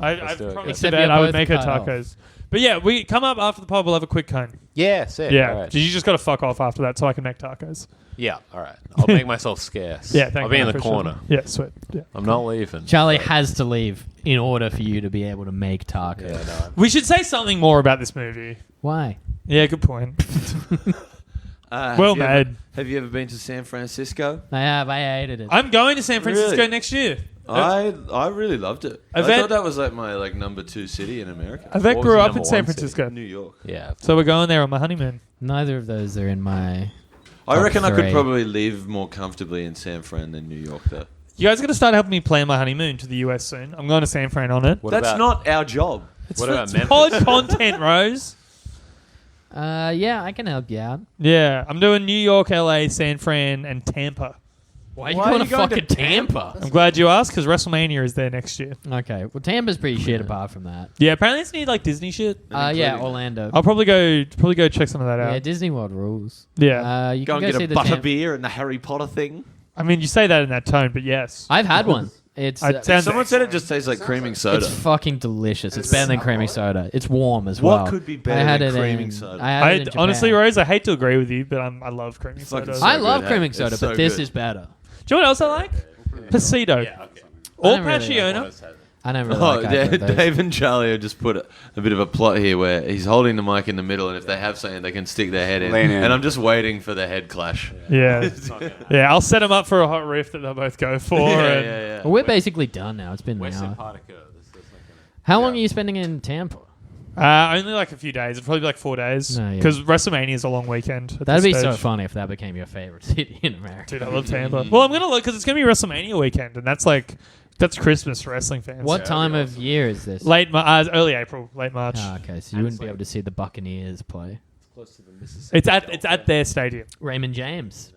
[SPEAKER 3] I've
[SPEAKER 1] do it.
[SPEAKER 3] promised
[SPEAKER 4] Except
[SPEAKER 3] that
[SPEAKER 4] you're
[SPEAKER 3] I would
[SPEAKER 4] both
[SPEAKER 3] make her
[SPEAKER 4] cut off.
[SPEAKER 3] tacos. But yeah, we come up after the pod. We'll have a quick cone.
[SPEAKER 1] Yeah, sick.
[SPEAKER 3] Yeah,
[SPEAKER 1] All right.
[SPEAKER 3] you just got to fuck off after that so I can make tacos.
[SPEAKER 1] Yeah, all right. I'll make myself scarce.
[SPEAKER 3] Yeah, thank
[SPEAKER 1] I'll be
[SPEAKER 3] you.
[SPEAKER 1] in
[SPEAKER 3] I
[SPEAKER 1] the
[SPEAKER 3] appreciate
[SPEAKER 1] corner.
[SPEAKER 3] it. Yeah, sweet. Yeah.
[SPEAKER 1] I'm not leaving.
[SPEAKER 4] Charlie
[SPEAKER 1] So-
[SPEAKER 4] has to leave in order for you to be able to make tacos.
[SPEAKER 1] Yeah, no.
[SPEAKER 3] We should say something more about this movie.
[SPEAKER 4] Why?
[SPEAKER 3] Yeah, good point.
[SPEAKER 5] Well
[SPEAKER 3] Well made.
[SPEAKER 5] Have you ever been to San Francisco?
[SPEAKER 4] I have. I hated it.
[SPEAKER 3] I'm going to San Francisco
[SPEAKER 5] Really?
[SPEAKER 3] next year.
[SPEAKER 5] I really loved it. I
[SPEAKER 3] Yvette-
[SPEAKER 5] thought that was like my number 2 city in America.
[SPEAKER 3] Yvette
[SPEAKER 1] What was
[SPEAKER 3] grew
[SPEAKER 1] your
[SPEAKER 3] up
[SPEAKER 1] number
[SPEAKER 3] in San
[SPEAKER 1] one city?
[SPEAKER 3] Francisco.
[SPEAKER 5] New York.
[SPEAKER 1] Yeah.
[SPEAKER 3] So we're going there on my honeymoon.
[SPEAKER 4] Neither of those are in my.
[SPEAKER 5] I
[SPEAKER 4] Top
[SPEAKER 5] reckon I could
[SPEAKER 4] 3.
[SPEAKER 5] probably live more comfortably in San Fran than New York, though.
[SPEAKER 3] You guys got to start helping me plan my honeymoon to the US soon. I'm going to San Fran on it.
[SPEAKER 1] What
[SPEAKER 5] That's
[SPEAKER 1] about,
[SPEAKER 5] not our job.
[SPEAKER 3] It's
[SPEAKER 1] what
[SPEAKER 3] for-
[SPEAKER 1] about
[SPEAKER 3] it's
[SPEAKER 1] Memphis?
[SPEAKER 3] pod content, Rose.
[SPEAKER 4] Yeah, I can help you out.
[SPEAKER 3] Yeah, I'm doing New York, LA, San Fran, and Tampa.
[SPEAKER 4] Why are you going to fucking Tampa?
[SPEAKER 3] I'm glad you asked because WrestleMania is there next year.
[SPEAKER 4] Okay, well, Tampa's pretty shit apart from that.
[SPEAKER 3] Yeah, apparently it's need like Disney shit.
[SPEAKER 4] Yeah, Orlando.
[SPEAKER 3] I'll probably go check some of that
[SPEAKER 4] Yeah,
[SPEAKER 3] out.
[SPEAKER 4] Disney World rules.
[SPEAKER 3] Yeah.
[SPEAKER 4] You
[SPEAKER 5] Go
[SPEAKER 4] can
[SPEAKER 5] and
[SPEAKER 4] go
[SPEAKER 5] get
[SPEAKER 4] see
[SPEAKER 5] a
[SPEAKER 4] the
[SPEAKER 5] butterbeer and the Harry Potter thing.
[SPEAKER 3] I mean, you say that in that tone, but yes.
[SPEAKER 4] I've had one. It's
[SPEAKER 3] It sounds-
[SPEAKER 5] Someone said it just tastes like creaming soda.
[SPEAKER 4] it's fucking delicious. It's better than creamy soda. It's warm as well.
[SPEAKER 5] What could be better
[SPEAKER 4] I had
[SPEAKER 5] than
[SPEAKER 4] it
[SPEAKER 5] creaming
[SPEAKER 4] in,
[SPEAKER 5] soda?
[SPEAKER 4] I had it in Japan.
[SPEAKER 3] honestly, Rose, I hate to agree with you, but I love creamy
[SPEAKER 5] Fucking
[SPEAKER 3] soda.
[SPEAKER 5] so
[SPEAKER 4] I love
[SPEAKER 5] good,
[SPEAKER 4] creaming
[SPEAKER 5] hey?
[SPEAKER 4] soda,
[SPEAKER 5] It's
[SPEAKER 4] but
[SPEAKER 5] so
[SPEAKER 4] this
[SPEAKER 5] good.
[SPEAKER 4] is better.
[SPEAKER 3] Do you know what else I like? Pasito. Or
[SPEAKER 4] I don't really
[SPEAKER 3] Pacciona.
[SPEAKER 4] I don't really
[SPEAKER 5] Oh,
[SPEAKER 4] like either of those.
[SPEAKER 5] Dave and Charlie have just put a bit of a plot here where he's holding the mic in the middle, and if they have something, they can stick their head in.
[SPEAKER 6] Lean in.
[SPEAKER 5] And I'm just waiting for the head clash.
[SPEAKER 3] Yeah. Yeah, I'll set them up for a hot riff that they'll both go for. and-
[SPEAKER 5] yeah.
[SPEAKER 4] Well, we're basically done now. It's been an hour. How long are you spending in Tampa?
[SPEAKER 3] Only like a few days. It'll probably be like 4 days.
[SPEAKER 4] No, yeah.
[SPEAKER 3] Because WrestleMania is a long weekend. At
[SPEAKER 4] That'd
[SPEAKER 3] this
[SPEAKER 4] be so
[SPEAKER 3] stage.
[SPEAKER 4] funny if that became your favorite city in America.
[SPEAKER 3] Dude, I love Tampa. Well, I'm going to look because it's going to be WrestleMania weekend, and that's Christmas for wrestling fans.
[SPEAKER 4] What time of year is this?
[SPEAKER 3] Early April, late March.
[SPEAKER 4] Oh, okay, so you wouldn't be able to see the Buccaneers play.
[SPEAKER 3] It's at their stadium.
[SPEAKER 4] Raymond James.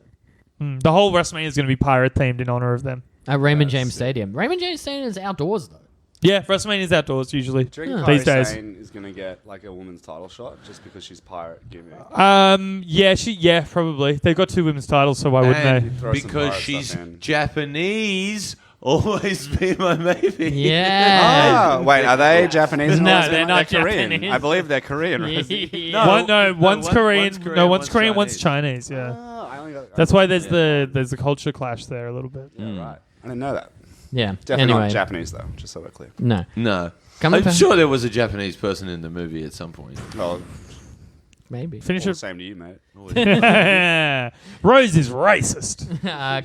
[SPEAKER 3] The whole WrestleMania is going to be pirate themed in honor of them.
[SPEAKER 4] At Raymond James Stadium. Raymond James Stadium is outdoors, though.
[SPEAKER 3] Yeah, WrestleMania is outdoors usually.
[SPEAKER 6] Do you reckon
[SPEAKER 3] These
[SPEAKER 6] Kairi
[SPEAKER 3] days.
[SPEAKER 6] Sane is going to get like a woman's title shot just because she's pirate gimmick?
[SPEAKER 3] Yeah, probably. They've got 2 women's titles, so why wouldn't
[SPEAKER 5] And
[SPEAKER 3] they?
[SPEAKER 6] Throw some
[SPEAKER 5] because
[SPEAKER 6] pirate
[SPEAKER 5] she's
[SPEAKER 6] stuff in.
[SPEAKER 5] Japanese, always be my maybe.
[SPEAKER 4] Yeah.
[SPEAKER 6] Ah, wait, are they Japanese?
[SPEAKER 3] No,
[SPEAKER 6] Or is it-
[SPEAKER 3] they're not
[SPEAKER 6] Korean.
[SPEAKER 4] Japanese.
[SPEAKER 6] I believe they're Korean. Right?
[SPEAKER 3] One's Korean.
[SPEAKER 5] one's Korean,
[SPEAKER 3] No,
[SPEAKER 5] one's
[SPEAKER 3] one's Korean. One's
[SPEAKER 5] Chinese.
[SPEAKER 3] Chinese. Yeah,
[SPEAKER 6] Ah, I only got-
[SPEAKER 3] that's why there's the culture clash there a little bit.
[SPEAKER 6] Yeah, right. I didn't know that.
[SPEAKER 4] Yeah.
[SPEAKER 6] Definitely
[SPEAKER 4] anyway,
[SPEAKER 6] not Japanese though, just so we're clear.
[SPEAKER 4] No.
[SPEAKER 5] No.
[SPEAKER 4] Come
[SPEAKER 5] I'm
[SPEAKER 4] on,
[SPEAKER 5] sure there was a Japanese person in the movie at some point.
[SPEAKER 6] Well,
[SPEAKER 4] Maybe.
[SPEAKER 3] Finish
[SPEAKER 6] all the
[SPEAKER 3] it.
[SPEAKER 6] same to you, mate.
[SPEAKER 3] Rose is racist.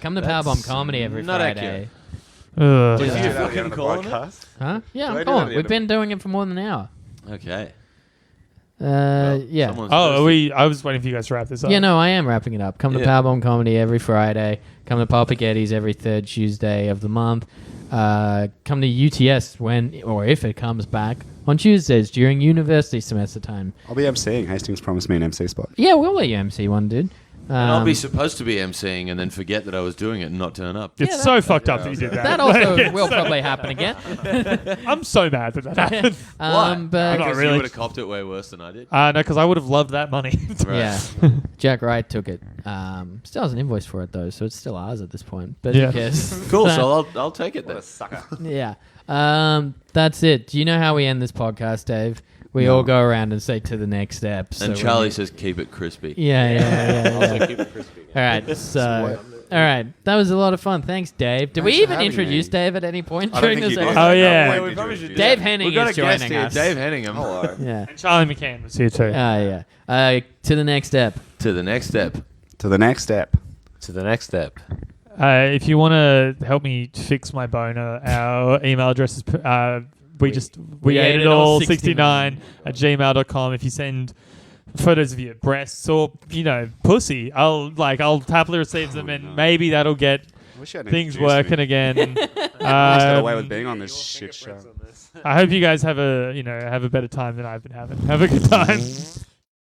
[SPEAKER 4] Come to Powerbomb Comedy every
[SPEAKER 5] not
[SPEAKER 4] Friday.
[SPEAKER 5] accurate.
[SPEAKER 3] Ugh.
[SPEAKER 5] Did
[SPEAKER 6] Do
[SPEAKER 5] you
[SPEAKER 6] that at the
[SPEAKER 5] fucking
[SPEAKER 6] end of the
[SPEAKER 5] calling it?
[SPEAKER 6] podcast?
[SPEAKER 4] Huh? Yeah,
[SPEAKER 6] Do
[SPEAKER 4] I'm
[SPEAKER 6] they do that at
[SPEAKER 4] calling.
[SPEAKER 6] the
[SPEAKER 4] We've
[SPEAKER 6] end
[SPEAKER 4] been doing it for more than an hour.
[SPEAKER 5] Okay.
[SPEAKER 4] Yeah.
[SPEAKER 5] Someone's
[SPEAKER 3] Oh,
[SPEAKER 5] thirsty.
[SPEAKER 3] I was waiting for you guys to wrap this up.
[SPEAKER 4] Yeah, no, I am wrapping it up. Come to
[SPEAKER 5] Yeah.
[SPEAKER 4] Powerbomb Comedy every Friday. Come to Papagetti's every third Tuesday of the month. Come to UTS when or if it comes back on Tuesdays during university semester time.
[SPEAKER 6] I'll be emceeing. Hastings promised me an MC spot.
[SPEAKER 4] Yeah, we'll let you MC one, dude.
[SPEAKER 5] And I'll be supposed to be emceeing and then forget that I was doing it and not turn up.
[SPEAKER 3] It's
[SPEAKER 4] Yeah,
[SPEAKER 3] so fucked up that you did that.
[SPEAKER 4] that also
[SPEAKER 3] Like,
[SPEAKER 4] will probably happen again.
[SPEAKER 3] I'm so mad that happened.
[SPEAKER 4] But
[SPEAKER 3] I'm not
[SPEAKER 5] Because
[SPEAKER 3] really.
[SPEAKER 5] you would have copped it way worse than I did.
[SPEAKER 3] No, because I would have loved that money.
[SPEAKER 5] Right.
[SPEAKER 4] yeah, Jack Wright took it. Still has an invoice for it though, so it's still ours at this point. But
[SPEAKER 3] Yeah.
[SPEAKER 4] who cares?
[SPEAKER 5] Cool, so I'll take it then.
[SPEAKER 6] sucker.
[SPEAKER 4] Yeah. That's it. Do you know how we end this podcast, Dave? We all go around and say to the next step.
[SPEAKER 5] And
[SPEAKER 4] so
[SPEAKER 5] Charlie
[SPEAKER 4] we-
[SPEAKER 5] says keep it crispy.
[SPEAKER 4] Yeah.
[SPEAKER 5] Keep it crispy.
[SPEAKER 4] All right. So, all right. That was a lot of fun. Thanks, Dave. Did we
[SPEAKER 6] Thanks for
[SPEAKER 4] even
[SPEAKER 6] having
[SPEAKER 4] introduce
[SPEAKER 6] me.
[SPEAKER 4] Dave at any point
[SPEAKER 6] I don't
[SPEAKER 4] during
[SPEAKER 6] think
[SPEAKER 4] this
[SPEAKER 6] you did.
[SPEAKER 4] episode?
[SPEAKER 3] Oh, yeah.
[SPEAKER 6] When
[SPEAKER 5] we
[SPEAKER 6] did
[SPEAKER 5] probably
[SPEAKER 6] you
[SPEAKER 5] should
[SPEAKER 6] do
[SPEAKER 5] do
[SPEAKER 4] Dave
[SPEAKER 6] that?
[SPEAKER 4] Henning
[SPEAKER 5] We've got
[SPEAKER 4] is
[SPEAKER 5] a guest
[SPEAKER 4] joining
[SPEAKER 5] here,
[SPEAKER 4] us.
[SPEAKER 5] Dave Henningham.
[SPEAKER 6] Hello.
[SPEAKER 4] Yeah.
[SPEAKER 3] And Charlie McCann was here too.
[SPEAKER 4] Yeah. To the next step.
[SPEAKER 5] To the next step.
[SPEAKER 6] To the next step.
[SPEAKER 5] To the next step.
[SPEAKER 3] If you want to help me fix my boner, our email address is we ate it all 69 at gmail.com. If you send photos of your breasts or pussy, I'll happily receive them, and maybe that'll get
[SPEAKER 6] I wish you hadn't
[SPEAKER 3] things
[SPEAKER 6] introduced
[SPEAKER 3] working
[SPEAKER 6] me.
[SPEAKER 3] again.
[SPEAKER 6] I almost got away with
[SPEAKER 3] Um,
[SPEAKER 6] being on this shit show.
[SPEAKER 3] I hope you guys have a better time than I've been having. Have a good time.